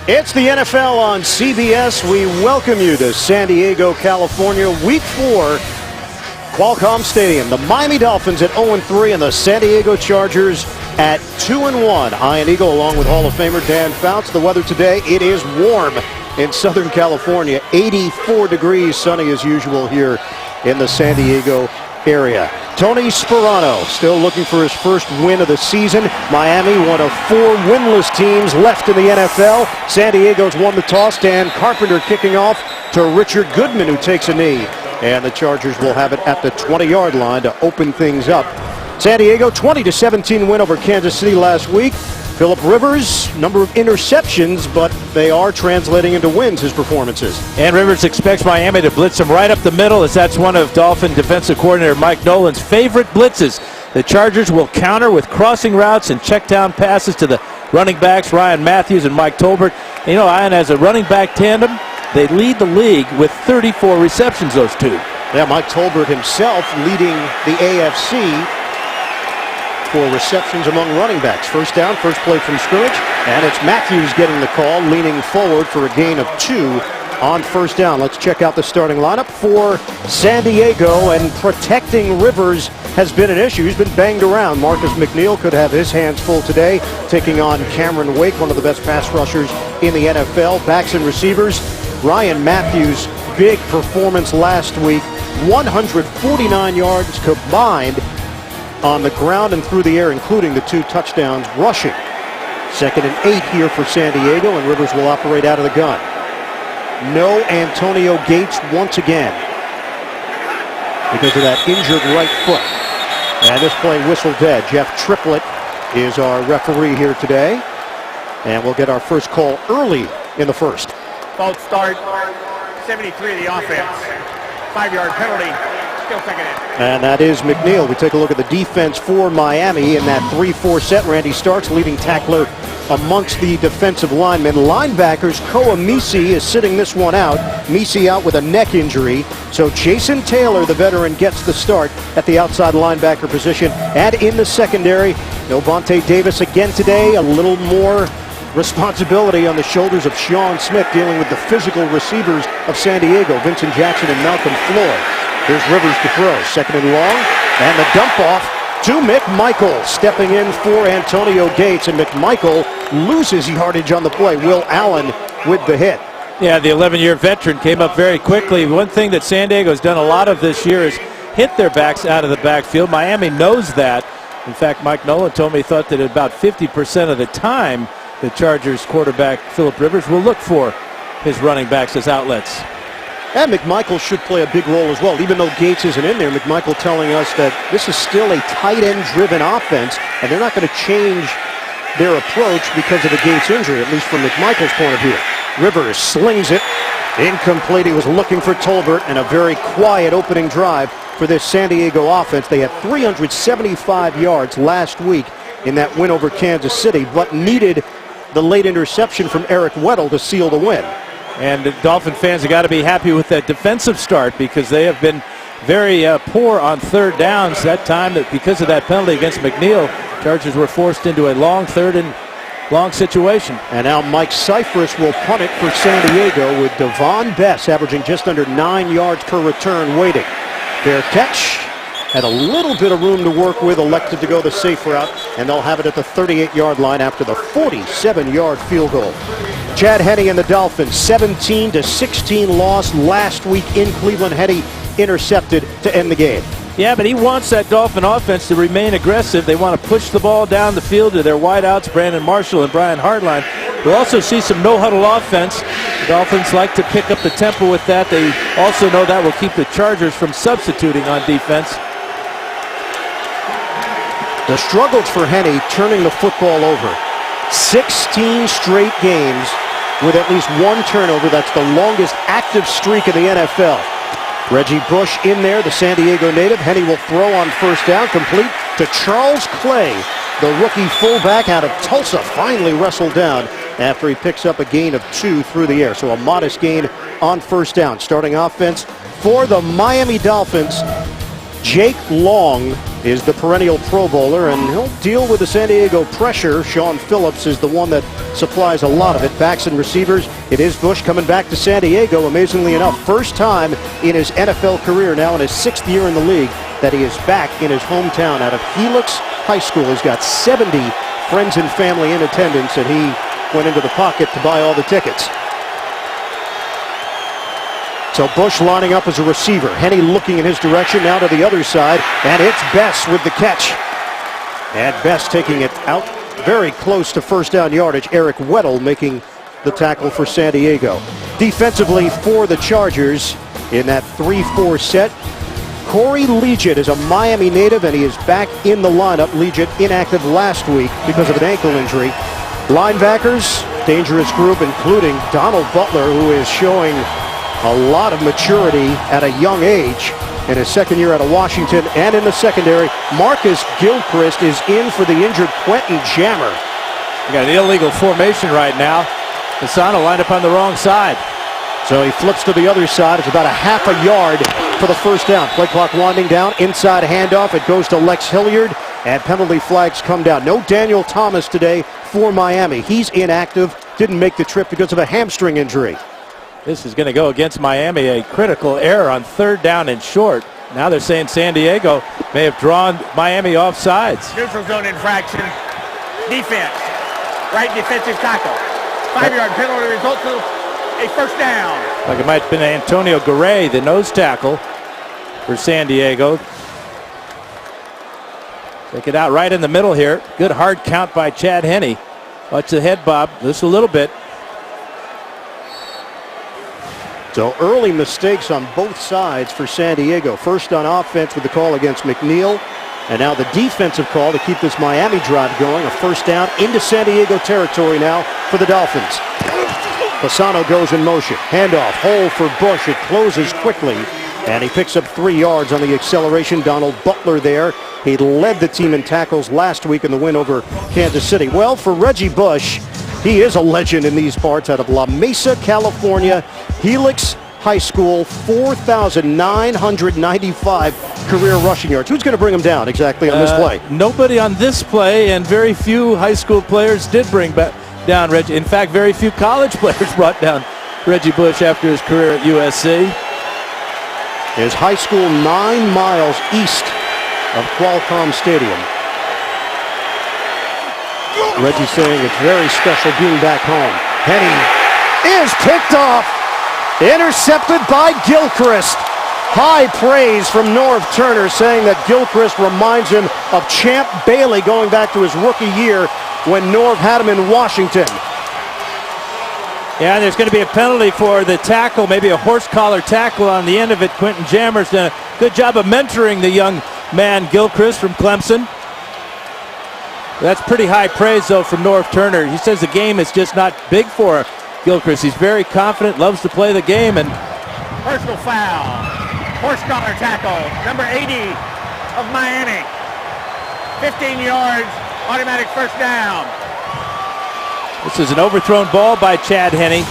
It's the NFL on CBS. We welcome you to San Diego, California, Week 4, Qualcomm Stadium. The Miami Dolphins at 0-3 and the San Diego Chargers at 2-1. Ian Eagle along with Hall of Famer Dan Fouts. The weather today, it is warm in Southern California. 84 degrees, sunny as usual here in the San Diego area. Tony Sperano still looking for his first win of the season. Miami, one of 4 winless teams left in the NFL. San Diego's won the toss. Dan Carpenter kicking off to Richard Goodman, who takes a knee. And the Chargers will have it at the 20-yard line to open things up. San Diego, 20-17 win over Kansas City last week. Phillip Rivers, number of interceptions, but they are translating into wins, his performances. And Rivers expects Miami to blitz him right up the middle, as that's one of Dolphin defensive coordinator Mike Nolan's favorite blitzes. The Chargers will counter with crossing routes and check down passes to the running backs, Ryan Matthews and Mike Tolbert. You know, Ian, as a running back tandem, they lead the league with 34 receptions, those two. Yeah, Mike Tolbert himself leading the AFC for receptions among running backs. First down, first play from scrimmage, and it's Matthews getting the call, leaning forward for a gain of 2 on first down. Let's check out the starting lineup for San Diego, and protecting Rivers has been an issue. He's been banged around. Marcus McNeil could have his hands full today, taking on Cameron Wake, one of the best pass rushers in the NFL. Backs and receivers, Ryan Matthews, big performance last week, 149 yards combined on the ground and through the air, including the 2 touchdowns rushing. 2nd and 8 here for San Diego, and Rivers will operate out of the gun. No Antonio Gates once again because of that injured right foot. And this play whistled dead. Jeff Triplett is our referee here today, and we'll get our first call early in the first. False start, 73 of the offense. 5-yard penalty. And that is McNeil. We take a look at the defense for Miami in that 3-4 set. Randy Starks, leading tackler amongst the defensive linemen. Linebackers, Koa Misi is sitting this one out. Misi out with a neck injury. So Jason Taylor, the veteran, gets the start at the outside linebacker position. And in the secondary, Novante Davis again today. A little more responsibility on the shoulders of Sean Smith, dealing with the physical receivers of San Diego, Vincent Jackson and Malcolm Floyd. Here's Rivers to throw. 2nd and long. And the dump off to McMichael. Stepping in for Antonio Gates. And McMichael loses yardage on the play. Will Allen with the hit. Yeah, the 11-year veteran came up very quickly. One thing that San Diego has done a lot of this year is hit their backs out of the backfield. Miami knows that. In fact, Mike Nolan told me he thought that about 50% of the time the Chargers quarterback Phillip Rivers will look for his running backs as outlets. And McMichael should play a big role as well. Even though Gates isn't in there, McMichael telling us that this is still a tight end-driven offense, and they're not going to change their approach because of the Gates injury, at least from McMichael's point of view. Rivers slings it. Incomplete. He was looking for Tolbert, and a very quiet opening drive for this San Diego offense. They had 375 yards last week in that win over Kansas City, but needed the late interception from Eric Weddle to seal the win. And Dolphin fans have got to be happy with that defensive start, because they have been very poor on third downs. That time, that because of that penalty against McNeil, Chargers were forced into a long 3rd and long situation. And now Mike Cyphers will punt it for San Diego, with Devon Bess averaging just under 9 yards per return waiting. Fair catch. Had a little bit of room to work with, elected to go the safe route, and they'll have it at the 38-yard line after the 47-yard field goal. Chad Henne and the Dolphins, 17-16 loss last week in Cleveland. Henne intercepted to end the game. Yeah, but he wants that Dolphin offense to remain aggressive. They want to push the ball down the field to their wideouts, Brandon Marshall and Brian Hartline. We'll also see some no-huddle offense. The Dolphins like to pick up the tempo with that. They also know that will keep the Chargers from substituting on defense. The struggles for Henne turning the football over. 16 straight games with at least 1 turnover. That's the longest active streak in the NFL. Reggie Bush in there, the San Diego native. Henne will throw on first down, complete to Charles Clay, the rookie fullback out of Tulsa, finally wrestled down after he picks up a gain of 2 through the air. So a modest gain on first down. Starting offense for the Miami Dolphins, Jake Long is the perennial Pro Bowler, and he'll deal with the San Diego pressure. Sean Phillips is the one that supplies a lot of it. Backs and receivers, it is Bush coming back to San Diego, amazingly enough. First time in his NFL career, now in his 6th year in the league, that he is back in his hometown out of Helix High School. He's got 70 friends and family in attendance, and he went into the pocket to buy all the tickets. So Bush lining up as a receiver. Henne looking in his direction, now to the other side, and it's Bess with the catch. And Bess taking it out very close to first down yardage. Eric Weddle making the tackle for San Diego. Defensively for the Chargers in that 3-4 set, Corey Liuget is a Miami native, and he is back in the lineup. Liuget inactive last week because of an ankle injury. Linebackers, dangerous group, including Donald Butler, who is showing a lot of maturity at a young age in his 2nd year out of Washington. And in the secondary, Marcus Gilchrist is in for the injured Quentin Jammer. We got an illegal formation right now. Fasano lined up on the wrong side. So he flips to the other side. It's about a half a yard for the first down. Play clock winding down. Inside handoff. It goes to Lex Hilliard, and penalty flags come down. No Daniel Thomas today for Miami. He's inactive. Didn't make the trip because of a hamstring injury. This is going to go against Miami, a critical error on 3rd down and short. Now they're saying San Diego may have drawn Miami off sides. Neutral zone infraction. Defense. Right defensive tackle. 5-yard penalty results in a first down. Like it might have been Antonio Garay, the nose tackle for San Diego. Take it out right in the middle here. Good hard count by Chad Henne. Watch the head bob just a little bit. So early mistakes on both sides for San Diego. First on offense with the call against McNeil. And now the defensive call to keep this Miami drive going. A first down into San Diego territory now for the Dolphins. Fasano goes in motion. Handoff, hole for Bush. It closes quickly. And he picks up 3 yards on the acceleration. Donald Butler there. He led the team in tackles last week in the win over Kansas City. Well, for Reggie Bush, he is a legend in these parts out of La Mesa, California. Helix High School, 4,995 career rushing yards. Who's going to bring him down exactly on this play? Nobody on this play, and very few high school players did bring down Reggie. In fact, very few college players brought down Reggie Bush after his career at USC. His high school 9 miles east of Qualcomm Stadium. Reggie saying it's very special being back home. Henne is picked off. Intercepted by Gilchrist. High praise from Norv Turner, saying that Gilchrist reminds him of Champ Bailey going back to his rookie year when Norv had him in Washington. Yeah, and there's going to be a penalty for the tackle, maybe a horse collar tackle on the end of it. Quentin Jammer's done a good job of mentoring the young man Gilchrist from Clemson. That's pretty high praise, though, from Norv Turner. He says the game is just not big for Gilchrist. He's very confident, loves to play the game. And personal foul. Horse collar tackle. Number 80 of Miami. 15 yards. Automatic first down. This is an overthrown ball by Chad Henne.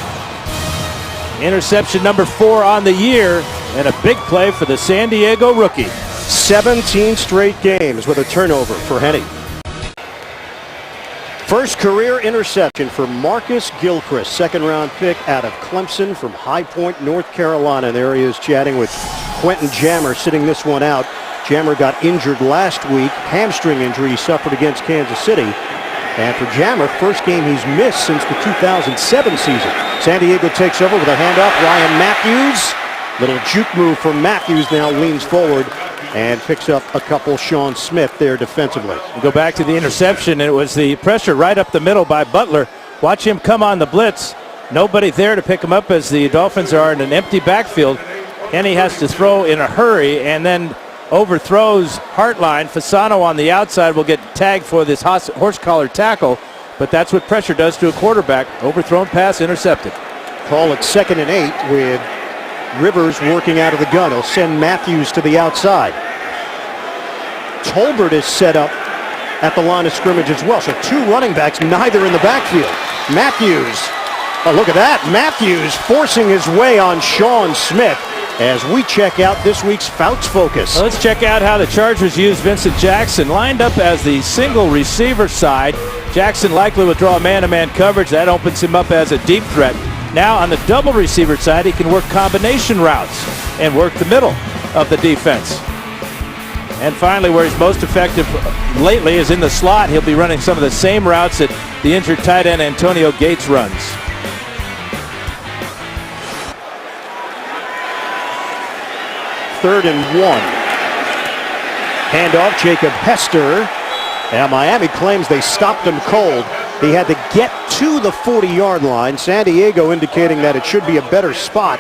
Interception number 4 on the year. And a big play for the San Diego rookie. 17 straight games with a turnover for Henne. First career interception for Marcus Gilchrist, 2nd-round pick out of Clemson from High Point, North Carolina. And there he is chatting with Quentin Jammer, sitting this one out. Jammer got injured last week, hamstring injury he suffered against Kansas City. And for Jammer, first game he's missed since the 2007 season. San Diego takes over with a handoff. Ryan Matthews, little juke move from Matthews, now leans forward and picks up a couple. Sean Smith there defensively. We go back to the interception. It was the pressure right up the middle by Butler. Watch him come on the blitz. Nobody there to pick him up as the Dolphins are in an empty backfield. And he has to throw in a hurry and then overthrows Hartline. Fasano on the outside will get tagged for this horse collar tackle. But that's what pressure does to a quarterback. Overthrown pass intercepted. Call it 2nd and 8 with Rivers working out of the gun. He'll send Matthews to the outside. Tolbert is set up at the line of scrimmage as well. So 2 running backs, neither in the backfield. Matthews. Oh, look at that. Matthews forcing his way on Sean Smith. as we check out this week's Fouts Focus. Well, let's check out how the Chargers use Vincent Jackson. Lined up as the single receiver side, Jackson likely will draw man-to-man coverage. That opens him up as a deep threat. Now on the double receiver side, he can work combination routes and work the middle of the defense. And finally, where he's most effective lately is in the slot. He'll be running some of the same routes that the injured tight end Antonio Gates runs. Third and 1. Handoff, Jacob Hester. And Miami claims they stopped him cold. He had to get to the 40-yard line. San Diego indicating that it should be a better spot.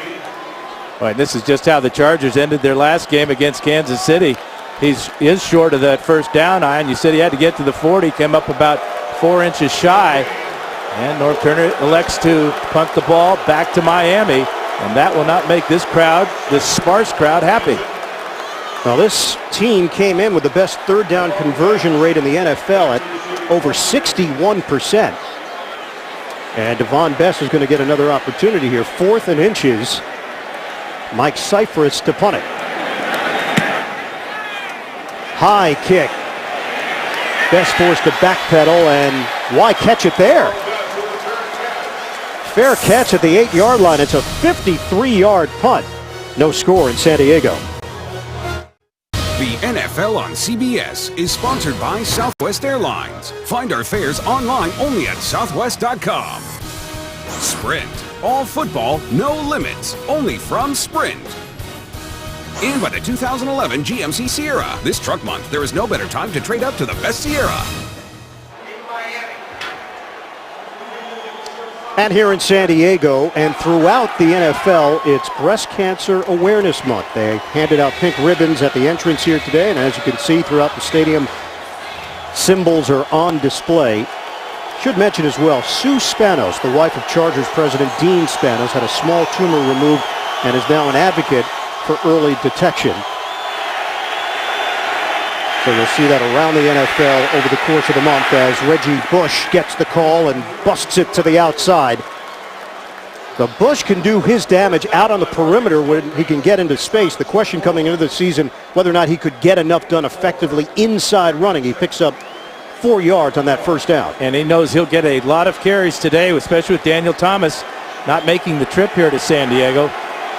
Right, this is just how the Chargers ended their last game against Kansas City. He is short of that first down line. You said he had to get to the 40, came up about 4 inches shy. And North Turner elects to punt the ball back to Miami. And that will not make this crowd, this sparse crowd, happy. Well, this team came in with the best third down conversion rate in the NFL at over 61%. And Devon Best is going to get another opportunity here. 4th and inches. Mike Cyphers to punt it. High kick. Best forced to backpedal, and why catch it there? Fair catch at the 8-yard line. It's a 53-yard punt. No score in San Diego. The NFL on CBS is sponsored by Southwest Airlines. Find our fares online only at southwest.com. Sprint. All football, no limits. Only from Sprint. And by the 2011 GMC Sierra. This truck month, there is no better time to trade up to the best Sierra. And here in San Diego and throughout the NFL, it's Breast Cancer Awareness Month. They handed out pink ribbons at the entrance here today, and as you can see throughout the stadium, symbols are on display. Should mention as well, Sue Spanos, the wife of Chargers president Dean Spanos, had a small tumor removed and is now an advocate for early detection. So you'll see that around the NFL over the course of the month as Reggie Bush gets the call and busts it to the outside. The Bush can do his damage out on the perimeter when he can get into space. The question coming into the season, whether or not he could get enough done effectively inside running. He picks up 4 yards on that first down. And he knows he'll get a lot of carries today, especially with Daniel Thomas not making the trip here to San Diego.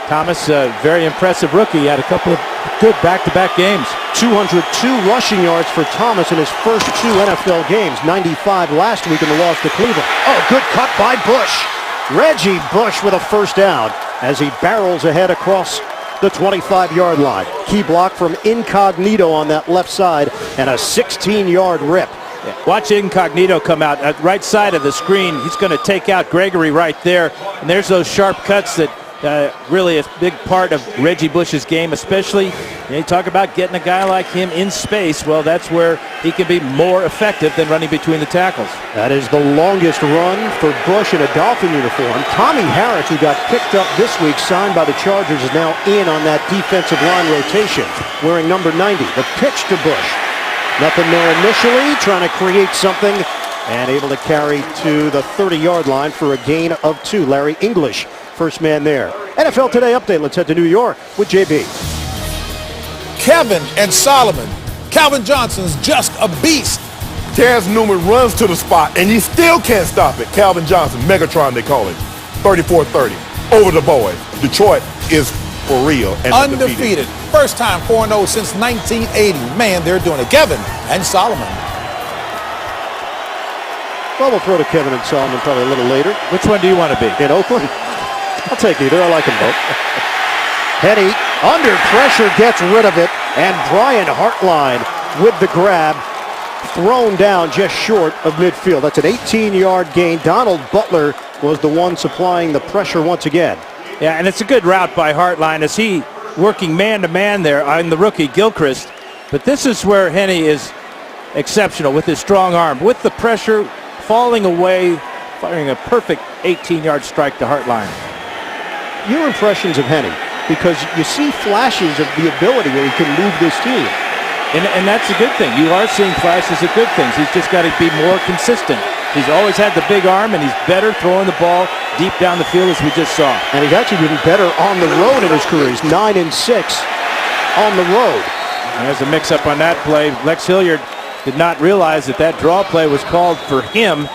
Thomas, a very impressive rookie, had a couple of good back-to-back games. 202 rushing yards for Thomas in his first 2 NFL games. 95 last week in the loss to Cleveland. Oh, good cut by Bush. Reggie Bush with a first down as he barrels ahead across the 25-yard line. Key block from Incognito on that left side and a 16-yard rip. Yeah. Watch Incognito come out at right side of the screen. He's going to take out Gregory right there. And there's those sharp cuts that really a big part of Reggie Bush's game, especially you talk about getting a guy like him in space. Well, that's where he can be more effective than running between the tackles. That is the longest run for Bush in a Dolphin uniform. Tommy Harris, who got picked up this week, signed by the Chargers, is now in on that defensive line rotation, wearing number 90. The pitch to Bush. Nothing there initially, trying to create something, and able to carry to the 30-yard line for a gain of 2. Larry English, first man there. NFL Today update. Let's head to New York with JB. Kevin and Solomon. Calvin Johnson's just a beast. Terrence Newman runs to the spot, and he still can't stop it. Calvin Johnson, Megatron they call it. 34-30. Over the boys. Detroit is for real and undefeated. First time 4-0 since 1980. Man, they're doing it. Kevin and Solomon. Well, we'll throw to Kevin and Solomon probably a little later. Which one do you want to be? In Oakland? I'll take either. I like them both. Henny, under pressure, gets rid of it. And Brian Hartline with the grab. Thrown down just short of midfield. That's an 18-yard gain. Donald Butler was the one supplying the pressure once again. Yeah, and it's a good route by Hartline as he working man-to-man there on the rookie Gilchrist. But this is where Henny is exceptional with his strong arm. With the pressure falling away, firing a perfect 18-yard strike to Hartline. Your impressions of Henny, because you see flashes of the ability where he can move this team. And that's a good thing. You are seeing flashes of good things. He's just got to be more consistent. He's always had the big arm, and he's better throwing the ball deep down the field, as we just saw. And he's actually been better on the road in his career. He's 9-6 on the road. And there's a mix-up on that play. Lex Hilliard did not realize that draw play was called for him.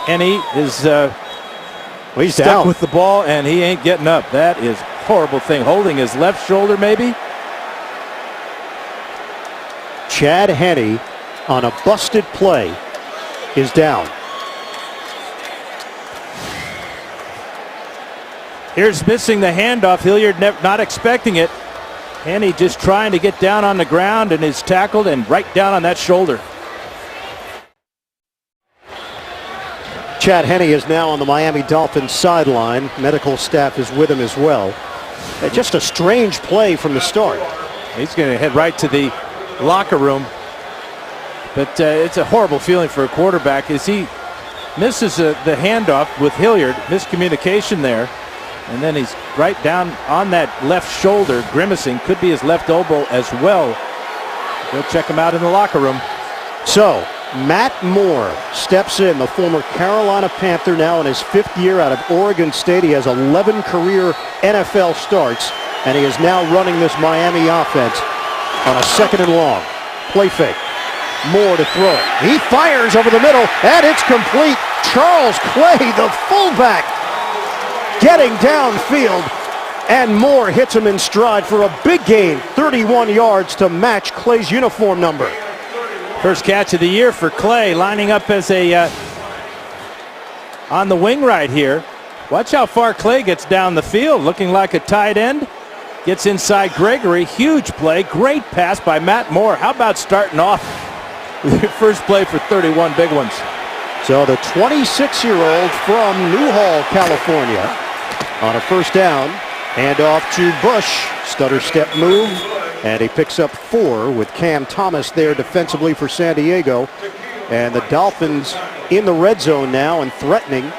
And he is he's stuck down with the ball, and he ain't getting up. That is a horrible thing. Holding his left shoulder, maybe. Chad Henne on a busted play is down. Here's missing the handoff. Hilliard not expecting it. Henne just trying to get down on the ground, and is tackled and right down on that shoulder. Chad Henne is now on the Miami Dolphins sideline. Medical staff is with him as well. Just a strange play from the start. He's going to head right to the locker room. But it's a horrible feeling for a quarterback as he misses the handoff with Hilliard. Miscommunication there. And then he's right down on that left shoulder, grimacing. Could be his left elbow as well. Go check him out in the locker room. So, Matt Moore steps in, the former Carolina Panther, now in his 5th year out of Oregon State. He has 11 career NFL starts, and he is now running this Miami offense on a 2nd and long. Play fake. Moore to throw it. He fires over the middle, and it's complete. Charles Clay, the fullback, getting downfield, and Moore hits him in stride for a big gain, 31 yards to match Clay's uniform number. First catch of the year for Clay, lining up as a on the wing right here. Watch how far Clay gets down the field, looking like a tight end. Gets inside Gregory. Huge play. Great pass by Matt Moore. How about starting off with your first play for 31 big ones? So the 26-year-old from Newhall, California, on a first down, handoff to Bush. Stutter step move, and he picks up 4 with Cam Thomas there defensively for San Diego. And the Dolphins in the red zone now and threatening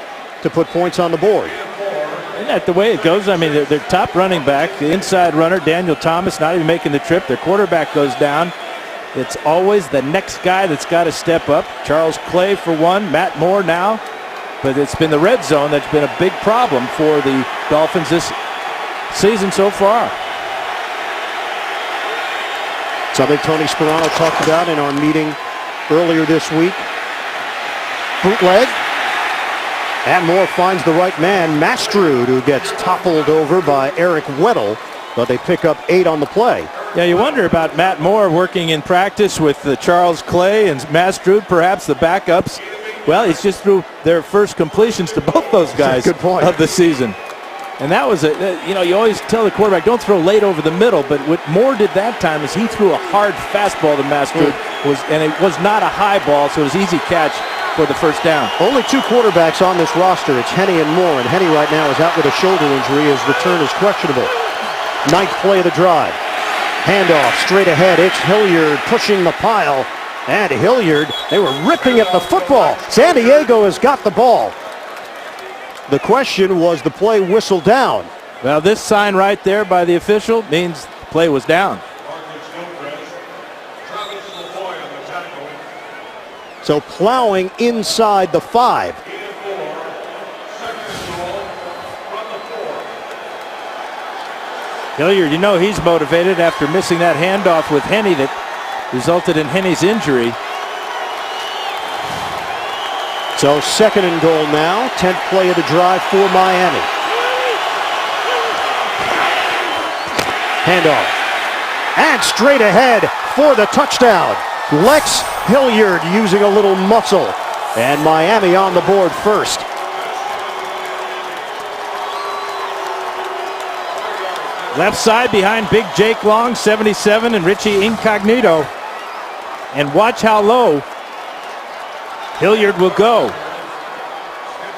to put points on the board. Isn't that the way it goes? I mean, their top running back, the inside runner, Daniel Thomas, not even making the trip. Their quarterback goes down. It's always the next guy that's got to step up. Charles Clay for one, Matt Moore now. But it's been the red zone that's been a big problem for the Dolphins this season so far. Something Tony Sperano talked about in our meeting earlier this week. Bootleg. And Moore finds the right man, Mastrud, who gets toppled over by Eric Weddle, but they pick up 8 on the play. Yeah, you wonder about Matt Moore working in practice with Charles Clay and Mastrud, perhaps the backups. Well, he's just threw their first completions to both those guys Good point. of the season. And that was you always tell the quarterback, don't throw late over the middle, but what Moore did that time is he threw a hard fastball to Mastrud, and it was not a high ball, so it was an easy catch for the first down. Only 2 quarterbacks on this roster. It's Henne and Moore, and Henne right now is out with a shoulder injury. His return is questionable. 9th play of the drive. Handoff straight ahead. It's Hilliard pushing the pile. And Hilliard, they were ripping at the football. San Diego has got the ball. The question was the play whistled down. Well, this sign right there by the official means the play was down. So plowing inside the 5. Hilliard, you know he's motivated after missing that handoff with Henne that resulted in Henne's injury. So 2nd and goal now. 10th play of the drive for Miami. Handoff. And straight ahead for the touchdown. Lex Hilliard using a little muscle. And Miami on the board first. Left side behind big Jake Long, 77, and Richie Incognito. And watch how low Hilliard will go.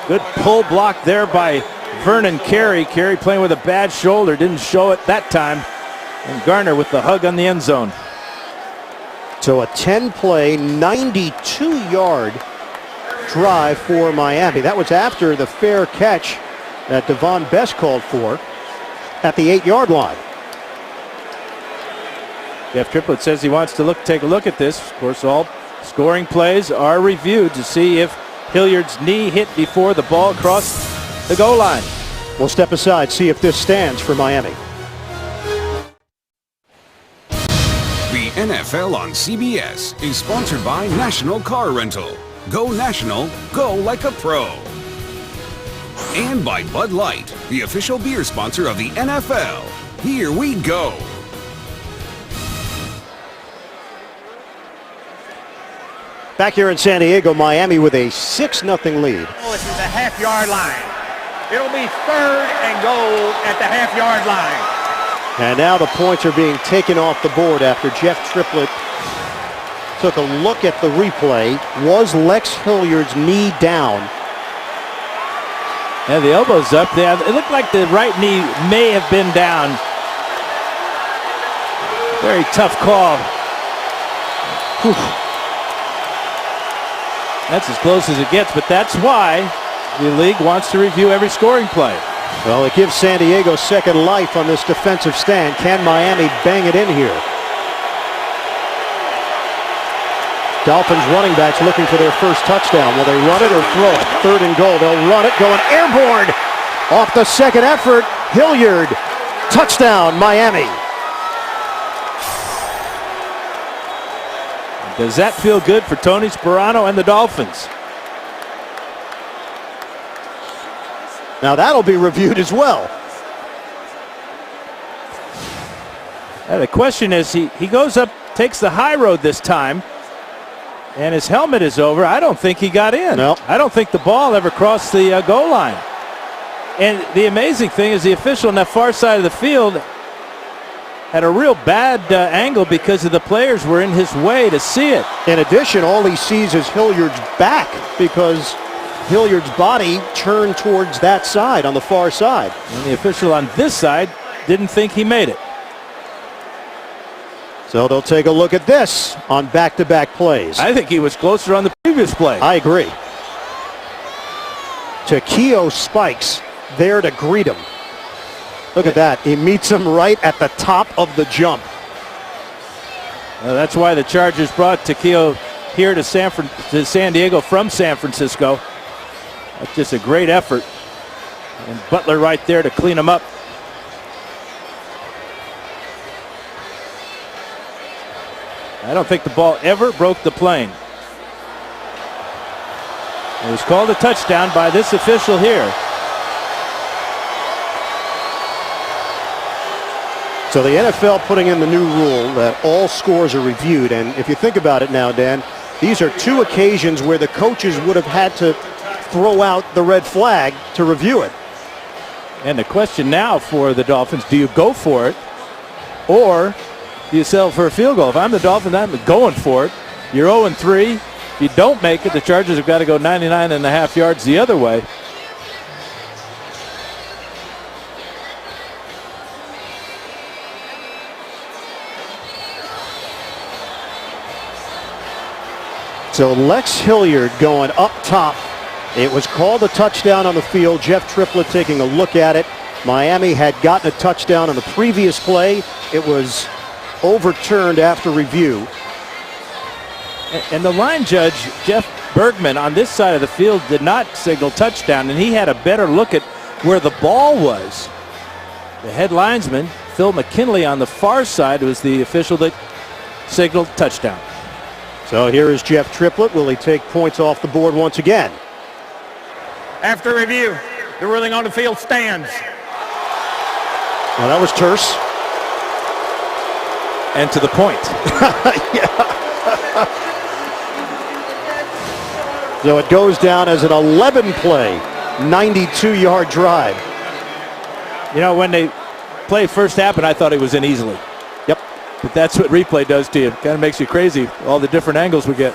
Good pull block there by Vernon Carey. Carey playing with a bad shoulder, didn't show it that time. And Garner with the hug on the end zone. So a 10-play, 92-yard drive for Miami. That was after the fair catch that Devon Best called for at the 8-yard line. Jeff Triplett says he wants to take a look at this. Of course, all scoring plays are reviewed to see if Hilliard's knee hit before the ball crossed the goal line. We'll step aside, see if this stands for Miami. The NFL on CBS is sponsored by National Car Rental. Go national, go like a pro. And by Bud Light, the official beer sponsor of the NFL. Here we go. Back here in San Diego, Miami with a 6-0 lead. This is the half-yard line. It'll be 3rd and goal at the half-yard line. And now the points are being taken off the board after Jeff Triplett took a look at the replay. Was Lex Hilliard's knee down? Yeah, the elbow's up there. It looked like the right knee may have been down. Very tough call. Whew. That's as close as it gets, but that's why the league wants to review every scoring play. Well, it gives San Diego second life on this defensive stand. Can Miami bang it in here? Dolphins running backs looking for their first touchdown. Will they run it or throw it? 3rd and goal. They'll run it, going airborne. Off the second effort, Hilliard. Touchdown, Miami. Does that feel good for Tony Sparano and the Dolphins? Now that'll be reviewed as well. The question is, he goes up, takes the high road this time, and his helmet is over. I don't think he got in. No. I don't think the ball ever crossed the goal line. And the amazing thing is the official on that far side of the field had a real bad angle because of the players were in his way to see it. In addition, all he sees is Hilliard's back because Hilliard's body turned towards that side on the far side. And the official on this side didn't think he made it. So they'll take a look at this on back-to-back plays. I think he was closer on the previous play. I agree. Takeo Spikes there to greet him. Look at that. He meets him right at the top of the jump. That's why the Chargers brought Takeo here to San Diego from San Francisco. That's just a great effort. And Butler right there to clean him up. I don't think the ball ever broke the plane. It was called a touchdown by this official here. So the NFL putting in the new rule that all scores are reviewed. And if you think about it now, Dan, these are 2 occasions where the coaches would have had to throw out the red flag to review it. And the question now for the Dolphins, do you go for it or do you settle for a field goal? If I'm the Dolphins, I'm going for it. You're 0-3. If you don't make it, the Chargers have got to go 99.5 yards the other way. So Lex Hilliard going up top. It was called a touchdown on the field. Jeff Triplett taking a look at it. Miami had gotten a touchdown on the previous play. It was overturned after review. And the line judge, Jeff Bergman, on this side of the field did not signal touchdown, and he had a better look at where the ball was. The head linesman, Phil McKinley, on the far side was the official that signaled touchdown. So here is Jeff Triplett. Will he take points off the board once again? After review, the ruling on the field stands. Well, that was terse. And to the point. So it goes down as an 11-play, 92-yard drive. You know, when they play first happened, I thought it was in easily. Yep. But that's what replay does to you. Kind of makes you crazy, all the different angles we get.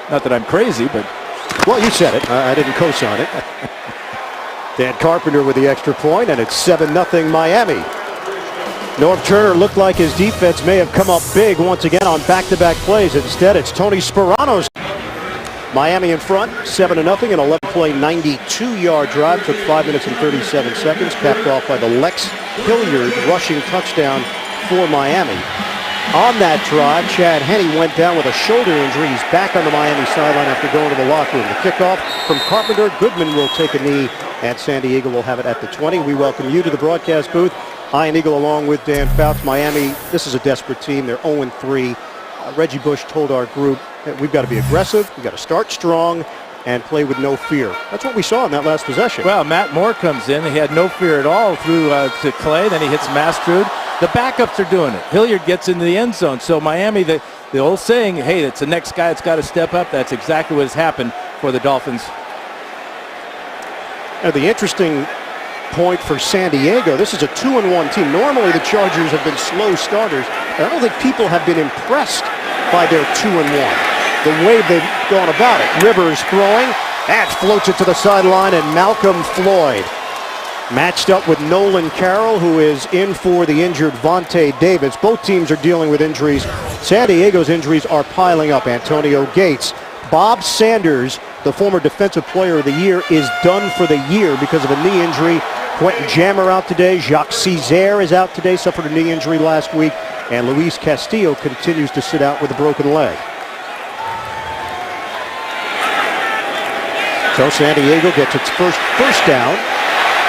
Not that I'm crazy, but... Well, you said it. I didn't co-sign it. Dan Carpenter with the extra point, and it's 7-0 Miami. Norv Turner looked like his defense may have come up big once again on back-to-back plays. Instead, it's Tony Sparano's. Miami in front, 7-0, an 11-play, 92-yard drive. Took 5 minutes and 37 seconds, capped off by the Lex Hilliard rushing touchdown for Miami. On that drive, Chad Henne went down with a shoulder injury. He's back on the Miami sideline after going to the locker room. The kickoff from Carpenter. Goodman will take a knee, and San Diego will have it at the 20. We welcome you to the broadcast booth. Ian Eagle along with Dan Fouts. Miami, this is a desperate team. They're 0-3. Reggie Bush told our group that we've got to be aggressive, we've got to start strong, and play with no fear. That's what we saw in that last possession. Well, Matt Moore comes in. He had no fear at all through to Clay. Then he hits Mastrud. The backups are doing it. Hilliard gets into the end zone. So Miami, the old saying, hey, it's the next guy that's got to step up. That's exactly what has happened for the Dolphins. Now, the interesting point for San Diego, this is a 2-1 team. Normally the Chargers have been slow starters. I don't think people have been impressed by their 2-1. The way they've gone about it. Rivers throwing, and floats it to the sideline, and Malcolm Floyd matched up with Nolan Carroll, who is in for the injured Vontae Davis. Both teams are dealing with injuries. San Diego's injuries are piling up. Antonio Gates. Bob Sanders, the former Defensive Player of the Year, is done for the year because of a knee injury. Quentin Jammer out today. Jacques Césaire is out today, suffered a knee injury last week. And Luis Castillo continues to sit out with a broken leg. So San Diego gets its first down.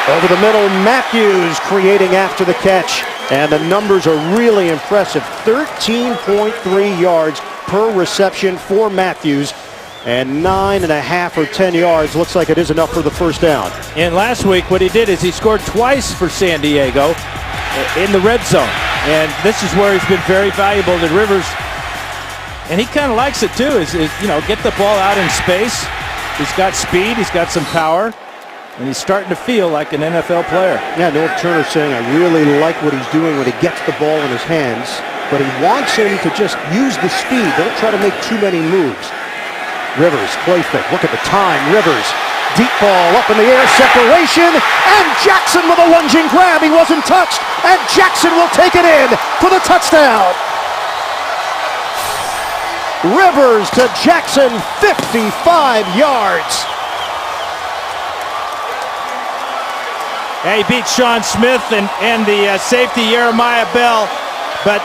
Over the middle, Matthews creating after the catch. And the numbers are really impressive. 13.3 yards per reception for Matthews. And 9.5 or 10 yards. Looks like it is enough for the first down. And last week what he did is he scored twice for San Diego in the red zone. And this is where he's been very valuable to Rivers. And he kind of likes it too, is get the ball out in space. He's got speed, he's got some power, and he's starting to feel like an NFL player. Yeah, North Turner saying, I really like what he's doing when he gets the ball in his hands, but he wants him to just use the speed. Don't try to make too many moves. Rivers, play fake. Look at the time. Rivers, deep ball up in the air, separation, and Jackson with a lunging grab. He wasn't touched, and Jackson will take it in for the touchdown. Rivers to Jackson, 55 yards. Yeah, he beat Sean Smith and the safety Jeremiah Bell, but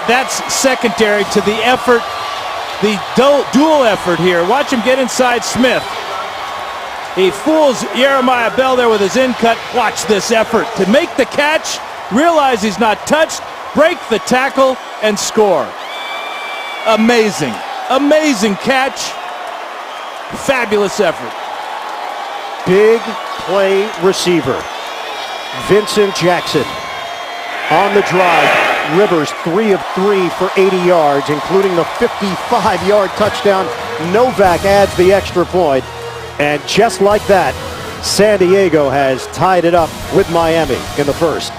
that's secondary to the effort, the dual effort here. Watch him get inside Smith. He fools Jeremiah Bell there with his in cut. Watch this effort to make the catch, realize he's not touched, break the tackle, and score. Amazing. Amazing catch. Fabulous effort. Big play receiver. Vincent Jackson on the drive. Rivers 3 of 3 for 80 yards, including the 55-yard touchdown. Novak adds the extra point. And just like that, San Diego has tied it up with Miami in the first.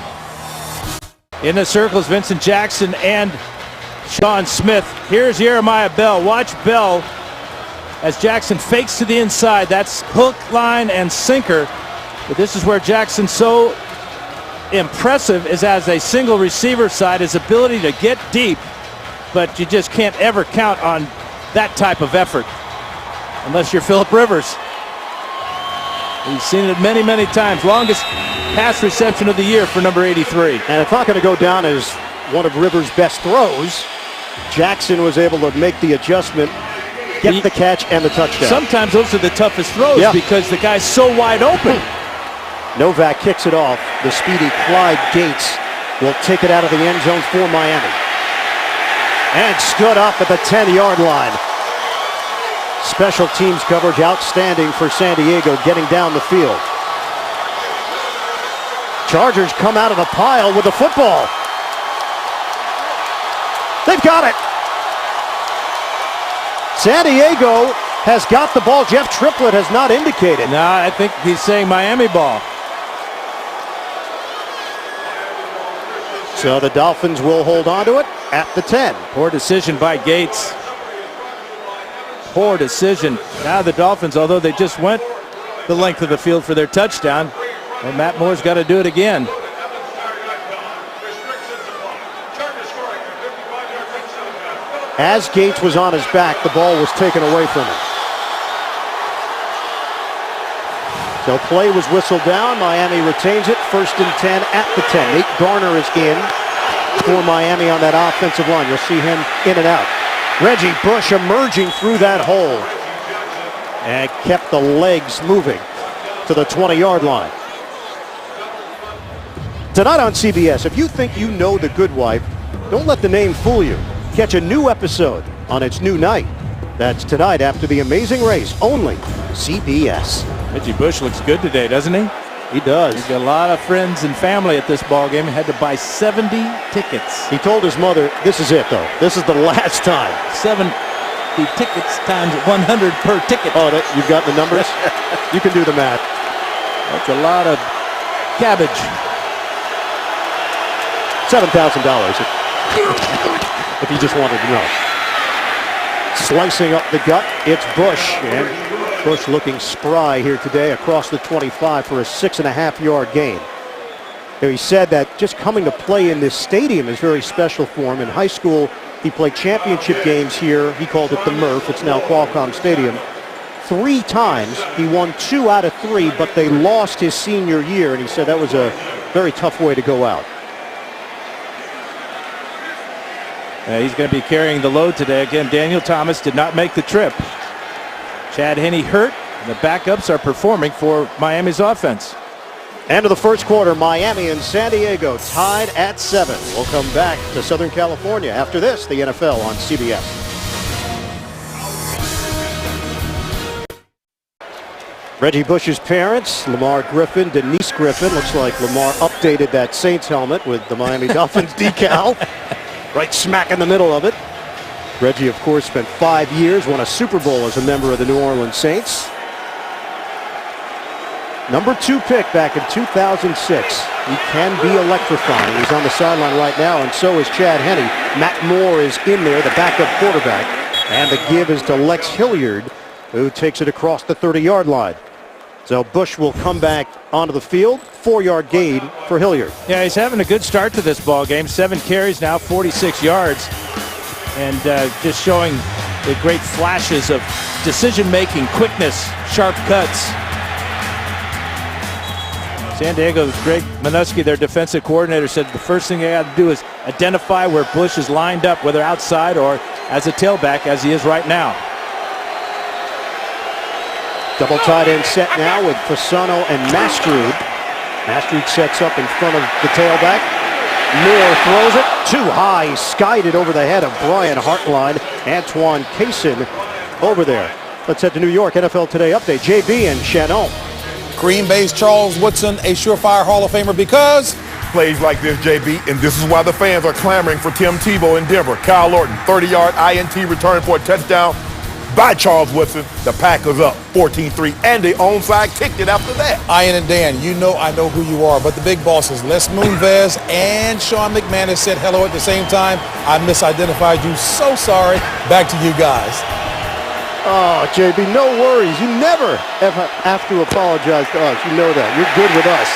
In the circles, Vincent Jackson and Sean Smith. Here's Jeremiah Bell. Watch Bell as Jackson fakes to the inside. That's hook, line, and sinker. But this is where Jackson's so impressive, is as a single receiver side, his ability to get deep. But you just can't ever count on that type of effort unless you're Phillip Rivers. We've seen it many, many times. Longest pass reception of the year for number 83. And it's not going to go down as one of Rivers' best throws. Jackson was able to make the adjustment, get the catch, and the touchdown. Sometimes those are the toughest throws because the guy's so wide open. Novak kicks it off. The speedy Clyde Gates will take it out of the end zone for Miami. And stood up at the 10-yard line. Special teams coverage outstanding for San Diego getting down the field. Chargers come out of the pile with the football. They've got it. San Diego has got the ball. Jeff Triplett has not indicated. No, I think he's saying Miami ball. So the Dolphins will hold on to it at the 10. Poor decision by Gates. Poor decision. Now the Dolphins, although they just went the length of the field for their touchdown, well, Matt Moore's got to do it again. As Gates was on his back, the ball was taken away from him. So play was whistled down. Miami retains it. 1st and 10 at the 10. Nate Garner is in. for Miami on that offensive line. You'll see him in and out. Reggie Bush emerging through that hole and kept the legs moving to the 20-yard line. Tonight on CBS, if you think you know The Good Wife, don't let the name fool you. Catch a new episode on its new night. That's tonight after The Amazing Race, only CBS. Reggie Bush looks good today, doesn't he? He does. He's got a lot of friends and family at this ball game. He had to buy 70 tickets. He told his mother, this is it, though. This is the last time. 70 tickets times 100 per ticket. Oh, you've got the numbers? You can do the math. That's a lot of cabbage. $7,000 if you just wanted to know. Slicing up the gut, it's Bush. And Bush looking spry here today across the 25 for a 6.5-yard gain. He said that just coming to play in this stadium is very special for him. In high school, he played championship games here. He called it the Murph. It's now Qualcomm Stadium. 3 times. He won 2 out of 3, but they lost his senior year, and he said that was a very tough way to go out. He's going to be carrying the load today. Again, Daniel Thomas did not make the trip. Chad Henne hurt, and the backups are performing for Miami's offense. End of the first quarter, Miami and San Diego tied at 7. We'll come back to Southern California after this, the NFL on CBS. Reggie Bush's parents, Lamar Griffin, Denise Griffin. Looks like Lamar updated that Saints helmet with the Miami Dolphins decal. Right smack in the middle of it. Reggie, of course, spent 5 years, won a Super Bowl as a member of the New Orleans Saints. Number 2 pick back in 2006. He can be electrifying. He's on the sideline right now, and so is Chad Henne. Matt Moore is in there, the backup quarterback. And the give is to Lex Hilliard, who takes it across the 30-yard line. So Bush will come back onto the field. 4-yard gain for Hilliard. Yeah, he's having a good start to this ball game. 7 carries now, 46 yards. And just showing the great flashes of decision-making, quickness, sharp cuts. San Diego's Greg Minuski, their defensive coordinator, said the first thing they got to do is identify where Bush is lined up, whether outside or as a tailback, as he is right now. Double tight end set now with Fasano and Mastrud. Mastrud sets up in front of the tailback. Moore throws it too high. He skied it over the head of Brian Hartline. Antoine Cason over there. Let's head to New York. NFL Today update. JB and Shannon. Green Bay's Charles Woodson, a surefire Hall of Famer because Plays like this, JB, and this is why the fans are clamoring for Tim Tebow in Denver. Kyle Orton, 30-yard INT return for a touchdown by Charles Woodson. The Packers up 14-3, and the onside kicked it after that. Ian and Dan, you know I know who you are, but the big bosses, Les Moonves and Sean McManus said hello at the same time. I misidentified you. So sorry. Back to you guys. Oh, JB, no worries. You never have to apologize to us. You know that. You're good with us.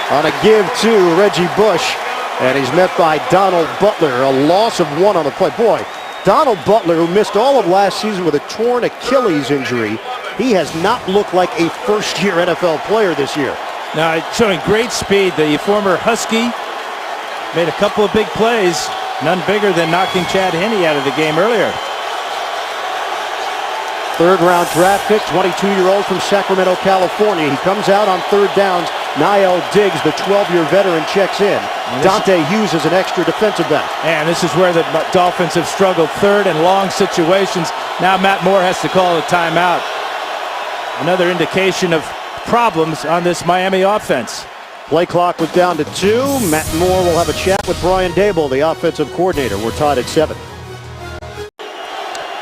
On a give to Reggie Bush, and he's met by Donald Butler. A loss of 1 on the play. Boy, Donald Butler, who missed all of last season with a torn Achilles injury, he has not looked like a first-year NFL player this year. Now, showing great speed. The former Husky made a couple of big plays, none bigger than knocking Chad Henne out of the game earlier. Third-round draft pick, 22-year-old from Sacramento, California. He comes out on third downs. Niall Diggs, the 12-year veteran, checks in. Dante Hughes is an extra defensive back. And this is where the Dolphins have struggled. Third and long situations. Now Matt Moore has to call a timeout. Another indication of problems on this Miami offense. Play clock was down to 2. Matt Moore will have a chat with Brian Dable, the offensive coordinator. We're tied at 7.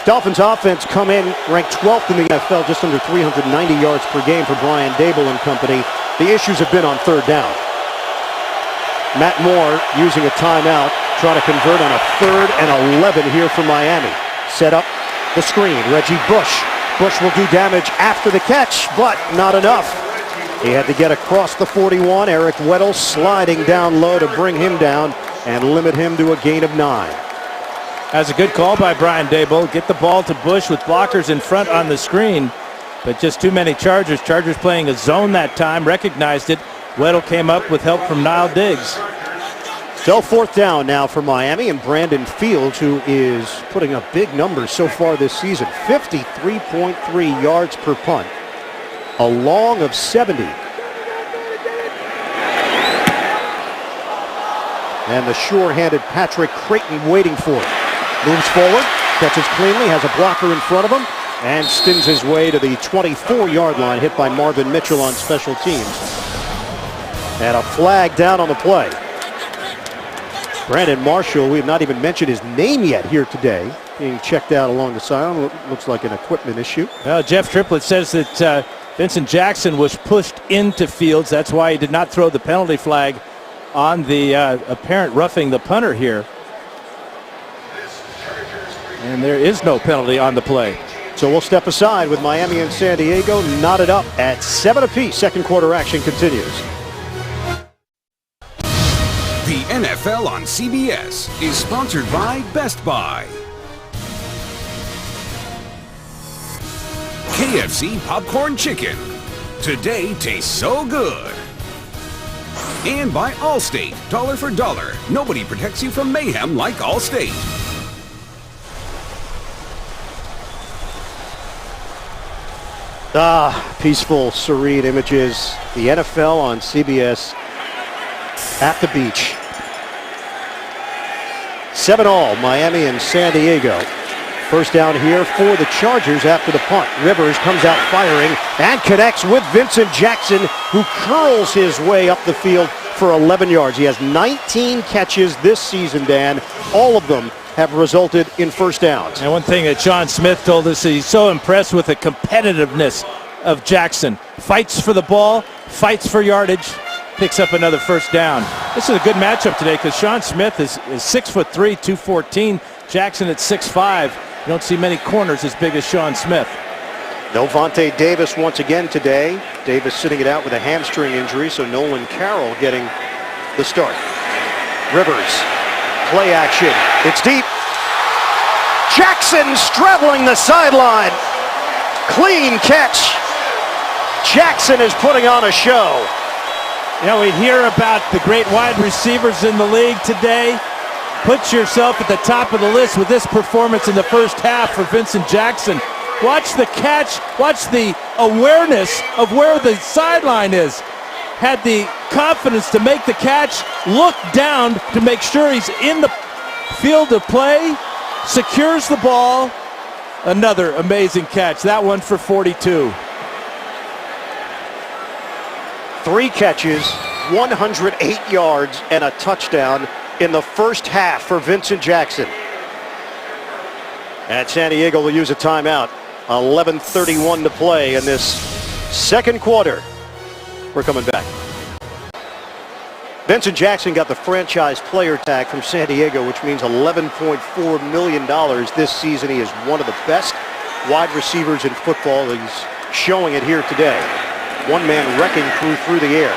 Dolphins offense come in ranked 12th in the NFL, just under 390 yards per game for Brian Dable and company. The issues have been on third down. Matt Moore using a timeout, trying to convert on a 3rd and 11 here for Miami. Set up the screen. Reggie Bush. Bush will do damage after the catch, but not enough. He had to get across the 41. Eric Weddle sliding down low to bring him down and limit him to a gain of 9. That's a good call by Brian Dable. Get the ball to Bush with blockers in front on the screen. But just too many Chargers. Chargers playing a zone that time, recognized it. Weddle came up with help from Niall Diggs. So 4th down now for Miami, and Brandon Fields, who is putting up big numbers so far this season. 53.3 yards per punt. A long of 70. And the sure-handed Patrick Creighton waiting for it. Moves forward, catches cleanly, has a blocker in front of him, and spins his way to the 24-yard line, hit by Marvin Mitchell on special teams. And a flag down on the play. Brandon Marshall, we have not even mentioned his name yet here today, being checked out along the sideline. Looks like an equipment issue. Well, Jeff Triplett says that Vincent Jackson was pushed into Fields. That's why he did not throw the penalty flag on the apparent roughing the punter here. And there is no penalty on the play. So we'll step aside with Miami and San Diego knotted up at 7 apiece. Second quarter action continues. The NFL on CBS is sponsored by Best Buy. KFC Popcorn Chicken. Today tastes so good. And by Allstate. Dollar for dollar. Nobody protects you from mayhem like Allstate. Peaceful, serene images. The NFL on CBS at the beach. 7-all, Miami and San Diego. First down here for the Chargers after the punt. Rivers comes out firing and connects with Vincent Jackson, who curls his way up the field for 11 yards. He has 19 catches this season, Dan. All of them have resulted in first downs. And one thing that Sean Smith told us, he's so impressed with the competitiveness of Jackson. Fights for the ball, fights for yardage, picks up another first down. This is a good matchup today because Sean Smith is 6'3", 214. Jackson at 6'5". You don't see many corners as big as Sean Smith. No Vontae Davis once again today. Davis sitting it out with a hamstring injury, so Nolan Carroll getting the start. Rivers, play action. It's deep. Jackson straddling the sideline. Clean catch. Jackson is putting on a show. You know, we hear about the great wide receivers in the league today. Put yourself at the top of the list with this performance in the first half for Vincent Jackson. Watch the catch. Watch the awareness of where the sideline is. Had the confidence to make the catch, look down to make sure he's in the field of play, secures the ball. Another amazing catch. That one for 42. 3 catches, 108 yards, and a touchdown in the first half for Vincent Jackson. And San Diego will use a timeout. 11:31 to play in this second quarter. We're coming back. Vincent Jackson got the franchise player tag from San Diego, which means $11.4 million this season. He is one of the best wide receivers in football. He's showing it here today. One-man wrecking crew through the air.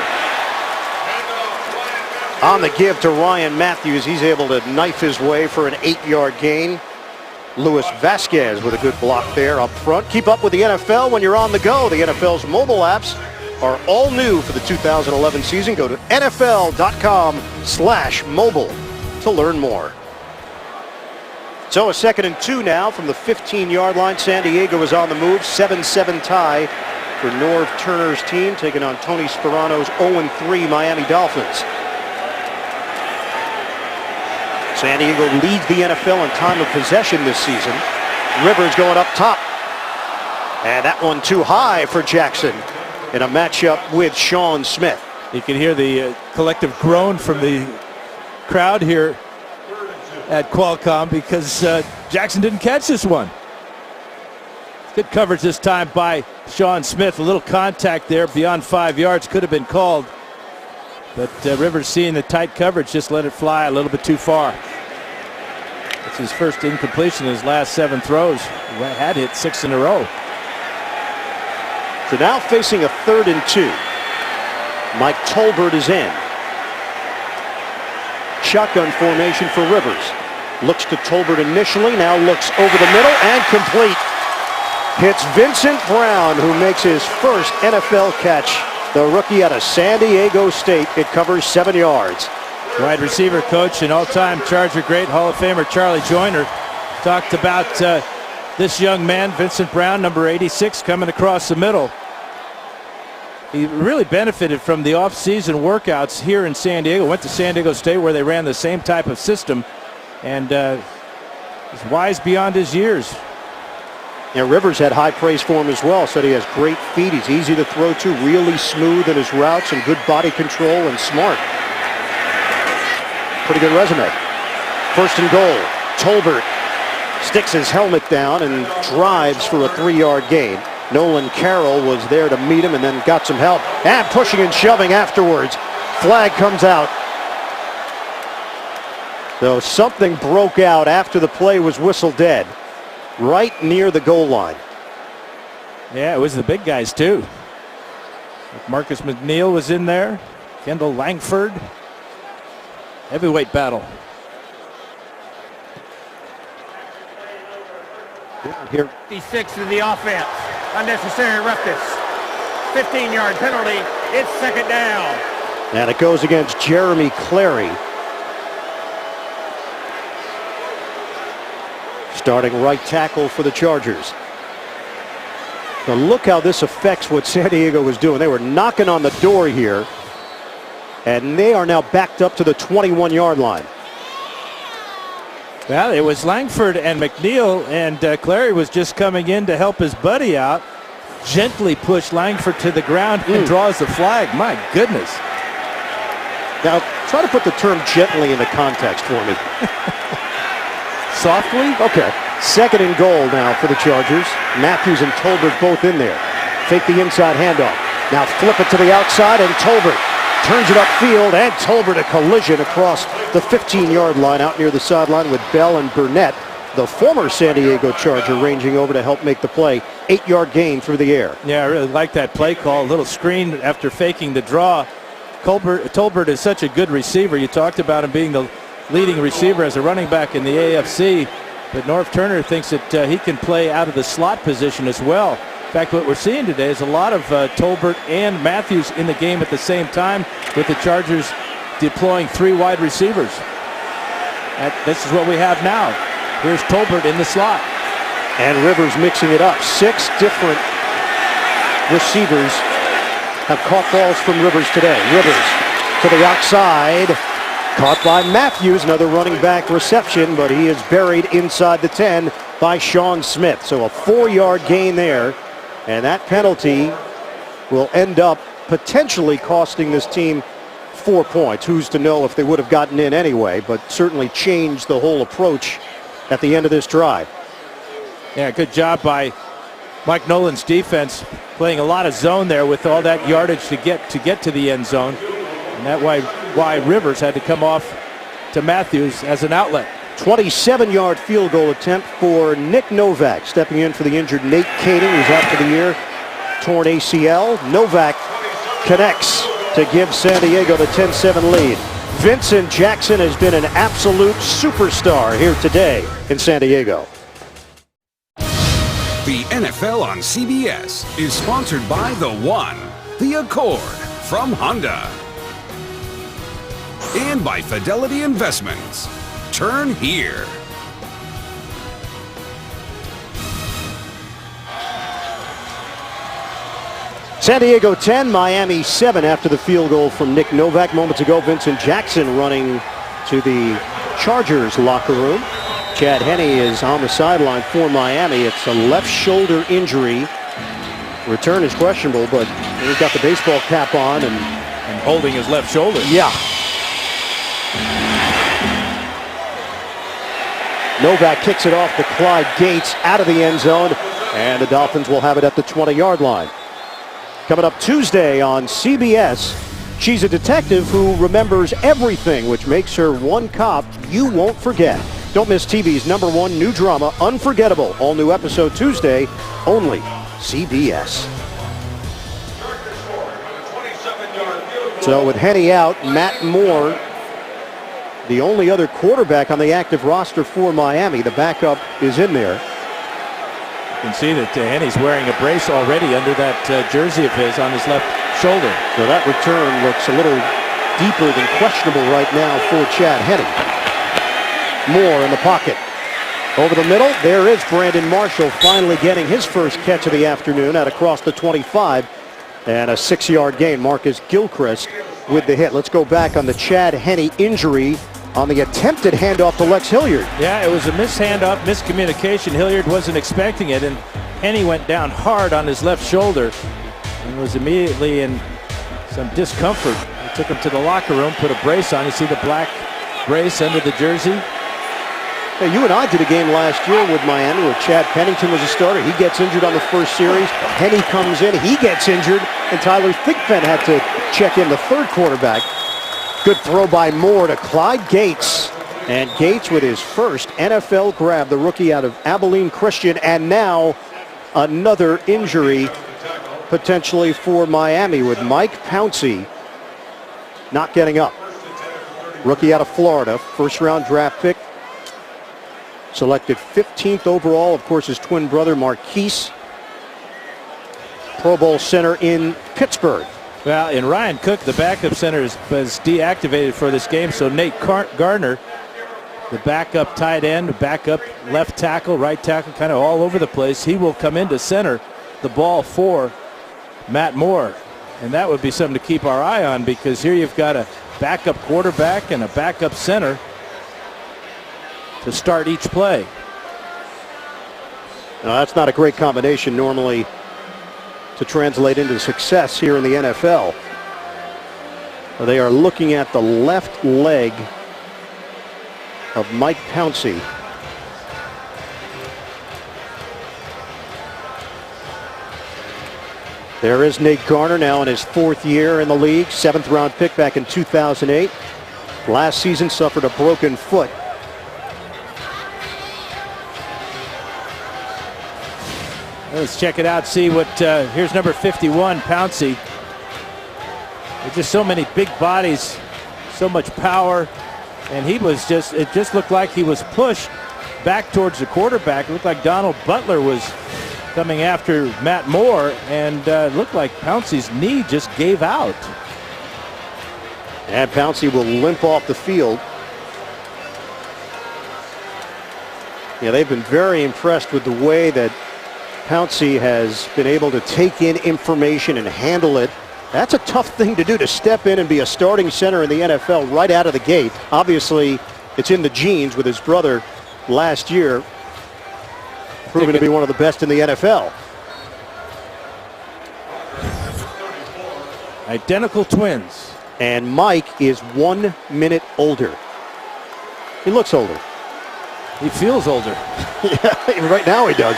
On the give to Ryan Matthews, he's able to knife his way for an 8-yard gain. Luis Vasquez with a good block there up front. Keep up with the NFL when you're on the go. The NFL's mobile apps are all new for the 2011 season. Go to NFL.com/mobile to learn more. So a 2nd and 2 now from the 15-yard line. San Diego is on the move. 7-7 tie for Norv Turner's team, taking on Tony Sperano's 0-3 Miami Dolphins. San Diego leads the NFL in time of possession this season. Rivers going up top. And that one too high for Jackson in a matchup with Sean Smith. You can hear the collective groan from the crowd here at Qualcomm because Jackson didn't catch this one. Good coverage this time by Sean Smith. A little contact there beyond 5 yards could have been called. But Rivers, seeing the tight coverage, just let it fly a little bit too far. It's his first incompletion in his last 7 throws. He had hit 6 in a row. So now facing a 3rd and 2. Mike Tolbert is in. Shotgun formation for Rivers. Looks to Tolbert initially, now looks over the middle and complete. Hits Vincent Brown, who makes his first NFL catch. The rookie out of San Diego State. It covers 7 yards. Wide receiver coach and all-time Charger great Hall of Famer Charlie Joyner talked about this young man, Vincent Brown, number 86, coming across the middle. He really benefited from the off-season workouts here in San Diego. Went to San Diego State where they ran the same type of system, and he's wise beyond his years. Yeah, Rivers had high praise for him as well. Said he has great feet. He's easy to throw to, really smooth in his routes, and good body control and smart. Pretty good resume. First and goal. Tolbert sticks his helmet down and drives for a 3-yard gain. Nolan Carroll was there to meet him and then got some help. And pushing and shoving afterwards. Flag comes out. So something broke out after the play was whistled dead. Right near the goal line. Yeah, it was the big guys too. Marcus McNeil was in there. Kendall Langford. Heavyweight battle. Here. 56 to the offense. Unnecessary roughness. 15-yard penalty. It's second down. And it goes against Jeremy Clary. Starting right tackle for the Chargers. Now look how this affects what San Diego was doing. They were knocking on the door here, and they are now backed up to the 21-yard line. Well, it was Langford and McNeil, and Clary was just coming in to help his buddy out. Gently pushed Langford to the ground and draws the flag. My goodness. Now, try to put the term gently into context for me. Softly? Okay. Second and goal now for the Chargers. Matthews and Tolbert both in there. Fake the inside handoff. Now flip it to the outside, and Tolbert turns it upfield, and Tolbert a collision across the 15-yard line out near the sideline with Bell and Burnett, the former San Diego Charger, ranging over to help make the play. 8-yard gain through the air. Yeah, I really like that play call. A little screen after faking the draw. Tolbert is such a good receiver. You talked about him being the leading receiver as a running back in the AFC, but Norv Turner thinks that he can play out of the slot position as well. In fact, what we're seeing today is a lot of Tolbert and Matthews in the game at the same time, with the Chargers deploying 3 wide receivers. This is what we have now. Here's Tolbert in the slot. And Rivers mixing it up. 6 different receivers have caught balls from Rivers today. Rivers to the outside. Caught by Matthews, another running back reception, but he is buried inside the 10 by Sean Smith. So a 4-yard gain there, and that penalty will end up potentially costing this team 4 points. Who's to know if they would have gotten in anyway, but certainly changed the whole approach at the end of this drive. Yeah, good job by Mike Nolan's defense, playing a lot of zone there with all that yardage to get to the end zone. And that's why Rivers had to come off to Matthews as an outlet. 27-yard field goal attempt for Nick Novak, stepping in for the injured Nate Kading, who's out for the year. Torn ACL. Novak connects to give San Diego the 10-7 lead. Vincent Jackson has been an absolute superstar here today in San Diego. The NFL on CBS is sponsored by The One, the Accord from Honda. And by Fidelity Investments. Turn here. San Diego 10, Miami 7 after the field goal from Nick Novak. Moments ago, Vincent Jackson running to the Chargers locker room. Chad Henne is on the sideline for Miami. It's a left shoulder injury. Return is questionable, but he's got the baseball cap on and holding his left shoulder. Yeah. Novak kicks it off to Clyde Gates out of the end zone, and the Dolphins will have it at the 20-yard line. Coming up Tuesday on CBS, she's a detective who remembers everything, which makes her one cop you won't forget. Don't miss TV's #1 new drama, Unforgettable. All new episode Tuesday, only CBS. So with Henne out, Matt Moore, the only other quarterback on the active roster for Miami. The backup is in there. You can see that Henne's wearing a brace already under that jersey of his on his left shoulder. So that return looks a little deeper than questionable right now for Chad Henne. Moore in the pocket. Over the middle, there is Brandon Marshall finally getting his first catch of the afternoon at across the 25. And a 6-yard gain. Marcus Gilchrist with the hit. Let's go back on the Chad Henne injury on the attempted handoff to Lex Hilliard. Yeah, it was a handoff, miscommunication. Hilliard wasn't expecting it, and Henne went down hard on his left shoulder and was immediately in some discomfort. They took him to the locker room, put a brace on. You see the black brace under the jersey. Hey, you and I did a game last year with Miami where Chad Pennington was a starter. He gets injured on the first series. Henne comes in, he gets injured, and Tyler Thigpen had to check in, the third quarterback. Good throw by Moore to Clyde Gates. And Gates with his first NFL grab, the rookie out of Abilene Christian, and now another injury potentially for Miami with Mike Pouncey not getting up. Rookie out of Florida, first-round draft pick. Selected 15th overall, of course, his twin brother Marquise, Pro Bowl center in Pittsburgh. Well, in Ryan Cook, the backup center was deactivated for this game, so Nate Garner, the backup tight end, backup left tackle, right tackle, kind of all over the place, he will come into center the ball for Matt Moore. And that would be something to keep our eye on, because here you've got a backup quarterback and a backup center to start each play. Now, that's not a great combination normally to translate into success here in the NFL. They are looking at the left leg of Mike Pouncey. There is Nate Garner, now in his 4th year in the league, 7th-round pick back in 2008. Last season suffered a broken foot. Let's check it out, see what, here's number 51, Pouncey. There's just so many big bodies, so much power, and he was just, it just looked like he was pushed back towards the quarterback. It looked like Donald Butler was coming after Matt Moore, and it looked like Pouncey's knee just gave out. And Pouncey will limp off the field. Yeah, they've been very impressed with the way that Pouncey has been able to take in information and handle it. That's a tough thing to do, to step in and be a starting center in the NFL right out of the gate. Obviously, it's in the genes with his brother last year, proving to be one of the best in the NFL. Identical twins. And Mike is 1 minute older. He looks older. He feels older. Yeah, right now he does.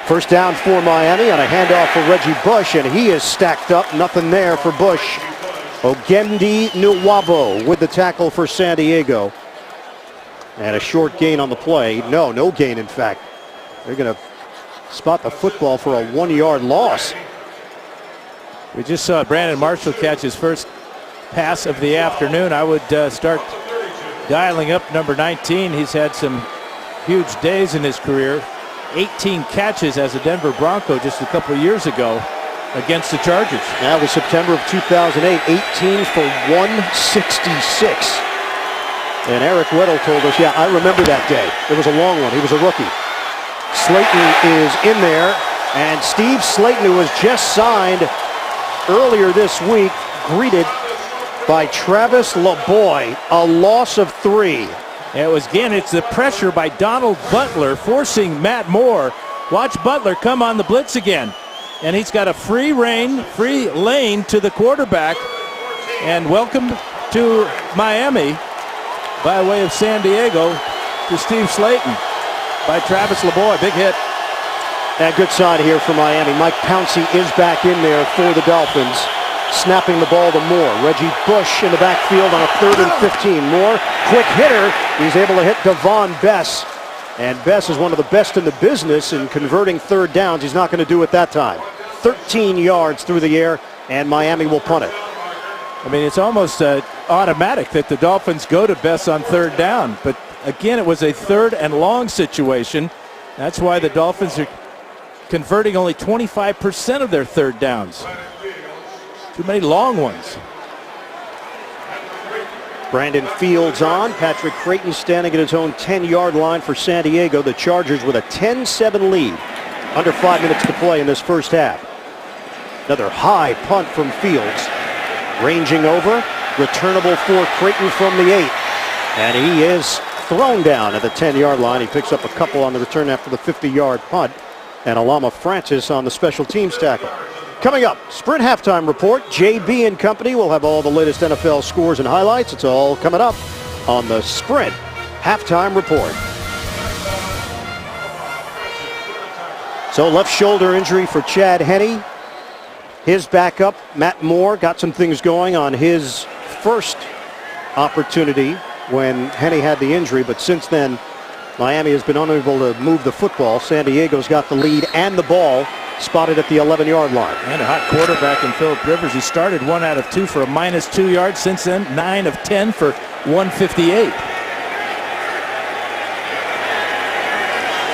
First down for Miami on a handoff for Reggie Bush, and he is stacked up. Nothing there for Bush. Ogendi Nwabo with the tackle for San Diego. And a short gain on the play. No gain, in fact. They're going to spot the football for a 1-yard loss. We just saw Brandon Marshall catch his first pass of the afternoon. I would start dialing up number 19. He's had some huge days in his career. 18 catches as a Denver Bronco just a couple of years ago against the Chargers. That was September of 2008, 18 for 166. And Eric Weddle told us, yeah, I remember that day. It was a long one. He was a rookie. Slayton is in there, and Steve Slayton, who was just signed earlier this week, greeted by Travis LeBoy, a loss of 3. It's the pressure by Donald Butler forcing Matt Moore. Watch Butler come on the blitz again. And he's got a free lane to the quarterback. And welcome to Miami by way of San Diego to Steve Slayton by Travis LeBoy. Big hit. And good sign here for Miami. Mike Pouncey is back in there for the Dolphins. Snapping the ball to Moore. Reggie Bush in the backfield on a 3rd and 15. Moore, quick hitter. He's able to hit Devon Bess. And Bess is one of the best in the business in converting 3rd downs. He's not going to do it that time. 13 yards through the air, and Miami will punt it. I mean, it's almost automatic that the Dolphins go to Bess on 3rd down. But again, it was a 3rd and long situation. That's why the Dolphins are converting only 25% of their 3rd downs. Too many long ones. Brandon Fields on. Patrick Creighton standing at his own 10-yard line for San Diego. The Chargers with a 10-7 lead. Under 5 minutes to play in this first half. Another high punt from Fields. Ranging over. Returnable for Creighton from the 8. And he is thrown down at the 10-yard line. He picks up a couple on the return after the 50-yard punt. And Alama Francis on the special teams tackle. Coming up, Sprint Halftime Report. JB and company will have all the latest NFL scores and highlights. It's all coming up on the Sprint Halftime Report. So left shoulder injury for Chad Henne. His backup, Matt Moore, got some things going on his first opportunity when Henne had the injury, but since then, Miami has been unable to move the football. San Diego's got the lead and the ball spotted at the 11-yard line. And a hot quarterback in Phillip Rivers. He started 1 out of 2 for a -2 yards. Since then, 9 of 10 for 158.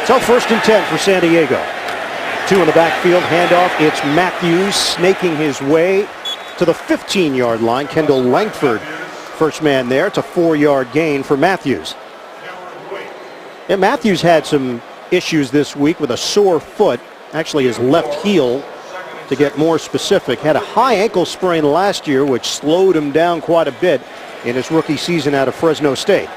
So 1st and 10 for San Diego. 2 in the backfield, handoff. It's Matthews snaking his way to the 15-yard line. Kendall Langford, first man there. It's a 4-yard gain for Matthews. And Matthews had some issues this week with a sore foot. Actually, his left heel, to get more specific. Had a high ankle sprain last year, which slowed him down quite a bit in his rookie season out of Fresno State.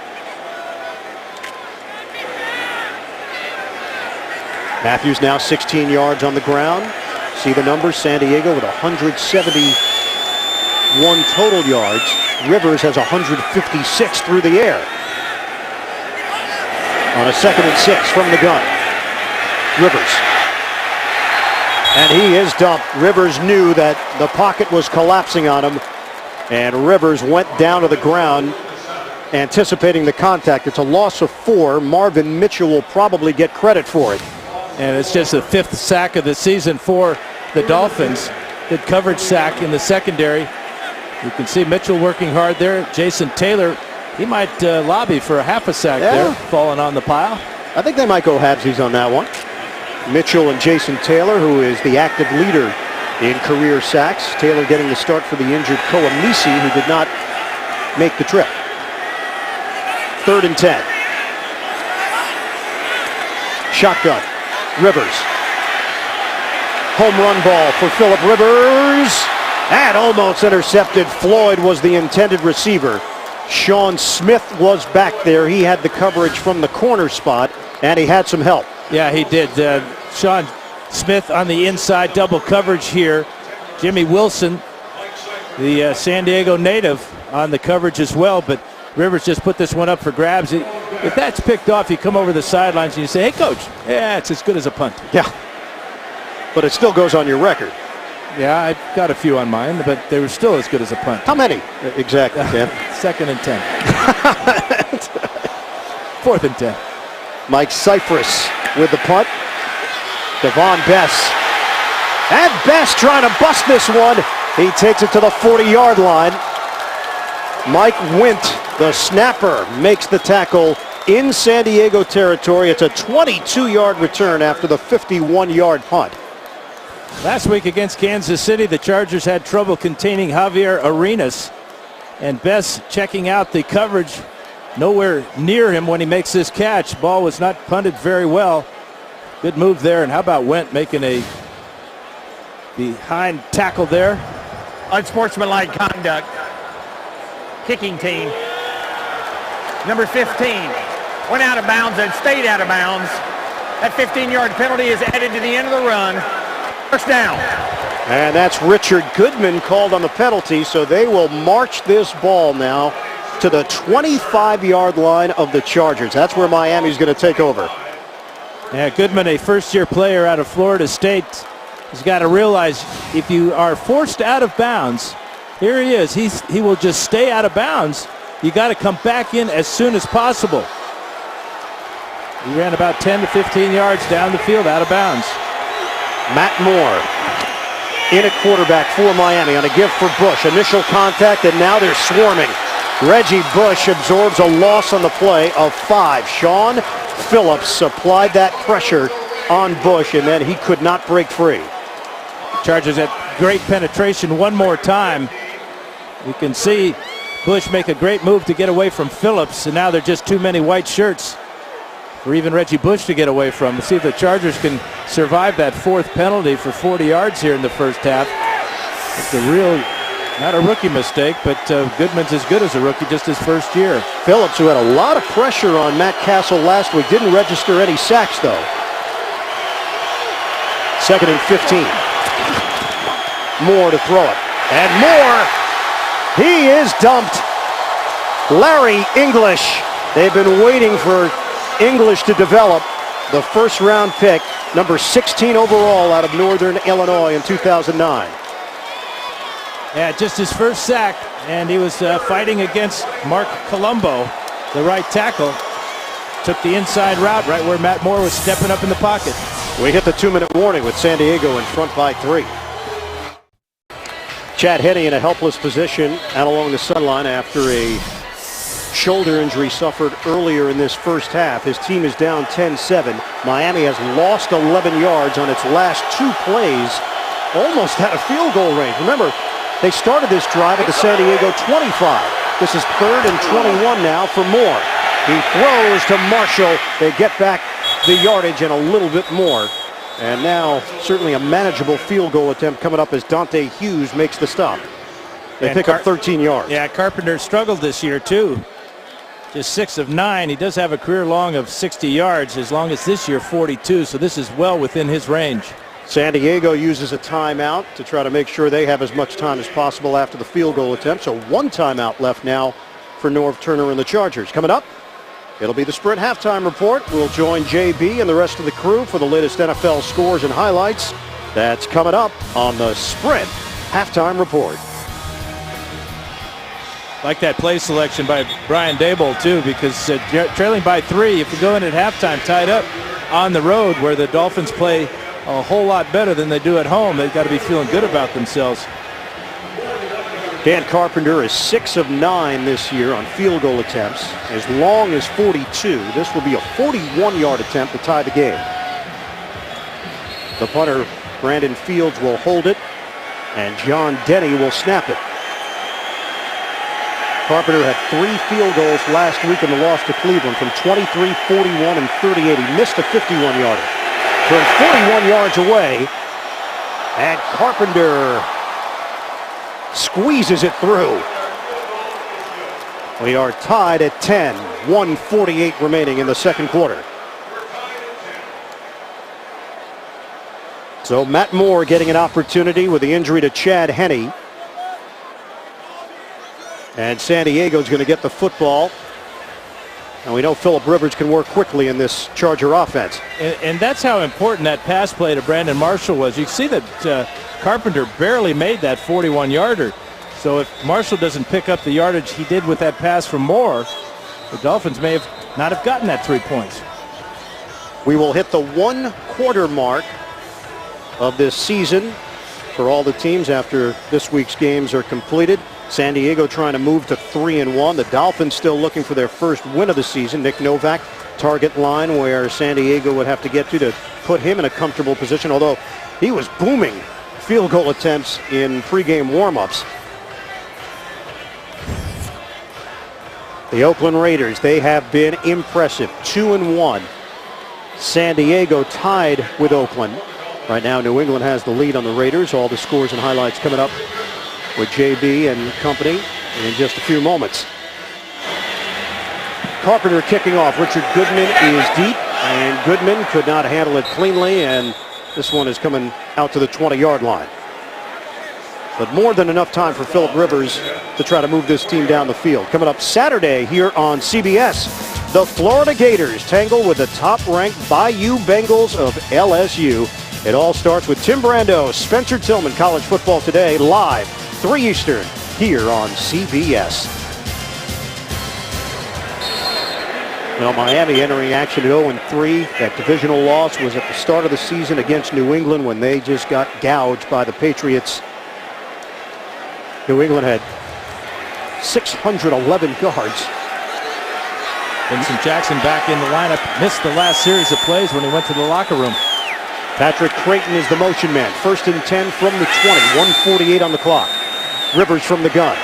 Matthews now 16 yards on the ground. See the numbers. San Diego with 171 total yards. Rivers has 156 through the air. On a 2nd and 6 from the gun. Rivers. And he is dumped. Rivers knew that the pocket was collapsing on him. And Rivers went down to the ground anticipating the contact. It's a loss of 4. Marvin Mitchell will probably get credit for it. And it's just the 5th sack of the season for the Dolphins. Good coverage sack in the secondary. You can see Mitchell working hard there. Jason Taylor, he might lobby for a half a sack there, falling on the pile. I think they might go halvesies on that one. Mitchell and Jason Taylor, who is the active leader in career sacks. Taylor getting the start for the injured Koamisi, who did not make the trip. 3rd and 10. Shotgun. Rivers. Home run ball for Phillip Rivers. And almost intercepted. Floyd was the intended receiver. Sean Smith was back there. He had the coverage from the corner spot, and he had some help. Yeah, he did. Sean Smith on the inside, double coverage here. Jimmy Wilson, the San Diego native, on the coverage as well, but Rivers just put this one up for grabs. If that's picked off, you come over the sidelines and you say, hey, coach, yeah, it's as good as a punt. Yeah, but it still goes on your record. Yeah, I've got a few on mine, but they were still as good as a punt. How many? Exactly, Ken. 2nd and 10. 4th and 10. Mike Cypress with the punt. Devon Bess. And Bess trying to bust this one. He takes it to the 40-yard line. Mike Wint, the snapper, makes the tackle in San Diego territory. It's a 22-yard return after the 51-yard punt. Last week against Kansas City, the Chargers had trouble containing Javier Arenas. And Bess checking out the coverage. Nowhere near him when he makes this catch. Ball was not punted very well. Good move there. And how about Went making a behind tackle there? Unsportsmanlike conduct. Kicking team. Number 15 went out of bounds and stayed out of bounds. That 15-yard penalty is added to the end of the run. 1st down. And that's Richard Goodman called on the penalty, so they will march this ball now to the 25-yard line of the Chargers. That's where Miami's going to take over. Yeah, Goodman, a first-year player out of Florida State, has got to realize if you are forced out of bounds, here he is. He will just stay out of bounds. You got to come back in as soon as possible. He ran about 10 to 15 yards down the field out of bounds. Matt Moore in at quarterback for Miami on a give for Bush. Initial contact, and now they're swarming. Reggie Bush absorbs a loss on the play of 5. Sean Phillips applied that pressure on Bush, and then he could not break free. Chargers at great penetration one more time. You can see Bush make a great move to get away from Phillips, and now there are just too many white shirts for even Reggie Bush to get away from. Let's see if the Chargers can survive that fourth penalty for 40 yards here in the first half. It's a real, not a rookie mistake, but Goodman's as good as a rookie, just his first year. Phillips, who had a lot of pressure on Matt Castle last week, didn't register any sacks, though. 2nd and 15. Moore to throw it. And Moore, he is dumped. Larry English. They've been waiting for English to develop, the first-round pick, number 16 overall out of Northern Illinois in 2009. Yeah, just his first sack, and he was fighting against Mark Colombo, the right tackle. Took the inside route right where Matt Moore was stepping up in the pocket. We hit the 2-minute warning with San Diego in front by 3. Chad Henne in a helpless position out along the sideline after a shoulder injury suffered earlier in this first half. His team is down 10-7. Miami has lost 11 yards on its last 2 plays, almost out of field goal range. Remember, they started this drive at the San Diego 25. This is 3rd and 21 now for Moore. He throws to Marshall. They get back the yardage and a little bit more. And now certainly a manageable field goal attempt coming up as Dante Hughes makes the stop. They pick up 13 yards. Yeah, Carpenter struggled this year too. Just 6 of 9. He does have a career long of 60 yards, as long as this year 42, so this is well within his range. San Diego uses a timeout to try to make sure they have as much time as possible after the field goal attempt. So 1 timeout left now for Norv Turner and the Chargers. Coming up, it'll be the Sprint halftime report. We'll join JB and the rest of the crew for the latest NFL scores and highlights. That's coming up on the Sprint halftime report. Like that play selection by Brian Daboll too, because trailing by 3, if you go in at halftime tied up on the road where the Dolphins play a whole lot better than they do at home, they've got to be feeling good about themselves. Dan Carpenter is 6 of 9 this year on field goal attempts, as long as 42. This will be a 41-yard attempt to tie the game. The punter, Brandon Fields, will hold it, and John Denny will snap it. Carpenter had 3 field goals last week in the loss to Cleveland from 23, 41, and 38. He missed a 51-yarder. From 41 yards away, and Carpenter squeezes it through. We are tied at 10, 1:48 remaining in the second quarter. So Matt Moore getting an opportunity with the injury to Chad Henne. And San Diego's going to get the football. And we know Phillip Rivers can work quickly in this Charger offense. And that's how important that pass play to Brandon Marshall was. You see that Carpenter barely made that 41-yarder. So if Marshall doesn't pick up the yardage he did with that pass from Moore, the Dolphins may not have gotten that 3 points. We will hit the 1-quarter mark of this season for all the teams after this week's games are completed. San Diego trying to move to 3-1. The Dolphins still looking for their first win of the season. Nick Novak, target line where San Diego would have to get to put him in a comfortable position, although he was booming field goal attempts in pregame warm-ups. The Oakland Raiders, they have been impressive. 2-1. San Diego tied with Oakland. Right now, New England has the lead on the Raiders. All the scores and highlights coming up with JB and company in just a few moments. Carpenter kicking off. Richard Goodman is deep, and Goodman could not handle it cleanly, and this one is coming out to the 20-yard line. But more than enough time for Phillip Rivers to try to move this team down the field. Coming up Saturday here on CBS, the Florida Gators tangle with the top-ranked Bayou Bengals of LSU. It all starts with Tim Brando, Spencer Tillman, College Football Today, live 3 Eastern, here on CBS. Well, Miami entering action at 0-3. That divisional loss was at the start of the season against New England when they just got gouged by the Patriots. New England had 611 yards. Vincent Jackson back in the lineup. Missed the last series of plays when he went to the locker room. Patrick Creighton is the motion man. 1st and 10 from the 20. 1:48 on the clock. Rivers from the gun.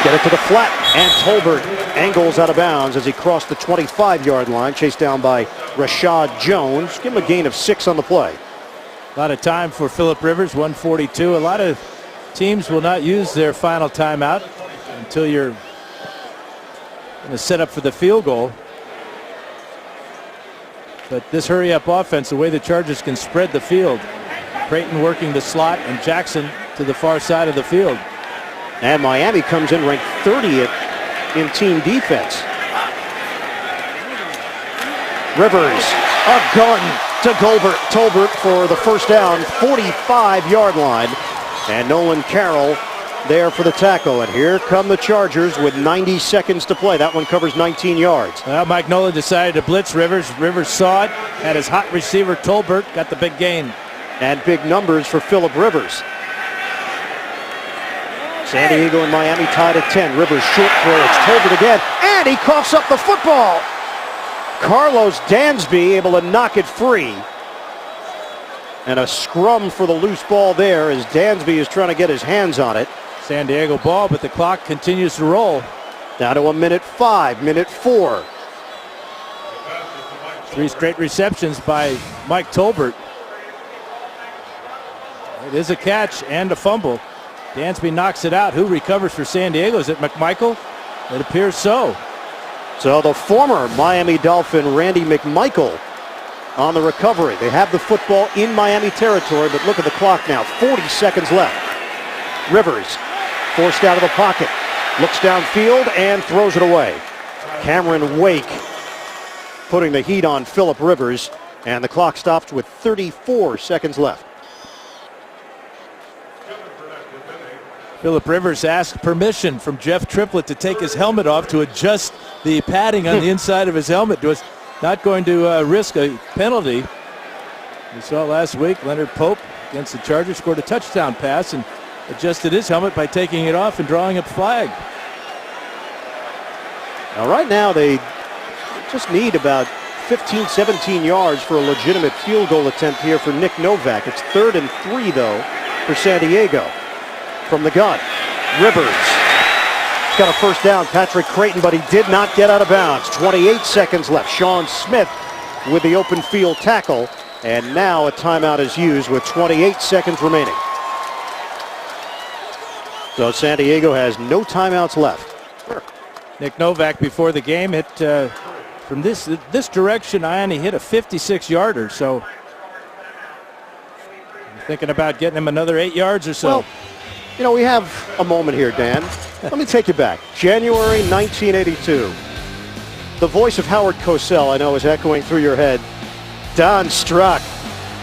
Get it to the flat, and Tolbert angles out of bounds as he crossed the 25-yard line, chased down by Rashad Jones. Give him a gain of 6 on the play. A lot of time for Phillip Rivers, 1:42. A lot of teams will not use their final timeout until you're going to set up for the field goal. But this hurry-up offense, the way the Chargers can spread the field. Creighton working the slot and Jackson to the far side of the field. And Miami comes in ranked 30th in team defense. Rivers, a gun to Tolbert for the first down, 45-yard line. And Nolan Carroll there for the tackle. And here come the Chargers with 90 seconds to play. That one covers 19 yards. Well, Mike Nolan decided to blitz Rivers. Rivers saw it, had his hot receiver Tolbert, got the big gain. And big numbers for Phillip Rivers. San Diego and Miami tied at 10. Rivers short throw. It's Tolbert again. And he coughs up the football. Carlos Dansby able to knock it free. And a scrum for the loose ball there as Dansby is trying to get his hands on it. San Diego ball, but the clock continues to roll. Down to a minute 5, minute 4. 3 straight receptions by Mike Tolbert. It is a catch and a fumble. Dansby knocks it out. Who recovers for San Diego? Is it McMichael? It appears so. So the former Miami Dolphin, Randy McMichael, on the recovery. They have the football in Miami territory, but look at the clock now. 40 seconds left. Rivers forced out of the pocket. Looks downfield and throws it away. Cameron Wake putting the heat on Phillip Rivers, and the clock stops with 34 seconds left. Phillip Rivers asked permission from Jeff Triplett to take his helmet off to adjust the padding on the inside of his helmet. Was not going to risk a penalty. We saw last week Leonard Pope against the Chargers scored a touchdown pass and adjusted his helmet by taking it off and drawing a flag. Now right now they just need about 15, 17 yards for a legitimate field goal attempt here for Nick Novak. It's 3rd and 3 though for San Diego. From the gun, Rivers got a first down. Patrick Creighton, but he did not get out of bounds. 28 seconds left. Sean Smith with the open field tackle, and now a timeout is used with 28 seconds remaining. So San Diego has no timeouts left. Nick Novak before the game hit from this direction. Ione hit a 56-yarder. So I'm thinking about getting him another 8 yards or so. Well, you know, we have a moment here, Dan. Let me take you back. January 1982. The voice of Howard Cosell, I know, is echoing through your head. Don Struck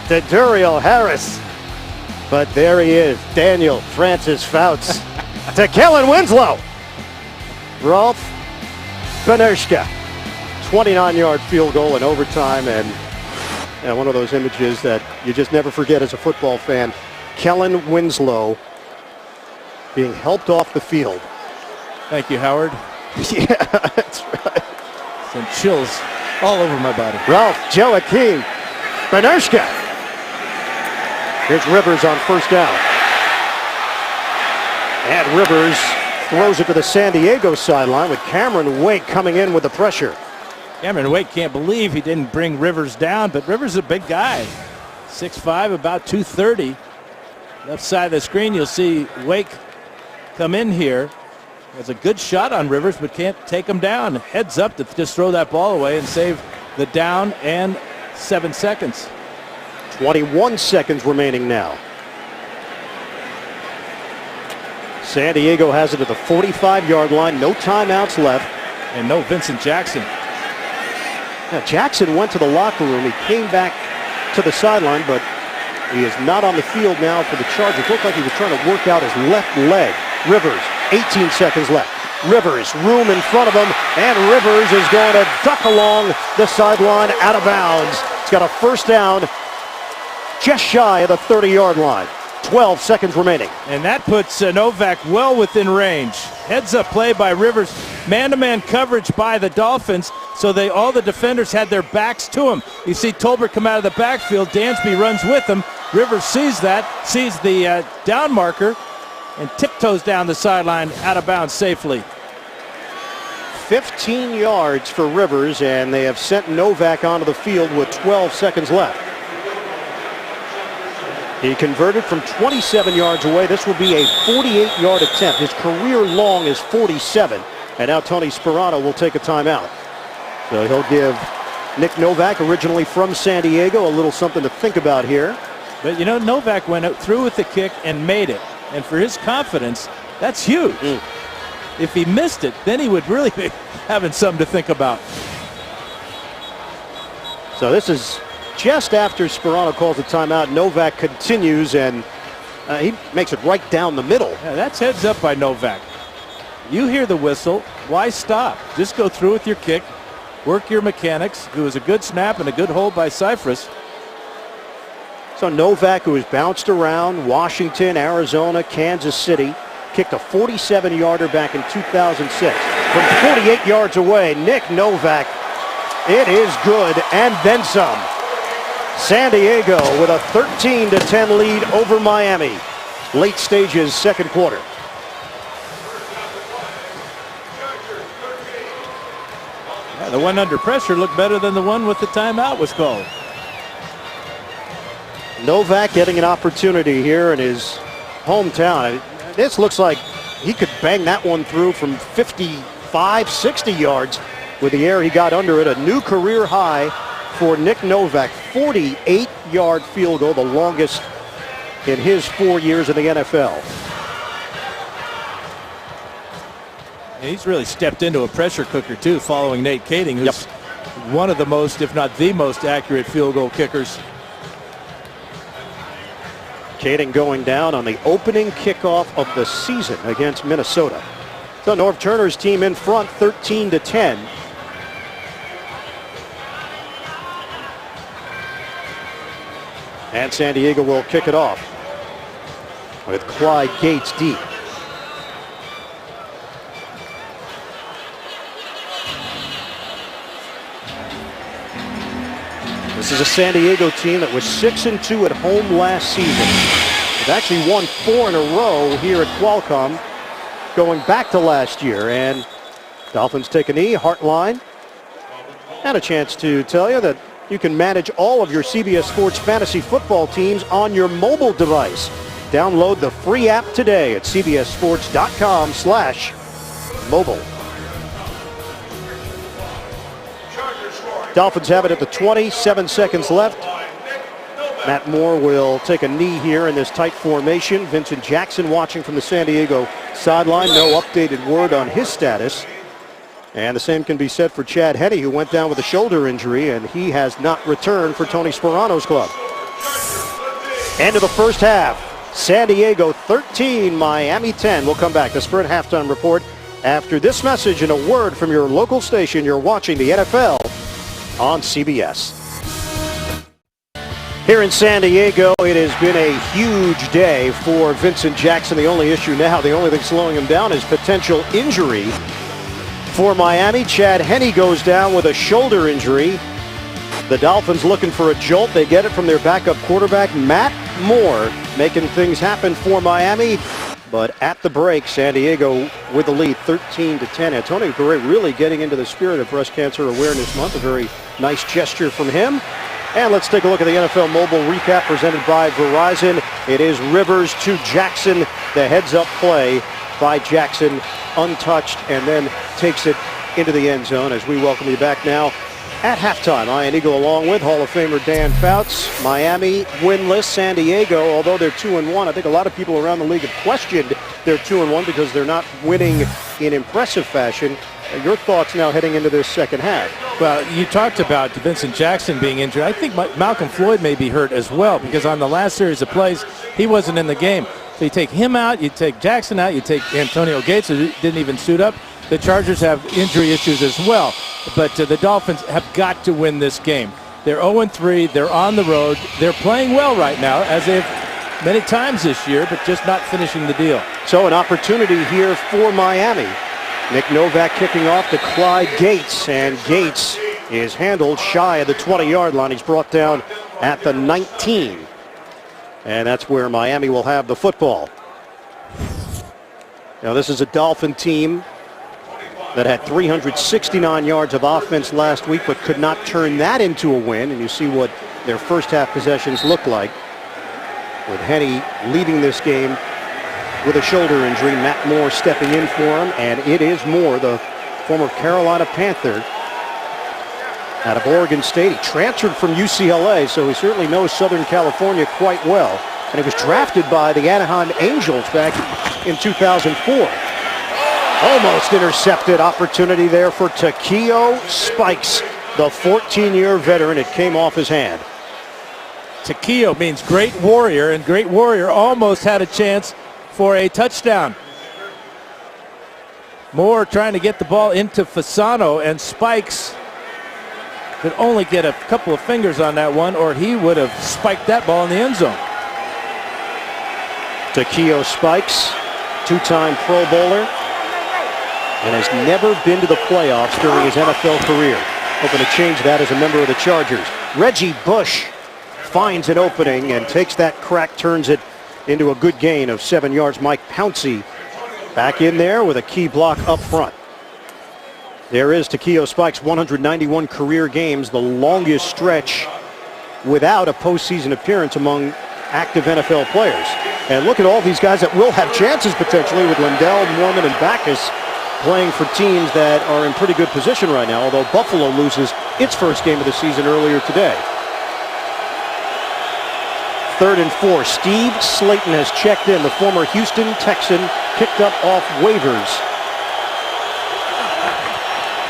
to Duriel Harris. But there he is, Daniel Francis Fouts to Kellen Winslow. Rolf Benershka. 29-yard field goal in overtime, and one of those images that you just never forget as a football fan. Kellen Winslow being helped off the field. Thank you, Howard. Yeah, that's right. Sent chills all over my body. Ralph Joaquin Benershka. Here's Rivers on first down. And Rivers throws it to the San Diego sideline with Cameron Wake coming in with the pressure. Cameron Wake can't believe he didn't bring Rivers down, but Rivers is a big guy. 6'5", about 230. Left side of the screen, you'll see Wake come in here. Has a good shot on Rivers, but can't take him down. Heads up to just throw that ball away and save the down and 7 seconds. 21 seconds remaining now. San Diego has it at the 45-yard line. No timeouts left. And no Vincent Jackson. Now, Jackson went to the locker room. He came back to the sideline, but he is not on the field now for the Chargers. Looked like he was trying to work out his left leg. Rivers, 18 seconds left. Rivers, room in front of him, and Rivers is going to duck along the sideline out of bounds. He's got a first down just shy of the 30-yard line. 12 seconds remaining. And that puts Novak well within range. Heads up play by Rivers. Man-to-man coverage by the Dolphins. So all the defenders had their backs to him. You see Tolbert come out of the backfield. Dansby runs with him. Rivers sees that, sees the down marker, and tiptoes down the sideline out of bounds safely. 15 yards for Rivers, and they have sent Novak onto the field with 12 seconds left. He converted from 27 yards away. This will be a 48-yard attempt. His career long is 47. And now Tony Sperano will take a timeout. So he'll give Nick Novak, originally from San Diego, a little something to think about here. But you know, Novak went through with the kick and made it. And for his confidence, that's huge. If he missed it, then he would really be having something to think about. So this is just after Sperano calls the timeout. Novak continues, and he makes it right down the middle. Yeah, that's heads up by Novak. You hear the whistle. Why stop? Just go through with your kick. Work your mechanics. It was a good snap and a good hold by Cypress. So Novak, who has bounced around Washington, Arizona, Kansas City, kicked a 47-yarder back in 2006. From 48 yards away, Nick Novak. It is good, and then some. San Diego with a 13-10 lead over Miami. Late stages, second quarter. Yeah, the one under pressure looked better than the one with the timeout was called. Novak getting an opportunity here in his hometown. This looks like he could bang that one through from 55, 60 yards with the air he got under it. A new career high for Nick Novak. 48-yard field goal, the longest in his 4 years in the NFL. He's really stepped into a pressure cooker, too, following Nate Kading, who's one of the most, if not the most accurate field goal kickers. Kading going down on the opening kickoff of the season against Minnesota. So Norv Turner's team in front, 13-10. And San Diego will kick it off with Clyde Gates deep. This is a San Diego team that was 6-2 at home last season. They've actually won 4 in a row here at Qualcomm going back to last year. And Dolphins take a knee, Heartline. And a chance to tell you that you can manage all of your CBS Sports fantasy football teams on your mobile device. Download the free app today at cbssports.com/mobile. Dolphins have it at the 20, 7 seconds left. Matt Moore will take a knee here in this tight formation. Vincent Jackson watching from the San Diego sideline. No updated word on his status. And the same can be said for Chad Henne, who went down with a shoulder injury, and he has not returned for Tony Sperano's club. End of the first half. San Diego 13, Miami 10. We'll come back. The Sprint halftime report after this message and a word from your local station. You're watching the NFL on CBS. Here in San Diego, it has been a huge day for Vincent Jackson. The only issue now, the only thing slowing him down is potential injury for Miami. Chad Henne goes down with a shoulder injury. The Dolphins looking for a jolt. They get it from their backup quarterback, Matt Moore, making things happen for Miami. But at the break, San Diego with the lead, 13-10. Antonio Correa really getting into the spirit of Breast Cancer Awareness Month. A very nice gesture from him. And let's take a look at the NFL Mobile Recap presented by Verizon. It is Rivers to Jackson. The heads-up play by Jackson, untouched, and then takes it into the end zone as we welcome you back now at halftime. Ian Eagle along with Hall of Famer Dan Fouts. Miami winless. San Diego, although they're 2-1, I think a lot of people around the league have questioned their 2-1 because they're not winning in impressive fashion. Your thoughts now heading into this second half? Well, you talked about Vincent Jackson being injured. I think Malcolm Floyd may be hurt as well because on the last series of plays, he wasn't in the game. So you take him out, you take Jackson out, you take Antonio Gates, who didn't even suit up. The Chargers have injury issues as well. But the Dolphins have got to win this game. They're 0-3. They're on the road. They're playing well right now, as they've many times this year, but just not finishing the deal. So an opportunity here for Miami. Nick Novak kicking off to Clyde Gates, and Gates is handled shy of the 20-yard line. He's brought down at the 19. And that's where Miami will have the football. Now, this is a Dolphin team that had 369 yards of offense last week, but could not turn that into a win. And you see what their first half possessions look like, with Henny leading this game with a shoulder injury. Matt Moore stepping in for him, and it is Moore, the former Carolina Panther out of Oregon State. He transferred from UCLA, so he certainly knows Southern California quite well. And he was drafted by the Anaheim Angels back in 2004. Almost intercepted. Opportunity there for Takeo Spikes, the 14-year veteran. It came off his hand. Takeo means great warrior, and great warrior almost had a chance for a touchdown. Moore trying to get the ball into Fasano, and Spikes could only get a couple of fingers on that one, or he would have spiked that ball in the end zone. Takeo Spikes, two-time Pro Bowler, and has never been to the playoffs during his NFL career. Hoping to change that as a member of the Chargers. Reggie Bush finds an opening and takes that crack, turns it into a good gain of 7 yards. Mike Pouncey back in there with a key block up front. There is Takeo Spikes, 191 career games, the longest stretch without a postseason appearance among active NFL players. And look at all these guys that will have chances potentially, with Lindell, Mormon, and Backus playing for teams that are in pretty good position right now, although Buffalo loses its first game of the season earlier today. 3rd and 4. Steve Slayton has checked in. The former Houston Texan picked up off waivers.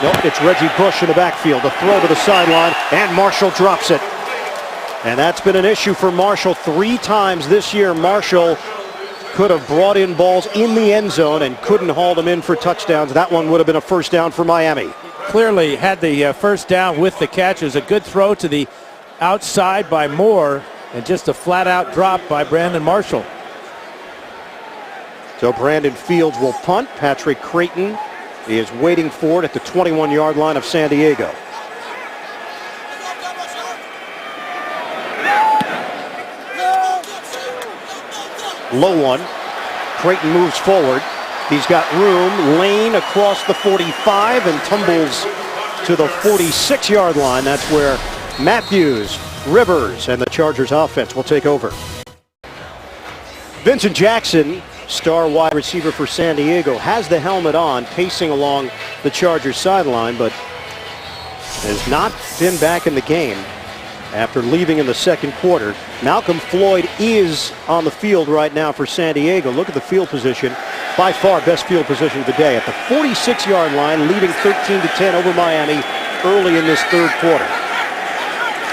Nope, it's Reggie Bush in the backfield. The throw to the sideline, and Marshall drops it. And that's been an issue for Marshall 3 times this year. Marshall could have brought in balls in the end zone and couldn't haul them in for touchdowns. That one would have been a first down for Miami. Clearly had the first down with the catch. It was a good throw to the outside by Moore, and just a flat-out drop by Brandon Marshall. So Brandon Fields will punt. Patrick Creighton is waiting for it at the 21-yard line of San Diego. Low one. Creighton moves forward. He's got room. Lane across the 45 and tumbles to the 46-yard line. That's where Matthews, Rivers, and the Chargers offense will take over. Vincent Jackson, star wide receiver for San Diego, has the helmet on, pacing along the Chargers sideline, but has not been back in the game after leaving in the second quarter. Malcolm Floyd is on the field right now for San Diego. Look at the field position. By far best field position of the day at the 46-yard line, leading 13-10 over Miami early in this third quarter.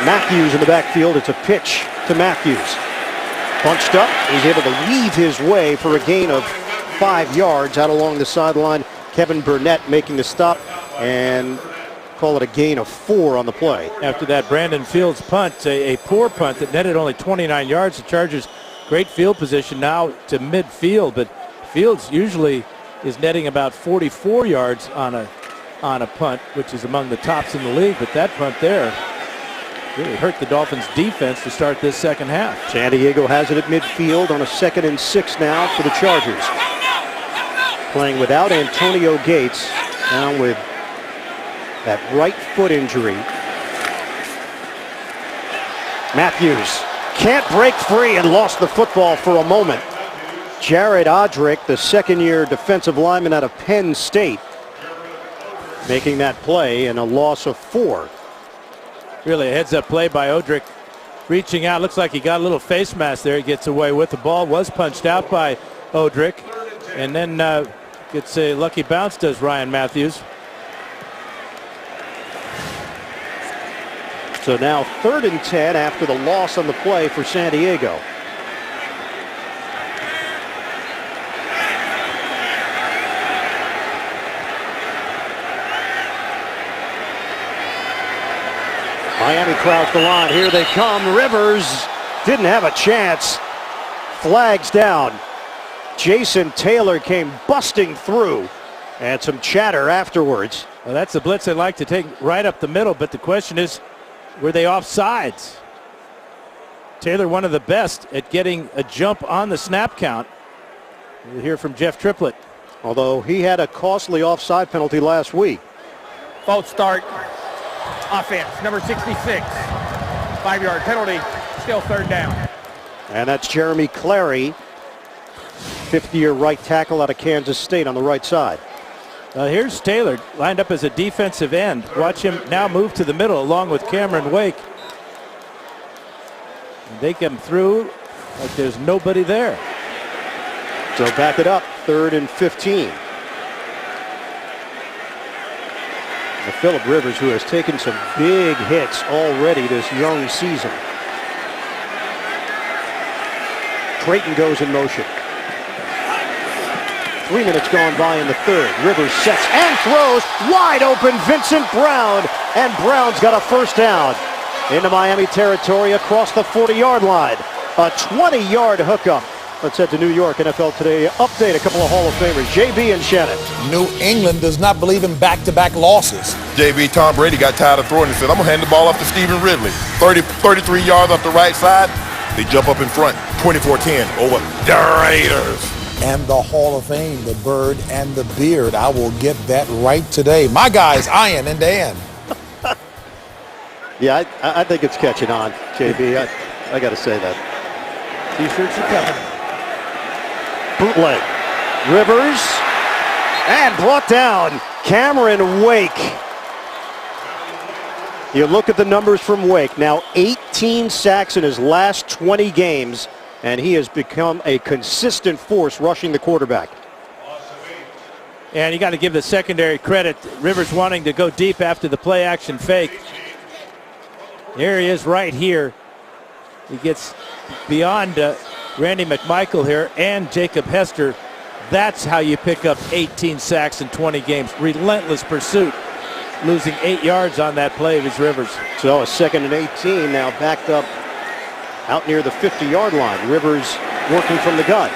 Matthews in the backfield. It's a pitch to Matthews. Bunched up. He's able to weave his way for a gain of 5 yards out along the sideline. Kevin Burnett making the stop and call it a gain of 4 on the play. After that Brandon Fields punt, a poor punt that netted only 29 yards. The Chargers great field position now to midfield, but Fields usually is netting about 44 yards on a punt, which is among the tops in the league. But that punt there really hurt the Dolphins defense to start this second half. San Diego has it at midfield on a 2nd and 6 now for the Chargers. Playing without Antonio Gates, now with that right foot injury. Matthews can't break free and lost the football for a moment. Jared Odrick, the 2nd-year defensive lineman out of Penn State, making that play, and a loss of 4. Really a heads-up play by Odrick, reaching out. Looks like he got a little face mask there. He gets away with the ball. Was punched out by Odrick, and then gets a lucky bounce, does Ryan Matthews. So now 3rd and 10 after the loss on the play for San Diego. Miami crowds the line. Here they come. Rivers didn't have a chance. Flags down. Jason Taylor came busting through, and some chatter afterwards. Well, that's the blitz they like to take right up the middle, but the question is, were they offsides? Taylor, one of the best at getting a jump on the snap count. We'll hear from Jeff Triplett. Although he had a costly offside penalty last week. False start. Offense, number 66. 5-yard penalty. Still third down. And that's Jeremy Clary, 50-year right tackle out of Kansas State on the right side. Here's Taylor lined up as a defensive end. Watch him now move to the middle along with Cameron Wake. They come through like there's nobody there. So back it up, 3rd and 15. And Phillip Rivers, who has taken some big hits already this young season. Creighton goes in motion. 3 minutes gone by in the 3rd. Rivers sets and throws. Wide open Vincent Brown. And Brown's got a first down into Miami territory across the 40-yard line. A 20-yard hookup. Let's head to New York. NFL Today update. A couple of Hall of Famers. JB and Shannon. New England does not believe in back-to-back losses. JB, Tom Brady got tired of throwing and said, I'm going to hand the ball off to Stephen Ridley. 33 yards off the right side. They jump up in front. 24-10 over the Raiders. And the Hall of Fame, the bird and the beard. I will get that right today. My guys, Ian and Dan. Yeah, I think it's catching on, JB. I got to say that. T-shirts are coming. Bootleg. Rivers. And brought down. Cameron Wake. You look at the numbers from Wake. Now 18 sacks in his last 20 games. And he has become a consistent force rushing the quarterback. And you got to give the secondary credit. Rivers wanting to go deep after the play action fake. There he is right here. He gets beyond Randy McMichael here and Jacob Hester. That's how you pick up 18 sacks in 20 games. Relentless pursuit. Losing 8 yards on that play of his Rivers. So a 2nd and 18 now backed up out near the 50-yard line. Rivers working from the gun.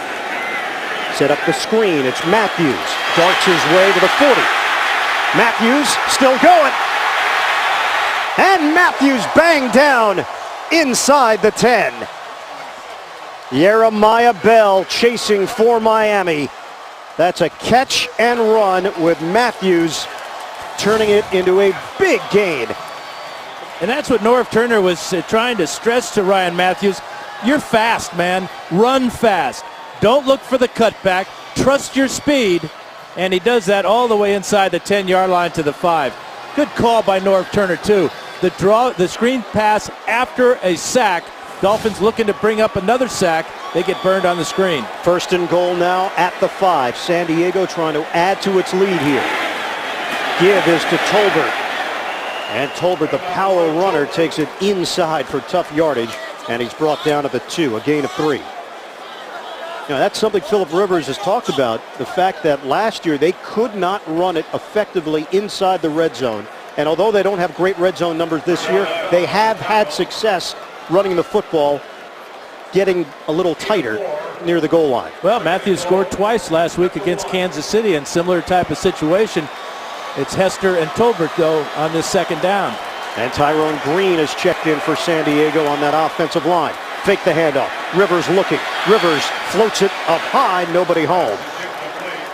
Set up the screen. It's Matthews. Darts his way to the 40. Matthews still going. And Matthews banged down inside the 10. Jeremiah Bell chasing for Miami. That's a catch and run with Matthews turning it into a big gain. And that's what Norv Turner was trying to stress to Ryan Matthews. You're fast, man. Run fast. Don't look for the cutback. Trust your speed. And he does that all the way inside the 10-yard line to the 5. Good call by Norv Turner, too. The screen pass after a sack. Dolphins looking to bring up another sack. They get burned on the screen. 1st and goal now at the 5. San Diego trying to add to its lead here. Give is to Tolbert. And Tolbert, the power runner, takes it inside for tough yardage. And he's brought down to the 2, a gain of 3. Now, that's something Phillip Rivers has talked about, the fact that last year they could not run it effectively inside the red zone. And although they don't have great red zone numbers this year, they have had success running the football, getting a little tighter near the goal line. Well, Matthews scored twice last week against Kansas City in similar type of situation. It's Hester and Tolbert, though, on this 2nd down. And Tyrone Green is checked in for San Diego on that offensive line. Fake the handoff. Rivers looking. Rivers floats it up high. Nobody home.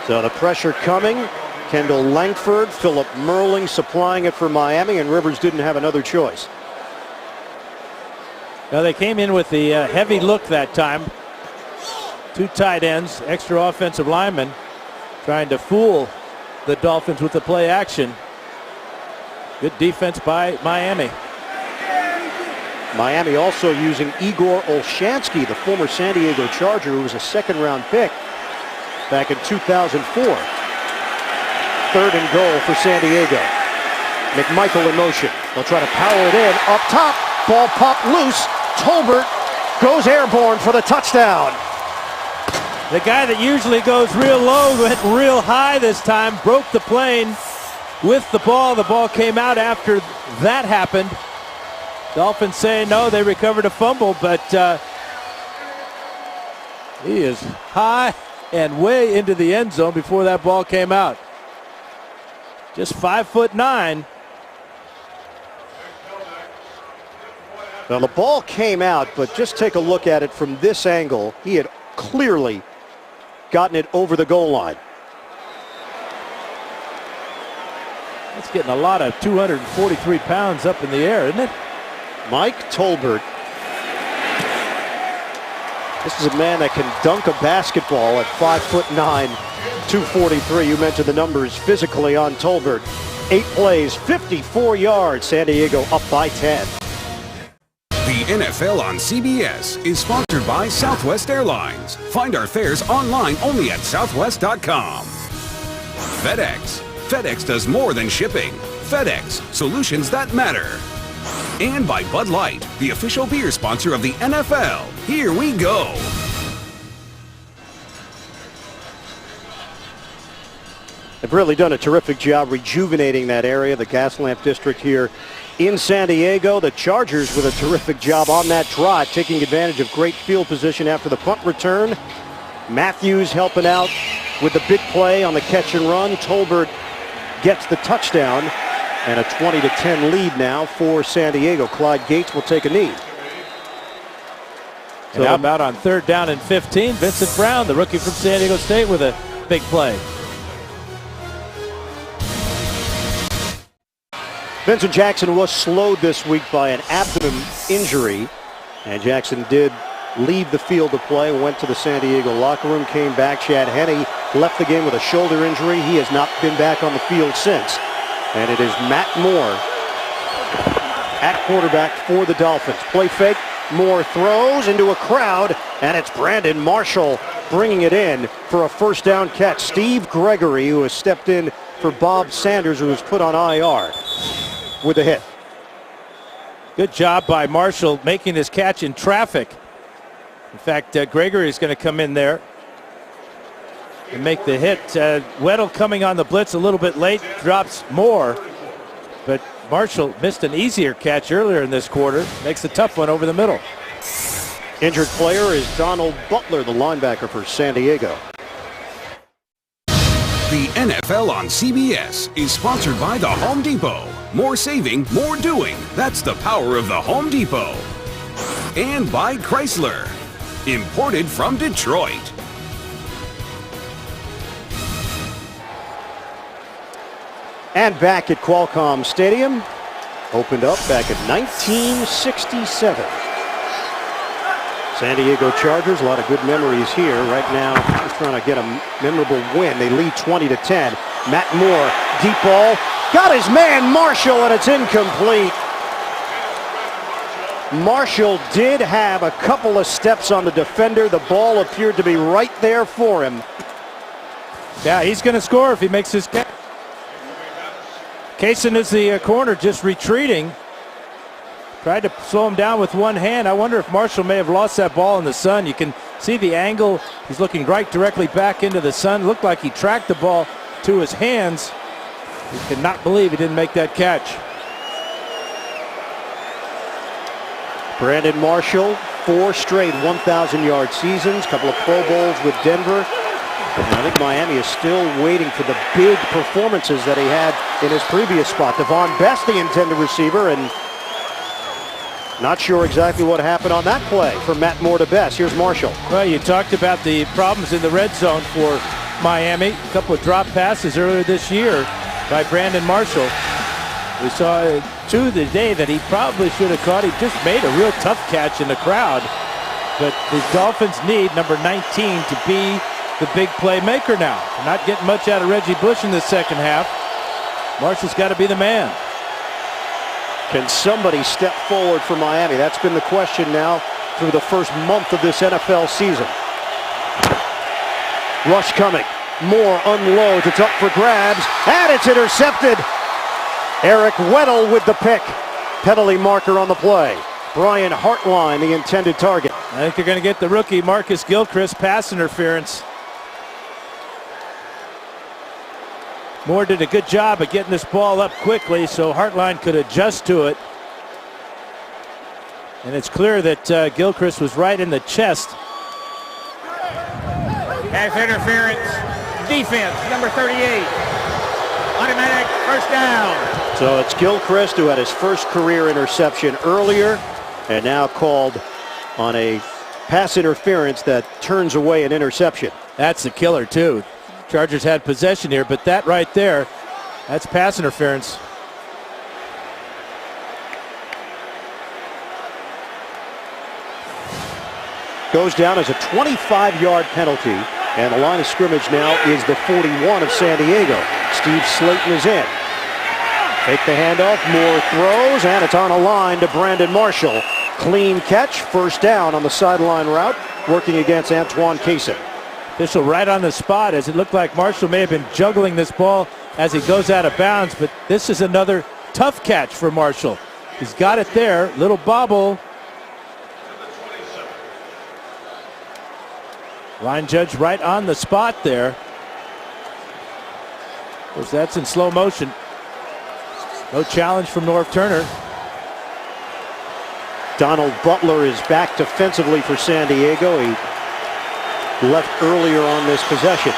So the pressure coming. Kendall Langford, Philip Merling supplying it for Miami, and Rivers didn't have another choice. Now they came in with the heavy look that time. 2 tight ends, extra offensive linemen, trying to fool the Dolphins with the play action. Good defense by Miami. Miami also using Igor Olshansky, the former San Diego Charger, who was a 2nd-round pick back in 2004. 3rd and goal for San Diego. McMichael in motion. They'll try to power it in. Up top, ball popped loose. Tolbert goes airborne for the touchdown. The guy that usually goes real low went real high this time, broke the plane with the ball. The ball came out after that happened. Dolphins say no, they recovered a fumble, but he is high and way into the end zone before that ball came out. Just 5'9". Well, the ball came out, but just take a look at it from this angle. He had clearly gotten it over the goal line. That's getting a lot of 243 pounds up in the air, isn't it? Mike Tolbert. This is a man that can dunk a basketball at 5'9", 243. You mentioned the numbers physically on Tolbert. 8 plays, 54 yards. San Diego up by 10. The NFL on CBS is sponsored by Southwest Airlines. Find our fares online only at southwest.com. FedEx. FedEx does more than shipping. FedEx, solutions that matter. And by Bud Light, the official beer sponsor of the NFL. Here we go. They've really done a terrific job rejuvenating that area, the Gaslamp District here in San Diego. The Chargers with a terrific job on that drive, taking advantage of great field position after the punt return. Matthews helping out with the big play on the catch and run. Tolbert gets the touchdown, and a 20-10 lead now for San Diego. Clyde Gates will take a knee. And how about on 3rd down and 15, Vincent Brown, the rookie from San Diego State, with a big play. Vincent Jackson was slowed this week by an abdomen injury, and Jackson did leave the field to play, went to the San Diego locker room, came back. Chad Henne left the game with a shoulder injury. He has not been back on the field since. And it is Matt Moore at quarterback for the Dolphins. Play fake, Moore throws into a crowd, and it's Brandon Marshall bringing it in for a first down catch. Steve Gregory, who has stepped in for Bob Sanders, who was put on IR, with a hit. Good job by Marshall making this catch in traffic. In fact, Gregory is going to come in there and make the hit. Weddle coming on the blitz a little bit late, drops Moore, but Marshall missed an easier catch earlier in this quarter. Makes a tough one over the middle. Injured player is Donald Butler, the linebacker for San Diego. The NFL on CBS is sponsored by the Home Depot. More saving, more doing. That's the power of the Home Depot. And by Chrysler. Imported from Detroit. And back at Qualcomm Stadium, opened up back in 1967. San Diego Chargers, a lot of good memories here. Right now, just trying to get a memorable win. They lead 20-10. Matt Moore, deep ball, got his man Marshall, and it's incomplete. Marshall did have a couple of steps on the defender. The ball appeared to be right there for him. Yeah, he's going to score if he makes his catch. Kaysen is the corner, just retreating. Tried to slow him down with one hand. I wonder if Marshall may have lost that ball in the sun. You can see the angle. He's looking right directly back into the sun. Looked like he tracked the ball to his hands. He could not believe he didn't make that catch. Brandon Marshall, 4 straight 1,000-yard seasons, couple of Pro Bowls with Denver. And I think Miami is still waiting for the big performances that he had in his previous spot. Devon Best, the intended receiver, and not sure exactly what happened on that play from Matt Moore to Best. Here's Marshall. Well, you talked about the problems in the red zone for Miami. A couple of drop passes earlier this year by Brandon Marshall. We saw two today that he probably should have caught. He just made a real tough catch in the crowd. But the Dolphins need number 19 to be the big playmaker now. They're not getting much out of Reggie Bush in the second half. Marshall's got to be the man. Can somebody step forward for Miami? That's been the question now through the first month of this NFL season. Rush coming. Moore unloads. It's up for grabs, and it's intercepted. Eric Weddle with the pick. Penalty marker on the play. Brian Hartline, the intended target. I think they're going to get the rookie Marcus Gilchrist pass interference. Moore did a good job of getting this ball up quickly so Hartline could adjust to it. And it's clear that Gilchrist was right in the chest. Pass interference. Defense, number 38. Automatic first down. So it's Gilchrist, who had his first career interception earlier, and now called on a pass interference that turns away an interception. That's the killer, too. Chargers had possession here, but that right there That's pass interference. Goes down as a 25-yard penalty, and the line of scrimmage now is the 41 of San Diego. Steve Slayton is in. Take the handoff, Moore throws, and it's on a line to Brandon Marshall. Clean catch, first down on the sideline route, working against Antoine Cason. Official right on the spot, as it looked like Marshall may have been juggling this ball as he goes out of bounds, but this is another tough catch for Marshall. He's got it there, little bobble. Line judge right on the spot there. Of course, that's in slow motion. No challenge from Norv Turner. Donald Butler is back defensively for San Diego. He left earlier on this possession.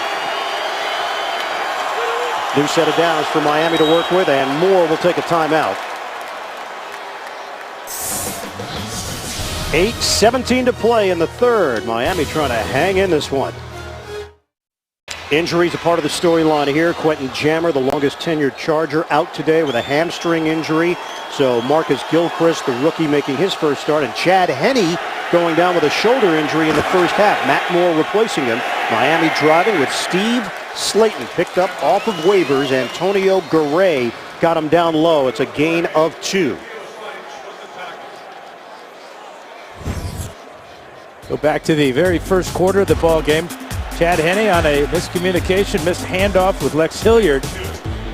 New set of downs for Miami to work with, and Moore will take a timeout. 8:17 to play in the third. Miami trying to hang in this one. Injuries a part of the storyline here. Quentin Jammer, the longest tenured Charger, out today with a hamstring injury. So Marcus Gilchrist, the rookie, making his first start, and Chad Henne going down with a shoulder injury in the first half. Matt Moore replacing him. Miami driving with Steve Slayton, picked up off of waivers. Antonio Garay got him down low. It's a gain of 2. Go back to the very first quarter of the ball game. Chad Henne on a miscommunication, missed handoff with Lex Hilliard.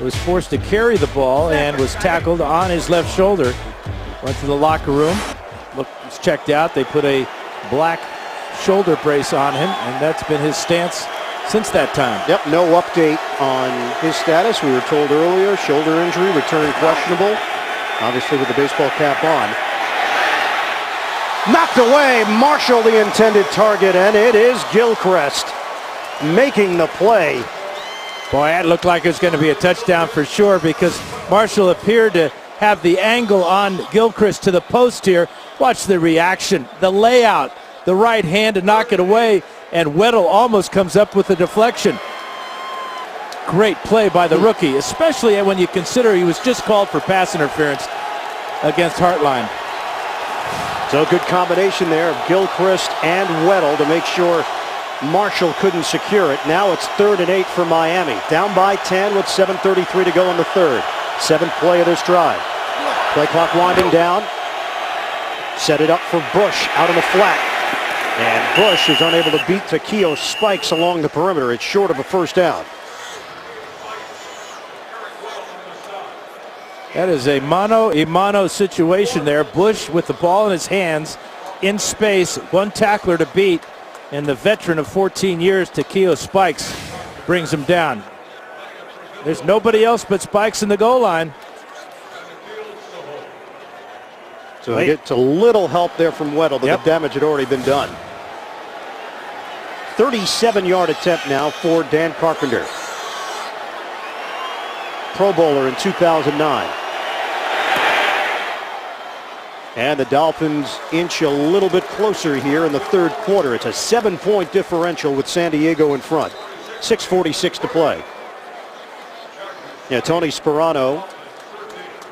Was forced to carry the ball and was tackled on his left shoulder. Went to the locker room. Looked, was checked out. They put a black shoulder brace on him, and that's been his stance since that time. Yep, no update on his status. We were told earlier, shoulder injury, return questionable. Obviously with the baseball cap on. Knocked away, Marshall the intended target, and it is Gilchrist making the play. Boy, that looked like it was going to be a touchdown for sure, because Marshall appeared to have the angle on Gilchrist to the post here. Watch the reaction, the layout, the right hand to knock it away, and Weddle almost comes up with a deflection. Great play by the rookie, especially when you consider he was just called for pass interference against Hartline. So good combination there of Gilchrist and Weddle to make sure Marshall couldn't secure it. Now it's 3rd and 8 for Miami. Down by 10 with 7:33 to go in the third. 7th play of this drive. Play clock winding down. Set it up for Bush out on the flat. And Bush is unable to beat Takeo Spikes along the perimeter. It's short of a first down. That is a mano-a-mano situation there. Bush with the ball in his hands, in space, one tackler to beat, and the veteran of 14 years, Takeo Spikes, brings him down. There's nobody else but Spikes in the goal line. So he gets a little help there from Weddle, but the damage had already been done. 37-yard attempt now for Dan Carpenter. Pro Bowler in 2009. And the Dolphins inch a little bit closer here in the third quarter. It's a 7-point differential with San Diego in front. 6:46 to play. Yeah, Tony Sperano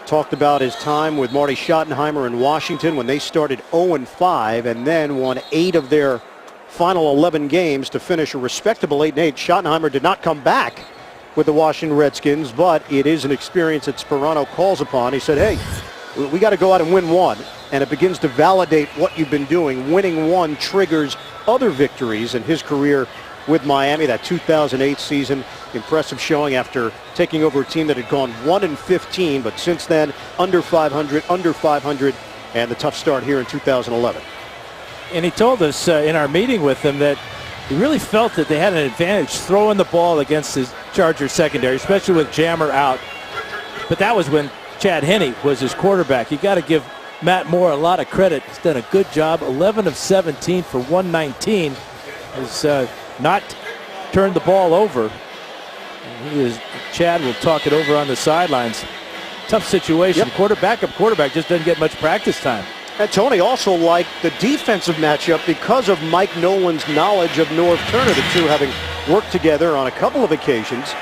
talked about his time with Marty Schottenheimer in Washington when they started 0-5 and then won 8 of their final 11 games to finish a respectable 8-8. Schottenheimer did not come back with the Washington Redskins, but it is an experience that Sperano calls upon. He said, hey, we got to go out and win one, and it begins to validate what you've been doing. Winning one triggers other victories in his career with Miami. That 2008 season, impressive showing after taking over a team that had gone 1-15, but since then, under 500, and the tough start here in 2011. And he told us in our meeting with him that he really felt that they had an advantage throwing the ball against his Chargers secondary, especially with Jammer out. But that was when Chad Henne was his quarterback. You got to give Matt Moore a lot of credit. He's done a good job. 11 of 17 for 119. Has not turned the ball over. And Chad will talk it over on the sidelines. Tough situation. Backup quarterback just doesn't get much practice time. And Tony also liked the defensive matchup because of Mike Nolan's knowledge of Norv Turner, the two having worked together on a couple of occasions.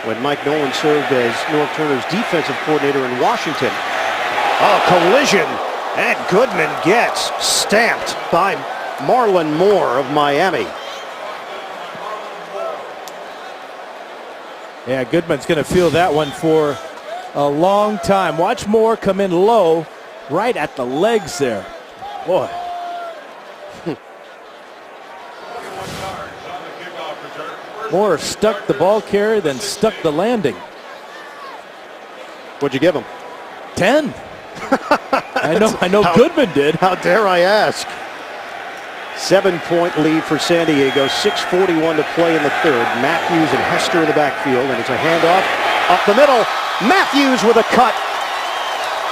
when Mike Nolan served as Norv Turner's defensive coordinator in Washington. Oh, collision, and Goodman gets stamped by Marlon Moore of Miami. Yeah, Goodman's going to feel that one for a long time. Watch Moore come in low, right at the legs there. Boy. Moore stuck the ball carrier, then stuck the landing. What'd you give him? 10. I know Goodman did. How dare I ask? 7-point lead for San Diego. 6:41 to play in the third. Matthews and Hester in the backfield, and it's a handoff up the middle. Matthews with a cut.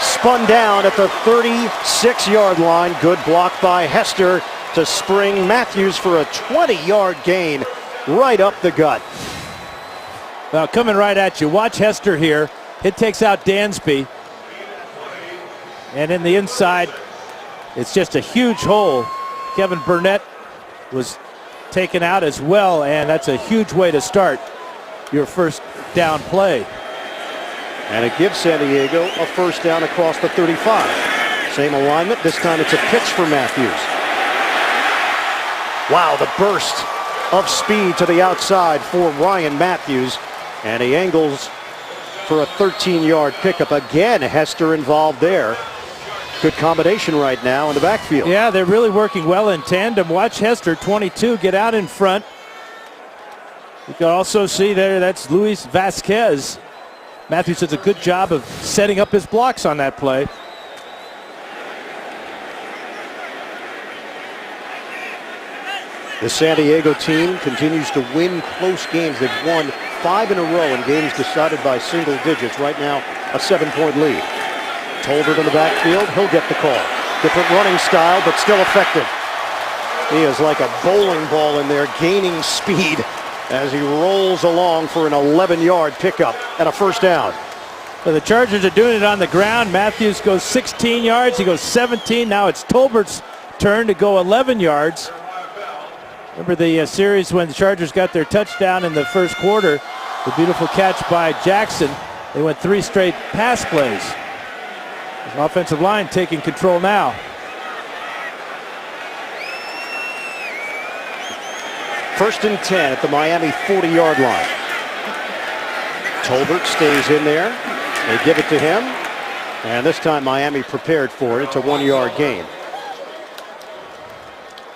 Spun down at the 36-yard line. Good block by Hester to spring Matthews for a 20-yard gain right up the gut. Well, coming right at you. Watch Hester here. It takes out Dansby. And in the inside, it's just a huge hole. Kevin Burnett was taken out as well, and that's a huge way to start your first down play. And it gives San Diego a first down across the 35. Same alignment. This time it's a pitch for Matthews. Wow, the burst of speed to the outside for Ryan Matthews. And he angles for a 13-yard pickup. Again, Hester involved there. Good combination right now in the backfield. Yeah, they're really working well in tandem. Watch Hester, 22, get out in front. You can also see there, that's Luis Vasquez. Matthews does a good job of setting up his blocks on that play. The San Diego team continues to win close games. They've won 5 in a row in games decided by single digits. Right now, a 7-point lead. Tolbert in the backfield. He'll get the call. Different running style, but still effective. He is like a bowling ball in there, gaining speed as he rolls along for an 11-yard pickup and a first down. So the Chargers are doing it on the ground. Matthews goes 16 yards. He goes 17. Now it's Tolbert's turn to go 11 yards. Remember the series when the Chargers got their touchdown in the first quarter, the beautiful catch by Jackson. They went 3 straight pass plays. The offensive line taking control now. First and 10 at the Miami 40-yard line. Tolbert stays in there. They give it to him. And this time Miami prepared for it. It's a 1-yard gain.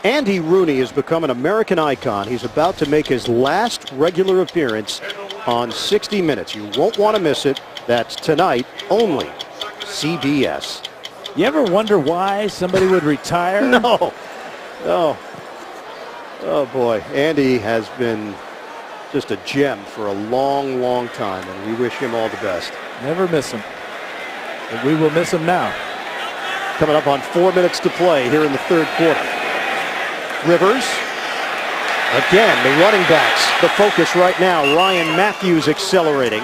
Andy Rooney has become an American icon. He's about to make his last regular appearance on 60 Minutes. You won't want to miss it. That's tonight only. CBS. You ever wonder why somebody would retire? No. Oh boy. Andy has been just a gem for a long, long time, and we wish him all the best. Never miss him. But we will miss him now. Coming up on 4 minutes to play here in the third quarter. Rivers. Again, the running backs. The focus right now. Ryan Matthews accelerating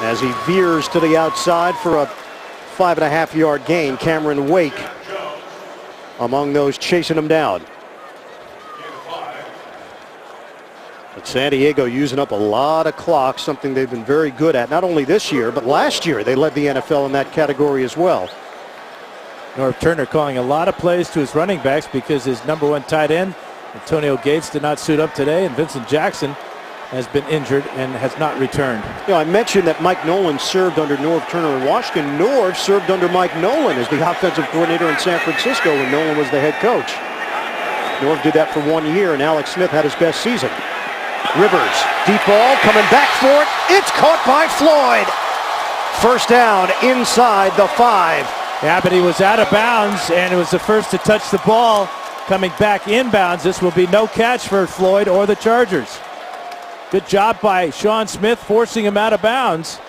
as he veers to the outside for a 5.5-yard gain. Cameron Wake among those chasing him down. But San Diego using up a lot of clock, something they've been very good at, not only this year, but last year they led the NFL in that category as well. Norv Turner calling a lot of plays to his running backs because his number 1 tight end, Antonio Gates, did not suit up today, and Vincent Jackson has been injured and has not returned. You know, I mentioned that Mike Nolan served under Norv Turner in Washington. Norv served under Mike Nolan as the offensive coordinator in San Francisco when Nolan was the head coach. Norv did that for 1 year, and Alex Smith had his best season. Rivers, deep ball, coming back for it. It's caught by Floyd. First down inside the 5. Yeah, but he was out of bounds, and it was the first to touch the ball coming back inbounds. This will be no catch for Floyd or the Chargers. Good job by Sean Smith forcing him out of bounds.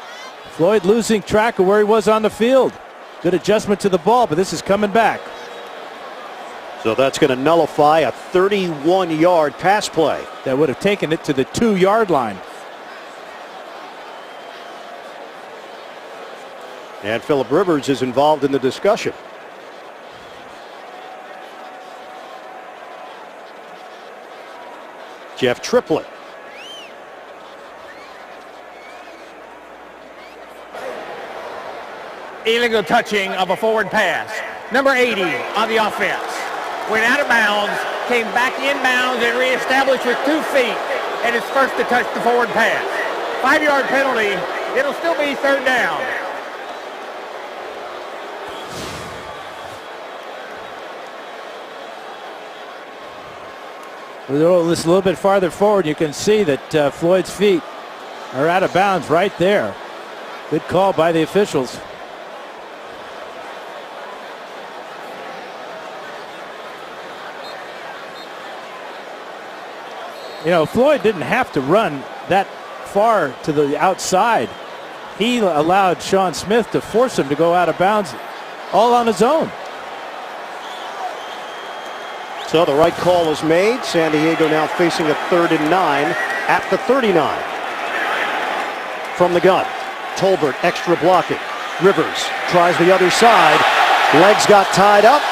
Floyd losing track of where he was on the field. Good adjustment to the ball, but this is coming back. So that's going to nullify a 31-yard pass play. That would have taken it to the 2-yard line. And Phillip Rivers is involved in the discussion. Jeff Triplett. illegal touching of a forward pass. Number 80 on the offense. Went out of bounds, came back in bounds, and reestablished with 2 feet, and is first to touch the forward pass. 5-yard penalty. It'll still be third down. This a little bit farther forward, you can see that Floyd's feet are out of bounds right there. Good call by the officials. You know, Floyd didn't have to run that far to the outside. He allowed Sean Smith to force him to go out of bounds all on his own. So the right call is made. San Diego now facing a 3rd and 9 at the 39. From the gun, Tolbert extra blocking. Rivers tries the other side. Legs got tied up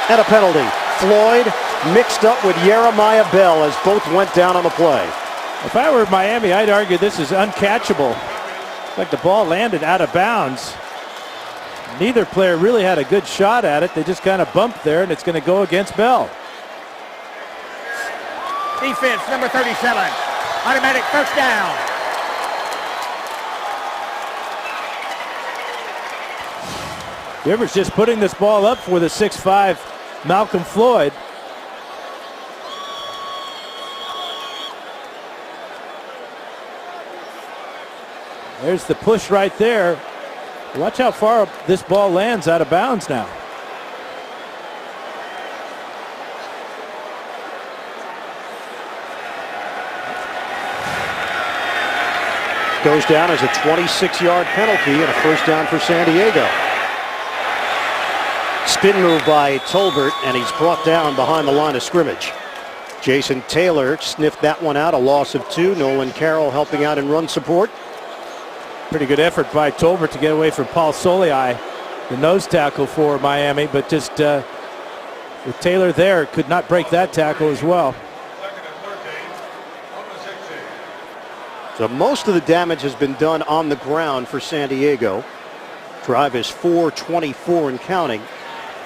and a penalty. Floyd mixed up with Jeremiah Bell as both went down on the play. If I were Miami, I'd argue this is uncatchable. Like the ball landed out of bounds. Neither player really had a good shot at it. They just kind of bumped there, and it's going to go against Bell. Defense, number 37. Automatic first down. Rivers just putting this ball up for the 6'5" Malcolm Floyd. There's the push right there. Watch how far this ball lands out of bounds now. Goes down as a 26-yard penalty and a first down for San Diego. Spin move by Tolbert, and he's brought down behind the line of scrimmage. Jason Taylor sniffed that one out, a loss of 2. Nolan Carroll helping out in run support. Pretty good effort by Tolbert to get away from Paul Soliai, the nose tackle for Miami, but just with Taylor there, could not break that tackle as well. So most of the damage has been done on the ground for San Diego. Drive is 4:24 and counting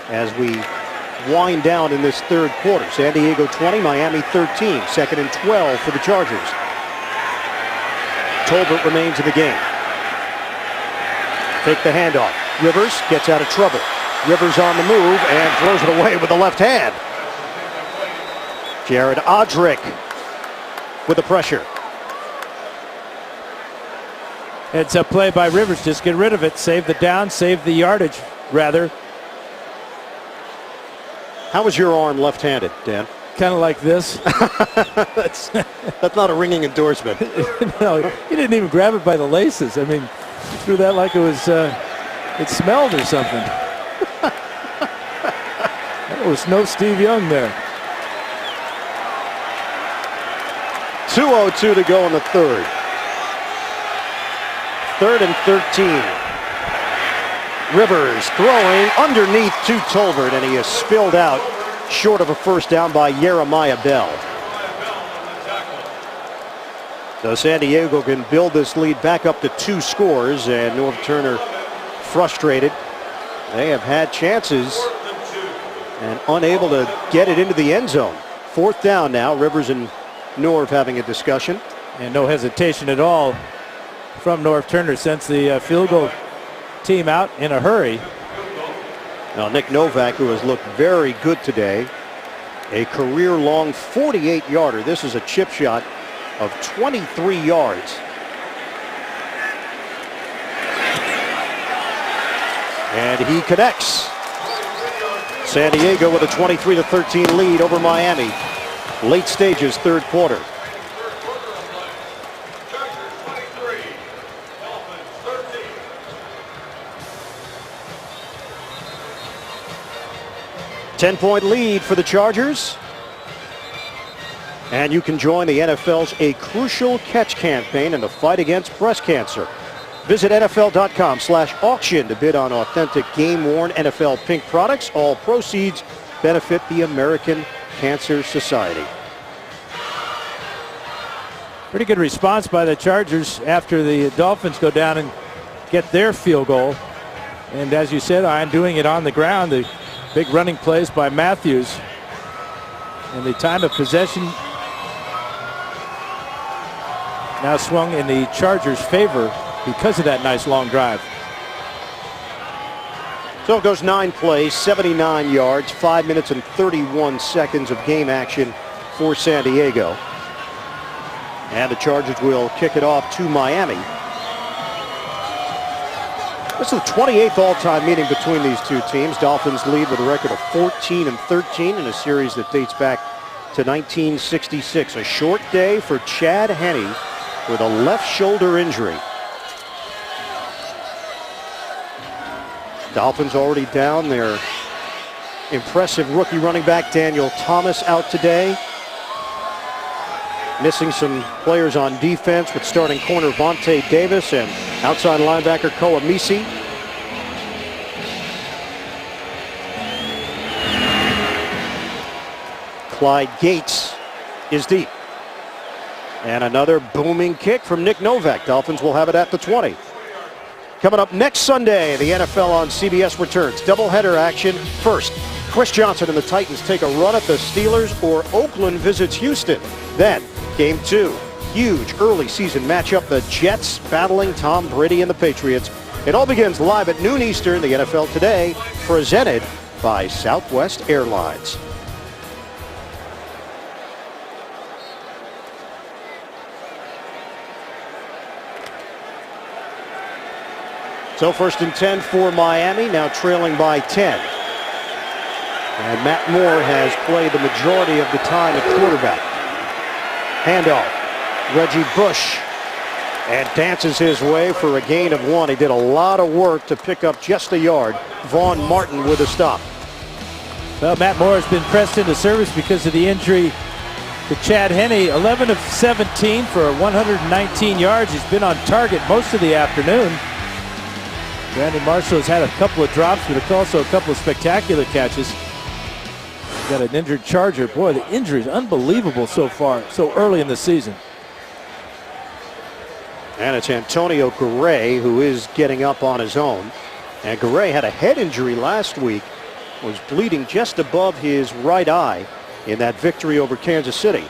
as we wind down in this third quarter. San Diego 20, Miami 13. 2nd and 12 for the Chargers. Tolbert remains in the game. Take the handoff. Rivers gets out of trouble. Rivers on the move and throws it away with the left hand. Jared Odrick with the pressure. It's a play by Rivers. Just get rid of it. Save the down, save the yardage, rather. How was your arm left-handed, Dan? Kind of like this. That's not a ringing endorsement. No, he didn't even grab it by the laces. I mean, he threw that like it was, it smelled or something. There was no Steve Young there. 2:02 to go in the third. 3rd and 13. Rivers throwing underneath to Tolbert, and he is spilled out short of a first down by Jeremiah Bell. So San Diego can build this lead back up to 2 scores, and Norv Turner frustrated. They have had chances and unable to get it into the end zone. 4th down now. Rivers and Norv having a discussion. And no hesitation at all from Norv Turner, sends the field goal team out in a hurry. Now Nick Novak, who has looked very good today, a career-long 48-yarder. This is a chip shot of 23 yards. And he connects. San Diego with a 23-13 lead over Miami. Late stages, third quarter. Ten-point lead for the Chargers. And you can join the NFL's A Crucial Catch campaign in the fight against breast cancer. Visit NFL.com/auction to bid on authentic game-worn NFL pink products. All proceeds benefit the American Cancer Society. Pretty good response by the Chargers after the Dolphins go down and get their field goal. And as you said, I'm doing it on the ground. The big running plays by Matthews. And the time of possession now swung in the Chargers' favor because of that nice long drive. So it goes 9 plays, 79 yards, 5 minutes and 31 seconds of game action for San Diego. And the Chargers will kick it off to Miami. This is the 28th all-time meeting between these two teams. Dolphins lead with a record of 14-13 in a series that dates back to 1966. A short day for Chad Henne with a left shoulder injury. Dolphins already down their impressive rookie running back Daniel Thomas out today. Missing some players on defense with starting corner Vontae Davis and outside linebacker Koa Misi. Clyde Gates is deep. And another booming kick from Nick Novak. Dolphins will have it at the 20. Coming up next Sunday, the NFL on CBS returns. Doubleheader action. First, Chris Johnson and the Titans take a run at the Steelers, or Oakland visits Houston. Then, Game 2. Huge early season matchup. The Jets battling Tom Brady and the Patriots. It all begins live at noon Eastern. The NFL Today, presented by Southwest Airlines. So first and 10 for Miami, now trailing by 10. And Matt Moore has played the majority of the time at quarterback. Handoff. Reggie Bush. And dances his way for a gain of 1. He did a lot of work to pick up just a yard. Vaughn Martin with a stop. Well, Matt Moore has been pressed into service because of the injury to Chad Henne. 11 of 17 for 119 yards. He's been on target most of the afternoon. Brandon Marshall has had a couple of drops, but also a couple of spectacular catches. He's got an injured Charger. Boy, the injury is unbelievable so far, so early in the season. And it's Antonio Garay who is getting up on his own. And Garay had a head injury last week, was bleeding just above his right eye in that victory over Kansas City.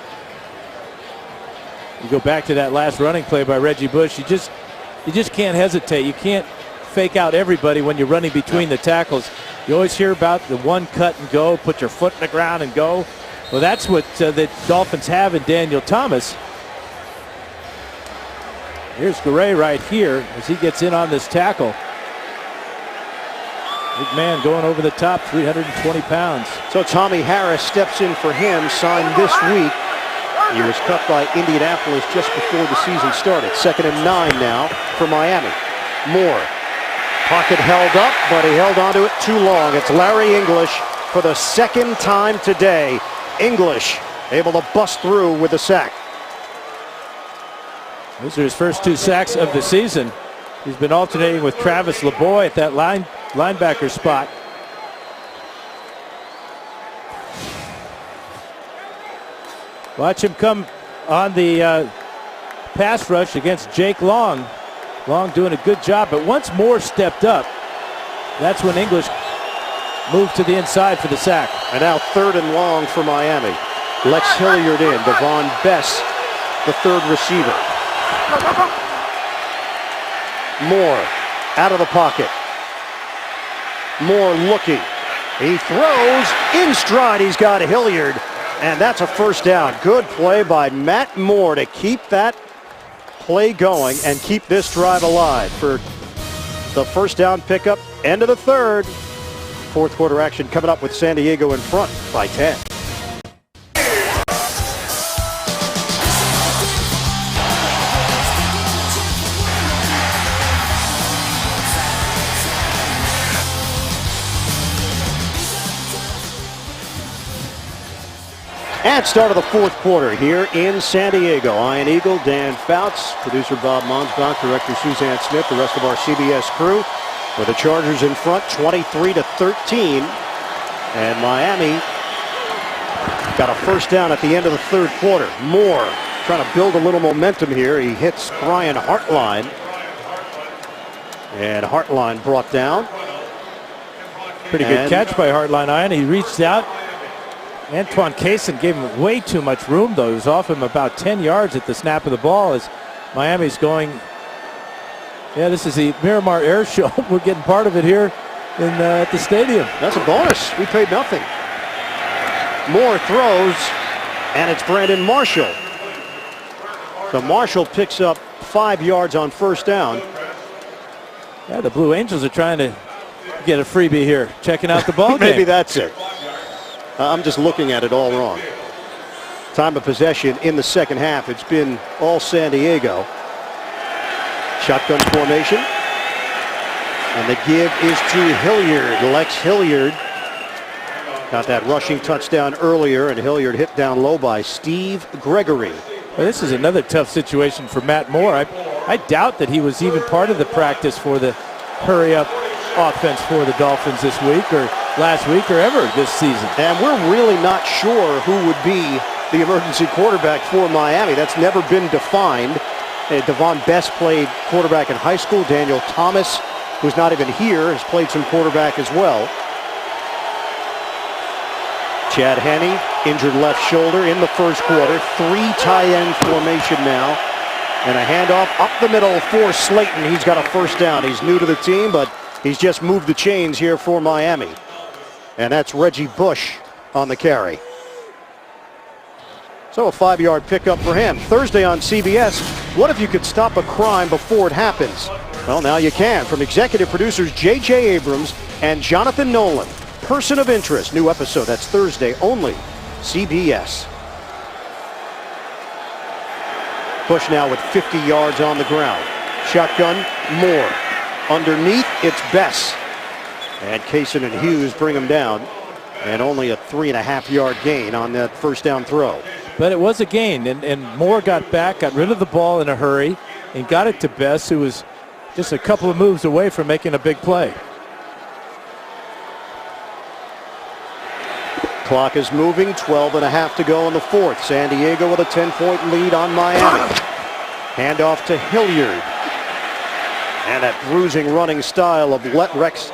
You go back to that last running play by Reggie Bush, you just can't hesitate. You can't fake out everybody when you're running between the tackles. You always hear about the one cut and go, put your foot in the ground and go. Well, that's what the Dolphins have in Daniel Thomas. Here's Garay right here as he gets in on this tackle. Big man going over the top, 320 pounds. So Tommy Harris steps in for him, signed this week. He was cut by Indianapolis just before the season started. 2nd and 9 now for Miami. Moore. Pocket held up, but he held onto it too long. It's Larry English for the second time today. English able to bust through with a sack. Those are his first 2 sacks of the season. He's been alternating with Travis LeBoy at that linebacker spot. Watch him come on the pass rush against Jake Long. Long doing a good job, but once Moore stepped up, that's when English moved to the inside for the sack. And now 3rd and long for Miami. Lex Hilliard in. Devon Bess, the 3rd receiver. Moore out of the pocket. Moore looking. He throws in stride. He's got Hilliard, and that's a first down. Good play by Matt Moore to keep that play going and keep this drive alive for the first down pickup. End of the 3rd. 4th quarter action coming up with San Diego in front by 10. And start of the 4th quarter here in San Diego. Ian Eagle, Dan Fouts, producer Bob Monsbach, director Suzanne Smith, the rest of our CBS crew. With the Chargers in front, 23-13. And Miami got a first down at the end of the 3rd quarter. Moore trying to build a little momentum here. He hits Brian Hartline. And Hartline brought down. Pretty good catch by Hardline Iron. He reached out. Antoine Kaysen gave him way too much room, though. He was off him about 10 yards at the snap of the ball as Miami's going. Yeah, this is the Miramar Air Show. We're getting part of it here at the stadium. That's a bonus. We paid nothing. Moore throws, and it's Brandon Marshall. So Marshall picks up 5 yards on first down. Yeah, the Blue Angels are trying to get a freebie here, checking out the ball game. Maybe that's it. I'm just looking at it all wrong. Time of possession in the second half. It's been all San Diego. Shotgun formation. And the give is to Hilliard. Lex Hilliard got that rushing touchdown earlier, and Hilliard hit down low by Steve Gregory. Well, this is another tough situation for Matt Moore. I doubt that he was even part of the practice for the hurry-up offense for the Dolphins this week or last week or ever this season. And we're really not sure who would be the emergency quarterback for Miami. That's never been defined. Devon Best played quarterback in high school. Daniel Thomas, who's not even here, has played some quarterback as well. Chad Henne, injured left shoulder in the first quarter. 3 tight end formation now. And a handoff up the middle for Slayton. He's got a first down. He's new to the team, but he's just moved the chains here for Miami. And that's Reggie Bush on the carry. So a 5-yard pickup for him. Thursday on CBS, what if you could stop a crime before it happens? Well, now you can. From executive producers J.J. Abrams and Jonathan Nolan. Person of Interest, new episode. That's Thursday only. CBS. Bush now with 50 yards on the ground. Shotgun, Moore. Underneath, it's Bess. And Kaysen and Hughes bring him down. And only a 3.5-yard gain on that first down throw. But it was a gain, and Moore got back, got rid of the ball in a hurry, and got it to Bess, who was just a couple of moves away from making a big play. Clock is moving, 12.5 to go in the fourth. San Diego with a 10-point lead on Miami. Handoff to Hilliard. And that bruising running style of Rex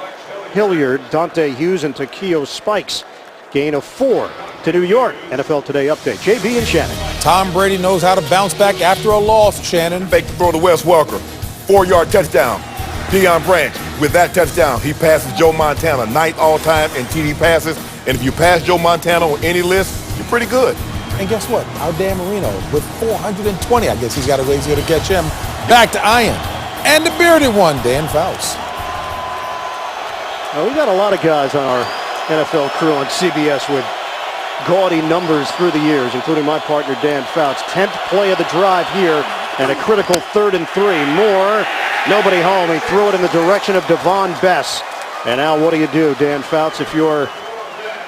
Hilliard, Dante Hughes, and Takeo Spikes. Gain of 4 to New York. NFL Today update. JB and Shannon. Tom Brady knows how to bounce back after a loss, Shannon. Fake throw to Wes Welker. 4-yard touchdown. Deion Branch, with that touchdown, he passes Joe Montana, 9th all-time in TD passes. And if you pass Joe Montana on any list, you're pretty good. And guess what? Our Dan Marino with 420. I guess he's got a ways here to catch him. Back to Ian. And the bearded one, Dan Fouts. Well, we got a lot of guys on our NFL crew on CBS with gaudy numbers through the years, including my partner Dan Fouts. 10th play of the drive here, and a critical 3rd and 3. Moore, nobody home. He threw it in the direction of Devon Bess. And now what do, Dan Fouts, if you're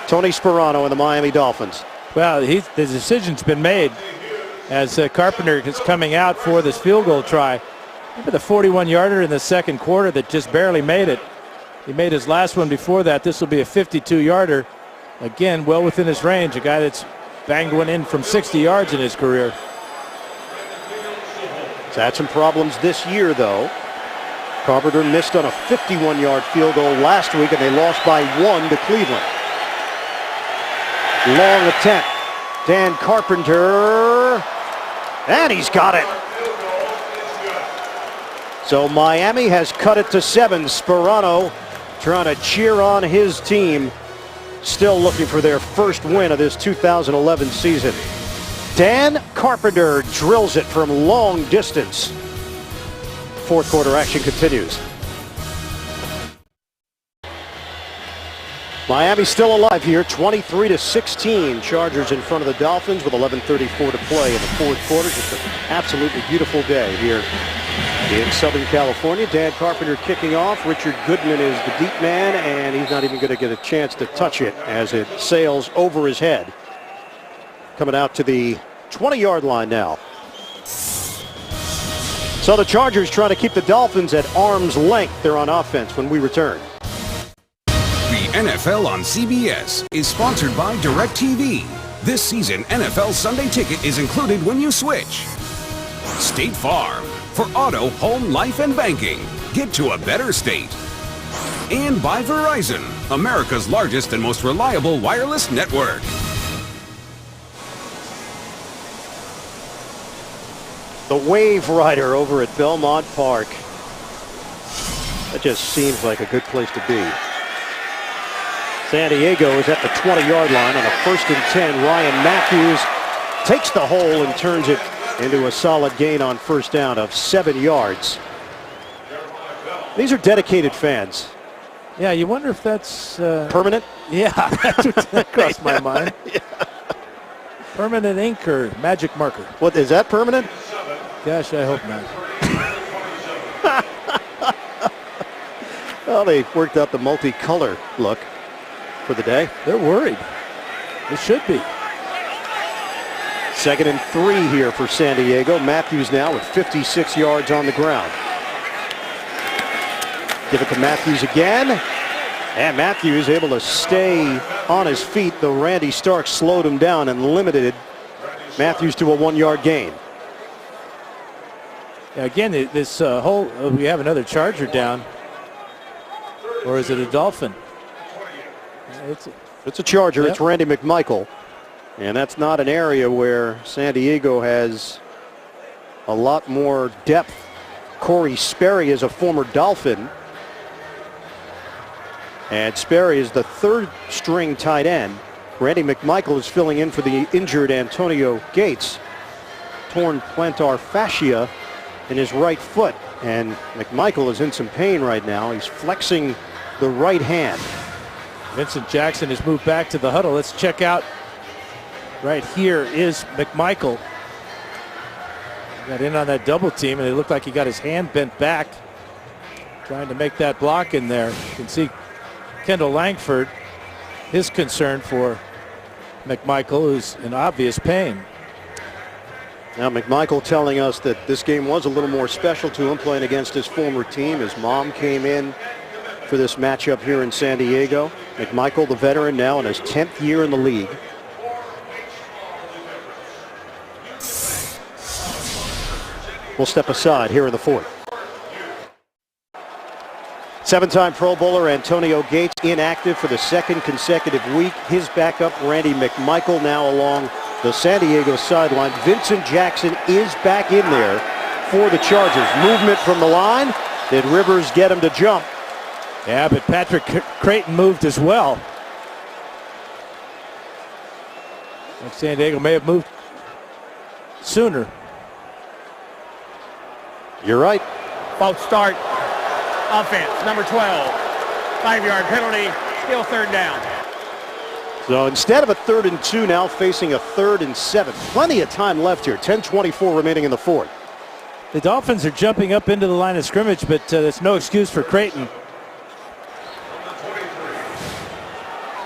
Tony Sparano and the Miami Dolphins? Well, the decision's been made as Carpenter is coming out for this field goal try. Remember the 41-yarder in the second quarter that just barely made it? He made his last one before that. This will be a 52-yarder. Again, well within his range. A guy that's banged one in from 60 yards in his career. He's had some problems this year, though. Carpenter missed on a 51-yard field goal last week, and they lost by 1 to Cleveland. Long attempt. Dan Carpenter. And he's got it. So Miami has cut it to 7. Sparano trying to cheer on his team. Still looking for their first win of this 2011 season. Dan Carpenter drills it from long distance. Fourth quarter action continues. Miami still alive here, 23-16. Chargers in front of the Dolphins with 11:34 to play in the fourth quarter. Just an absolutely beautiful day here in Southern California. Dan Carpenter kicking off. Richard Goodman is the deep man, and he's not even going to get a chance to touch it as it sails over his head. Coming out to the 20-yard line now. So the Chargers trying to keep the Dolphins at arm's length. They're on offense when we return. The NFL on CBS is sponsored by DirecTV. This season, NFL Sunday Ticket is included when you switch. State Farm. For auto, home, life, and banking. Get to a better state. and by Verizon, America's largest and most reliable wireless network. The Wave Rider over at Belmont Park. That just seems like a good place to be. San Diego is at the 20-yard line on a 1st and 10. Ryan Matthews takes the hole and turns it into a solid gain on 1st down of 7 yards. These are dedicated fans. Yeah, you wonder if that's permanent? Yeah, that's what crossed my mind. Yeah. Permanent ink or magic marker? What, is that permanent? Gosh, I hope not. Well, they worked out the multicolor look for the day. They're worried. They should be. 2nd and 3 here for San Diego. Matthews now with 56 yards on the ground. Give it to Matthews again. And Matthews able to stay on his feet, though Randy Stark slowed him down and limited Matthews to a 1-yard gain. Yeah, again, this whole, we have another Charger down. Or is it a Dolphin? It's a Charger. Yep. It's Randy McMichael. And that's not an area where San Diego has a lot more depth. Corey Sperry is a former Dolphin. And Sperry is the 3rd-string tight end. Randy McMichael is filling in for the injured Antonio Gates. Torn plantar fascia in his right foot. And McMichael is in some pain right now. He's flexing the right hand. Vincent Jackson has moved back to the huddle. Let's check out. Right here is McMichael. Got in on that double team, and it looked like he got his hand bent back, trying to make that block in there. You can see Kendall Langford, his concern for McMichael, who's in obvious pain. Now McMichael telling us that this game was a little more special to him, playing against his former team. His mom came in for this matchup here in San Diego. McMichael, the veteran, now in his 10th year in the league. We'll step aside here in the 4th. 7-time Pro Bowler Antonio Gates inactive for the 2nd consecutive week. His backup, Randy McMichael, now along the San Diego sideline. Vincent Jackson is back in there for the Chargers. Movement from the line. Did Rivers get him to jump? Yeah, but Patrick Creighton moved as well. Like San Diego may have moved sooner. You're right. False start. Offense, number 12. 5-yard penalty, still 3rd down. So instead of a 3rd and 2, now facing a 3rd and 7. Plenty of time left here. 10:24 remaining in the 4th. The Dolphins are jumping up into the line of scrimmage, but that's no excuse for Creighton.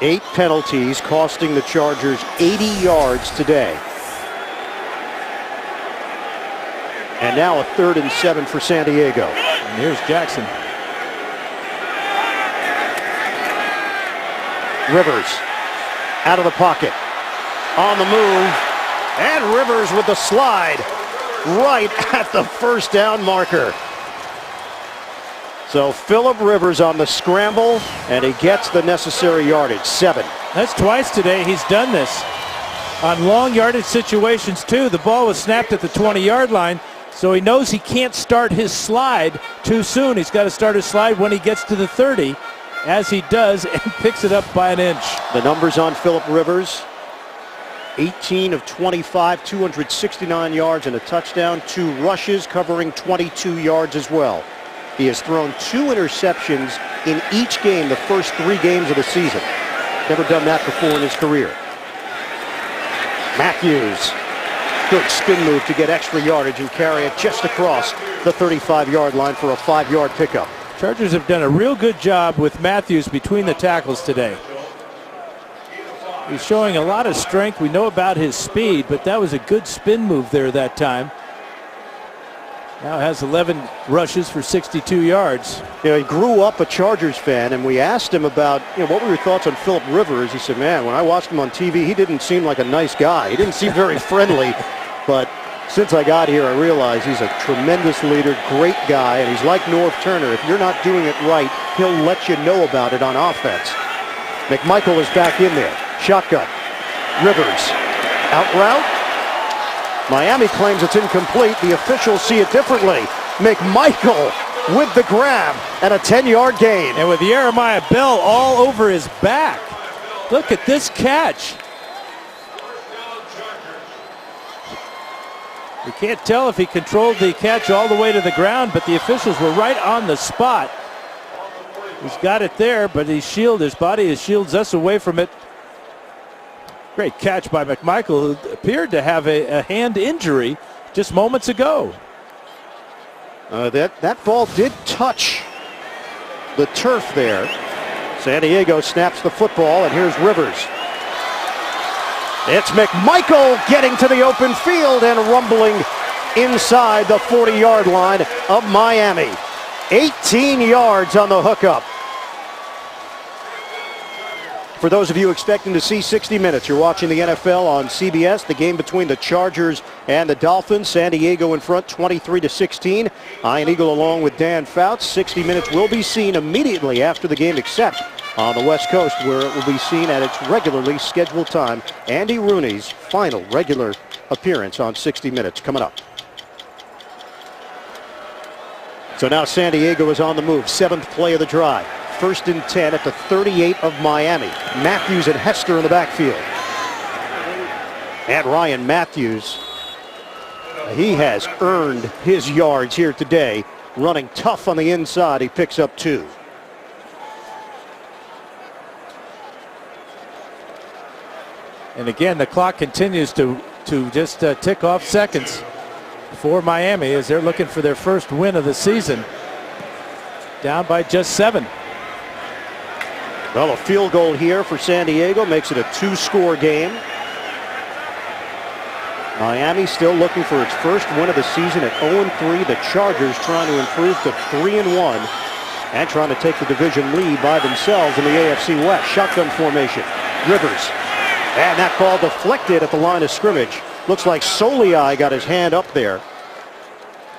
8 penalties costing the Chargers 80 yards today. And now a 3rd and 7 for San Diego. And here's Jackson. Rivers out of the pocket, on the move, and Rivers with the slide right at the 1st down marker. So Phillip Rivers on the scramble, and he gets the necessary yardage, 7. That's twice today he's done this. On long yardage situations too, the ball was snapped at the 20-yard line, so he knows he can't start his slide too soon. He's got to start his slide when he gets to the 30, as he does, and picks it up by an inch. The numbers on Phillip Rivers: 18 of 25, 269 yards and a touchdown, 2 rushes covering 22 yards as well. He has thrown 2 interceptions in each game the first 3 games of the season. Never done that before in his career. Matthews, good spin move to get extra yardage and carry it just across the 35-yard line for a 5-yard pickup. Chargers have done a real good job with Matthews between the tackles today. He's showing a lot of strength. We know about his speed, but that was a good spin move there that time. Now has 11 rushes for 62 yards. You know, he grew up a Chargers fan, and we asked him about, what were your thoughts on Phillip Rivers? He said, man, when I watched him on TV, he didn't seem like a nice guy. He didn't seem very friendly, but Since I got here, I realize he's a tremendous leader, great guy, and he's like Norv Turner. If you're not doing it right, he'll let you know about it on offense. McMichael is back in there. Shotgun. Rivers. Out route. Miami claims it's incomplete. The officials see it differently. McMichael with the grab and a 10-yard gain. And with Jeremiah Bell all over his back. Look at this catch. You can't tell if he controlled the catch all the way to the ground, but the officials were right on the spot. He's got it there, but his body shields us away from it. Great catch by McMichael, who appeared to have a hand injury just moments ago. That ball did touch the turf there. San Diego snaps the football, and here's Rivers. It's McMichael getting to the open field and rumbling inside the 40-yard line of Miami. 18 yards on the hookup. For those of you expecting to see 60 minutes, you're watching the NFL on CBS, the game between the Chargers and the Dolphins. San Diego in front 23-16. Ian Eagle along with Dan Fouts. 60 minutes will be seen immediately after the game, except on the West Coast, where it will be seen at its regularly scheduled time. Andy Rooney's final regular appearance on 60 Minutes coming up. So now San Diego is on the move. 7th play of the drive. 1st and 10 at the 38 of Miami. Matthews and Hester in the backfield. And Ryan Matthews, he has earned his yards here today. Running tough on the inside, he picks up 2. And again, the clock continues to just tick off seconds for Miami as they're looking for their first win of the season. Down by just 7. Well, a field goal here for San Diego makes it a 2-score game. Miami still looking for its first win of the season at 0-3. The Chargers trying to improve to 3-1 and trying to take the division lead by themselves in the AFC West. Shotgun formation. Rivers. And that ball deflected at the line of scrimmage. Looks like Soliai got his hand up there.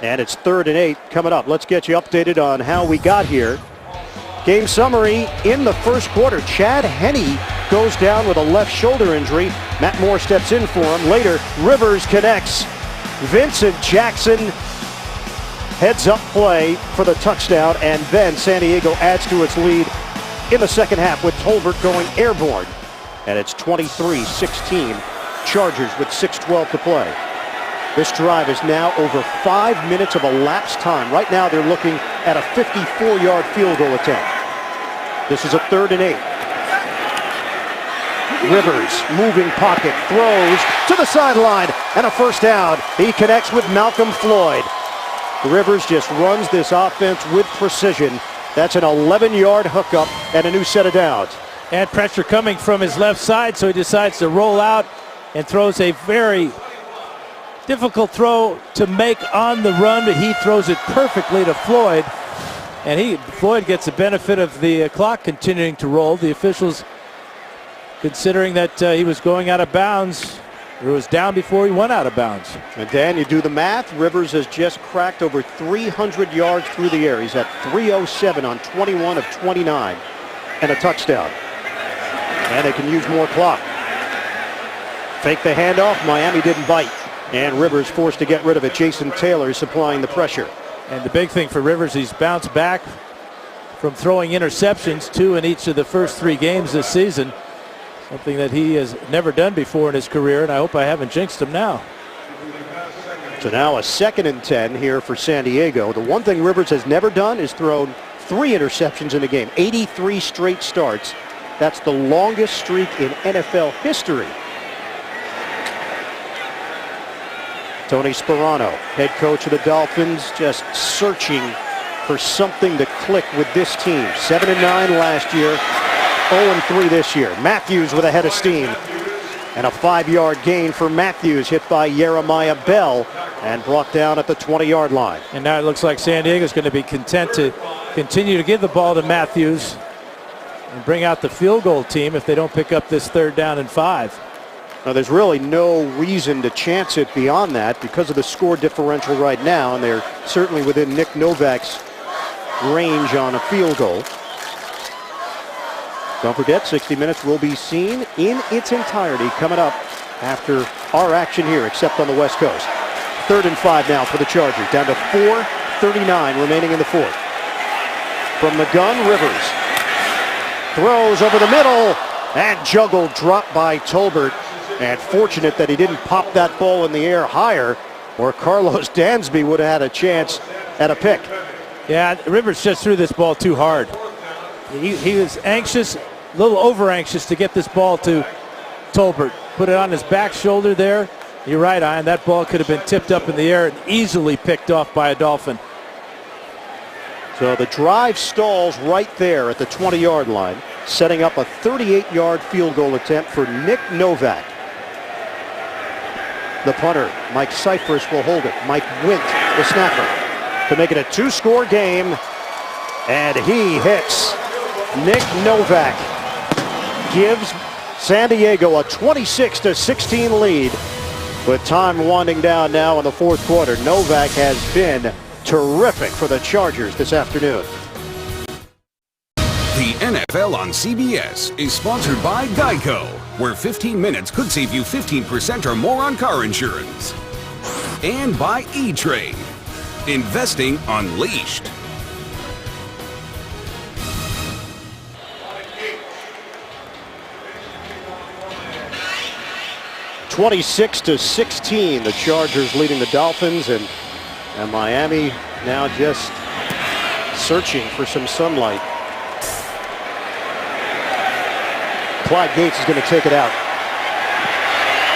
And it's 3rd and 8 coming up. Let's get you updated on how we got here. Game summary in the first quarter. Chad Henne goes down with a left shoulder injury. Matt Moore steps in for him. Later, Rivers connects. Vincent Jackson heads up play for the touchdown, and then San Diego adds to its lead in the second half with Tolbert going airborne. And it's 23-16. Chargers with 6:12 to play. This drive is now over 5 minutes of elapsed time. Right now they're looking at a 54-yard field goal attempt. This is a 3rd and 8. Rivers, moving pocket, throws to the sideline, and a first down. He connects with Malcolm Floyd. Rivers just runs this offense with precision. That's an 11-yard hookup and a new set of downs. And pressure coming from his left side, so he decides to roll out and throws a very difficult throw to make on the run, but he throws it perfectly to Floyd. And Floyd gets the benefit of the clock continuing to roll. The officials considering that he was going out of bounds, or was down before he went out of bounds. And Dan, you do the math. Rivers has just cracked over 300 yards through the air. He's at 307 on 21 of 29 and a touchdown. And they can use more clock. Fake the handoff. Miami didn't bite. And Rivers forced to get rid of it. Jason Taylor supplying the pressure. And the big thing for Rivers, he's bounced back from throwing interceptions, 2 in each of the first 3 games this season. Something that he has never done before in his career, and I hope I haven't jinxed him now. So now a 2nd and 10 here for San Diego. The one thing Rivers has never done is thrown 3 interceptions in a game. 83 straight starts. That's the longest streak in NFL history. Tony Sparano, head coach of the Dolphins, just searching for something to click with this team. 7-9 last year, 0-3 this year. Matthews with a head of steam. And a 5-yard gain for Matthews, hit by Jeremiah Bell and brought down at the 20-yard line. And now it looks like San Diego's going to be content to continue to give the ball to Matthews and bring out the field goal team if they don't pick up this 3rd down and 5. Now, there's really no reason to chance it beyond that because of the score differential right now, and they're certainly within Nick Novak's range on a field goal. Don't forget, 60 Minutes will be seen in its entirety coming up after our action here, except on the West Coast. 3rd and 5 now for the Chargers, down to 4:39 remaining in the fourth. From the gun, Rivers throws over the middle and juggled, dropped by Tolbert. And fortunate that he didn't pop that ball in the air higher, or Carlos Dansby would have had a chance at a pick. Yeah, Rivers just threw this ball too hard. He was anxious, a little over anxious to get this ball to Tolbert. Put it on his back shoulder there. You're right, Ian. That ball could have been tipped up in the air and easily picked off by a Dolphin. So the drive stalls right there at the 20-yard line, setting up a 38-yard field goal attempt for Nick Novak. The punter, Mike Cypress, will hold it. Mike Wint, the snapper, to make it a 2-score game. And he hits. Nick Novak gives San Diego a 26-16 lead. With time winding down now in the fourth quarter, Novak has been terrific for the Chargers this afternoon. The NFL on CBS is sponsored by Geico, where 15 minutes could save you 15% or more on car insurance. And by E-Trade, investing unleashed. (26-16), the Chargers leading the Dolphins, and Miami now just searching for some sunlight. Clyde Gates is going to take it out.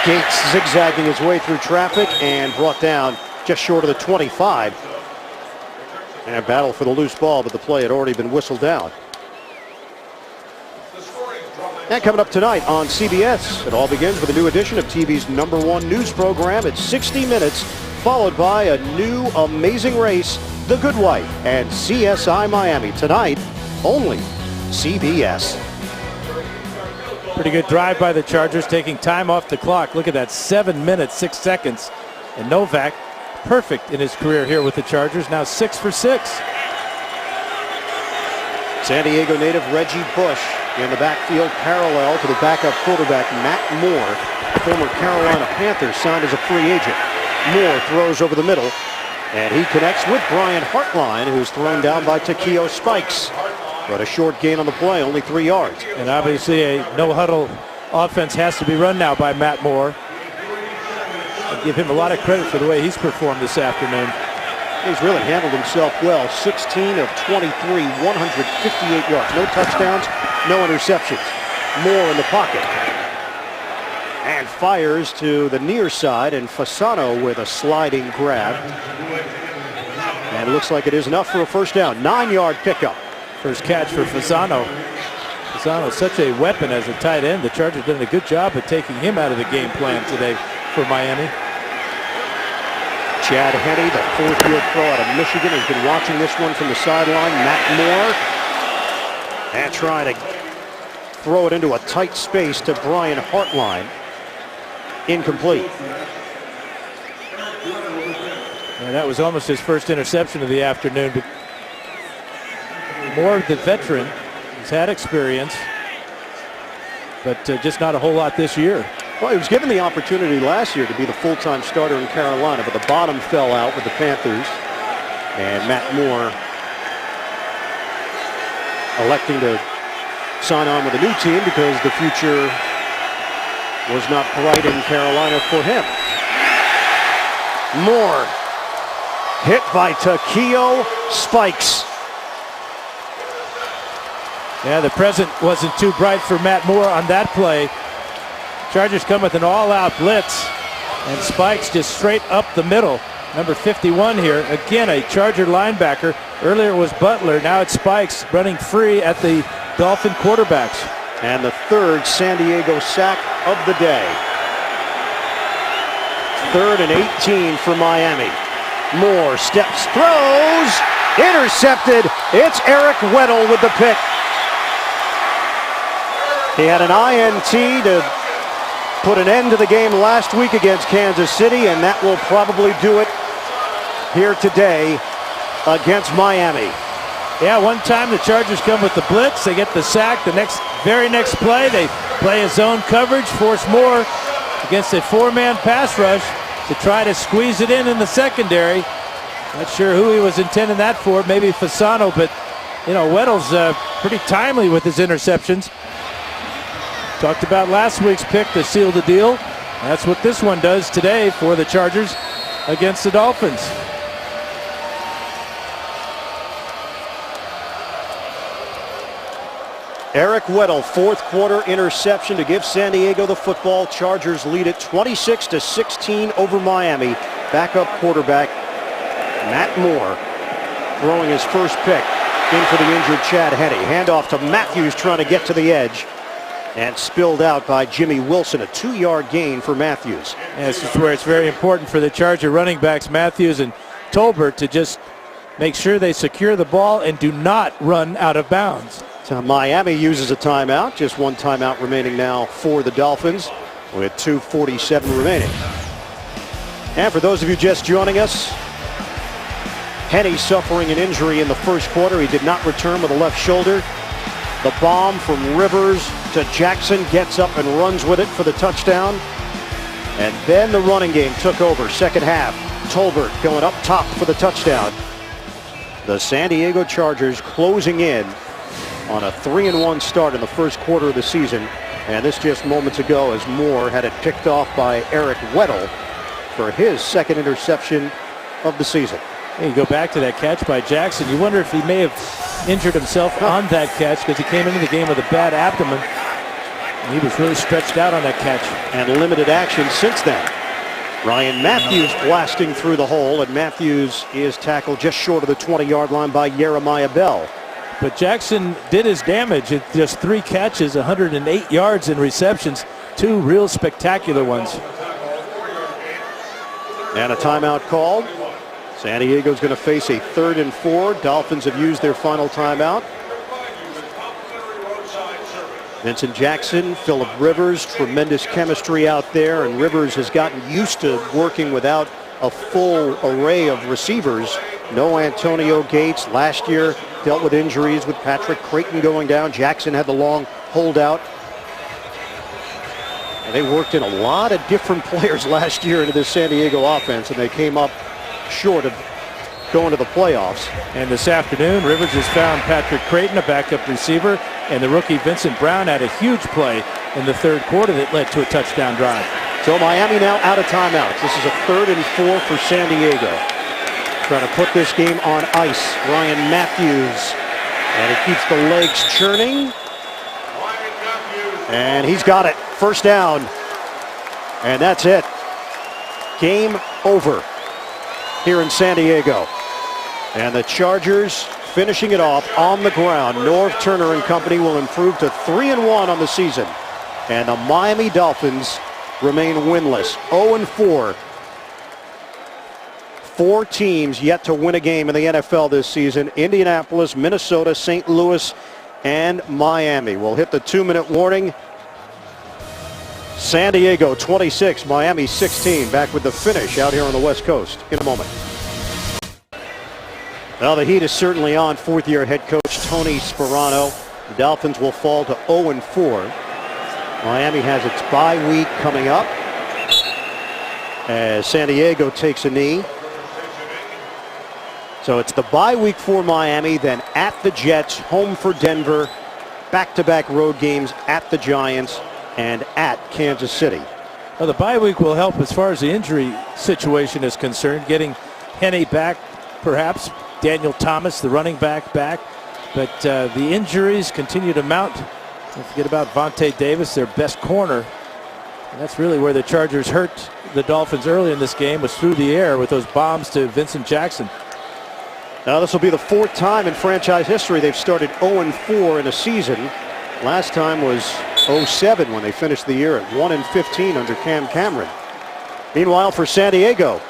Gates zigzagging his way through traffic and brought down just short of the 25. And a battle for the loose ball, but the play had already been whistled down. And coming up tonight on CBS, it all begins with a new edition of TV's #1 news program at 60 Minutes, followed by a new amazing race, The Good Wife and CSI Miami. Tonight, only CBS. Pretty good drive by the Chargers, taking time off the clock. Look at that, 7 minutes, 6 seconds. And Novak, perfect in his career here with the Chargers, now 6 for 6. San Diego native Reggie Bush in the backfield, parallel to the backup quarterback Matt Moore, former Carolina Panthers, signed as a free agent. Moore throws over the middle, and he connects with Brian Hartline, who's thrown down by Takeo Spikes. But a short gain on the play, only 3 yards. And obviously a no-huddle offense has to be run now by Matt Moore. I give him a lot of credit for the way he's performed this afternoon. He's really handled himself well. 16 of 23, 158 yards. No touchdowns, no interceptions. Moore in the pocket. And fires to the near side, and Fasano with a sliding grab. And it looks like it is enough for a first down. 9-yard pickup. First catch for Fasano. Fasano, such a weapon as a tight end. The Chargers did a good job of taking him out of the game plan today for Miami. Chad Henne, the fourth-year pro out of Michigan, has been watching this one from the sideline. Matt Moore. And trying to throw it into a tight space to Brian Hartline. Incomplete. And that was almost his first interception of the afternoon. But Moore, the veteran, has had experience, but just not a whole lot this year. Well, he was given the opportunity last year to be the full-time starter in Carolina, but the bottom fell out with the Panthers. And Matt Moore electing to sign on with a new team because the future was not bright in Carolina for him. Moore hit by Takeo Spikes. Yeah, the present wasn't too bright for Matt Moore on that play. Chargers come with an all-out blitz, and Spikes just straight up the middle. Number 51 here, again a Charger linebacker. Earlier it was Butler, now it's Spikes running free at the Dolphin quarterbacks. And the third San Diego sack of the day. 3rd and 18 for Miami. Moore steps, throws, intercepted. It's Eric Weddle with the pick. He had an INT to put an end to the game last week against Kansas City, and that will probably do it here today against Miami. Yeah, one time the Chargers come with the blitz, they get the sack. The very next play, they play a zone coverage, force more against a four-man pass rush to try to squeeze it in the secondary. Not sure who he was intending that for, maybe Fasano, but you know, Weddle's pretty timely with his interceptions. Talked about last week's pick to seal the deal. That's what this one does today for the Chargers against the Dolphins. Eric Weddle, fourth quarter interception to give San Diego the football. Chargers lead it 26-16 over Miami. Backup quarterback Matt Moore throwing his first pick in for the injured Chad Henne. Handoff to Matthews trying to get to the edge and spilled out by Jimmy Wilson. A 2-yard gain for Matthews. And this is where it's very important for the Charger running backs Matthews and Tolbert to just make sure they secure the ball and do not run out of bounds. So Miami uses a timeout. Just one timeout remaining now for the Dolphins with 2:47 remaining. And for those of you just joining us, Henne suffering an injury in the first quarter. He did not return with a left shoulder. The bomb from Rivers to Jackson, gets up and runs with it for the touchdown. And then the running game took over. Second half, Tolbert going up top for the touchdown. The San Diego Chargers closing in on a 3-1 start in the first quarter of the season. And this just moments ago as Moore had it picked off by Eric Weddle for his second interception of the season. Hey, you go back to that catch by Jackson. You wonder if he may have injured himself on that catch because he came into the game with a bad abdomen. And he was really stretched out on that catch. And limited action since then. Ryan Matthews blasting through the hole, and Matthews is tackled just short of the 20-yard line by Jeremiah Bell. But Jackson did his damage. It's just 3 catches, 108 yards in receptions, 2 real spectacular ones. And a timeout called. San Diego's going to face a 3rd and 4. Dolphins have used their final timeout. Vincent Jackson, Phillip Rivers, tremendous chemistry out there, and Rivers has gotten used to working without a full array of receivers. No Antonio Gates. Last year dealt with injuries with Patrick Creighton going down. Jackson had the long holdout. And they worked in a lot of different players last year into this San Diego offense, and they came up short of going to the playoffs. And this afternoon, Rivers has found Patrick Creighton, a backup receiver, and the rookie Vincent Brown had a huge play in the third quarter that led to a touchdown drive. So Miami now out of timeouts. This is a 3rd and 4 for San Diego. Trying to put this game on ice. Ryan Matthews. And he keeps the legs churning. And he's got it. First down. And that's it. Game over here in San Diego. And the Chargers finishing it off on the ground. Norv Turner and company will improve to 3-1 on the season. And the Miami Dolphins remain winless. 0-4. 4 teams yet to win a game in the NFL this season. Indianapolis, Minnesota, St. Louis, and Miami. We'll hit the 2-minute warning. San Diego 26, Miami 16. Back with the finish out here on the West Coast in a moment. Well, the heat is certainly on. 4th-year head coach Tony Sparano. The Dolphins will fall to 0-4. Miami has its bye week coming up as San Diego takes a knee. So it's the bye week for Miami, then at the Jets, home for Denver, back-to-back road games at the Giants and at Kansas City. Well, the bye week will help as far as the injury situation is concerned, getting Henne back, perhaps Daniel Thomas, the running back, back. But the injuries continue to mount. Don't forget about Vontae Davis, their best corner. And that's really where the Chargers hurt the Dolphins early in this game, was through the air with those bombs to Vincent Jackson. Now this will be the 4th time in franchise history they've started 0-4 in a season. Last time was 07 when they finished the year at 1-15 under Cam Cameron. Meanwhile, for San Diego,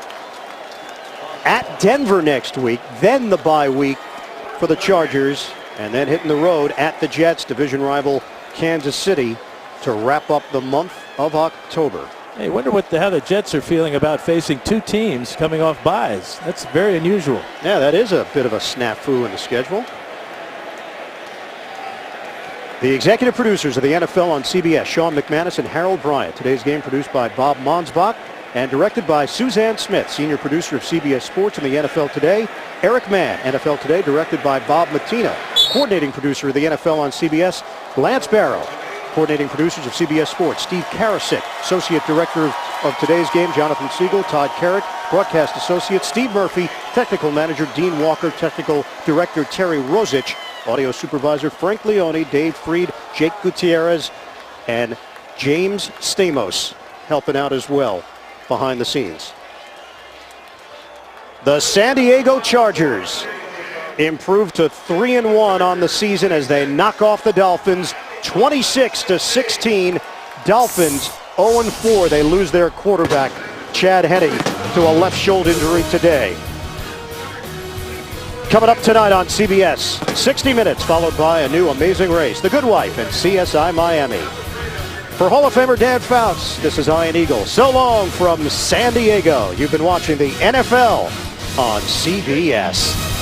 at Denver next week, then the bye week for the Chargers, and then hitting the road at the Jets, division rival Kansas City, to wrap up the month of October. Hey, wonder how the Jets are feeling about facing two teams coming off byes. That's very unusual. Yeah, that is a bit of a snafu in the schedule. The executive producers of the NFL on CBS, Sean McManus and Harold Bryant. Today's game produced by Bob Monsbach and directed by Suzanne Smith, senior producer of CBS Sports and the NFL Today. Eric Mann, NFL Today, directed by Bob Matina. Coordinating producer of the NFL on CBS, Lance Barrow. Coordinating producers of CBS Sports, Steve Karasik. Associate director of today's game, Jonathan Siegel, Todd Carrick. Broadcast associate, Steve Murphy. Technical manager, Dean Walker. Technical director, Terry Rozich. Audio supervisor, Frank Leone, Dave Freed, Jake Gutierrez, and James Stamos helping out as well behind the scenes. The San Diego Chargers improved to 3-1 on the season as they knock off the Dolphins 26-16. Dolphins 0-4. They lose their quarterback, Chad Henne, to a left shoulder injury today. Coming up tonight on CBS, 60 Minutes, followed by a new Amazing Race, The Good Wife, and CSI Miami. For Hall of Famer Dan Fouts, this is Ian Eagle. So long from San Diego. You've been watching the NFL on CBS.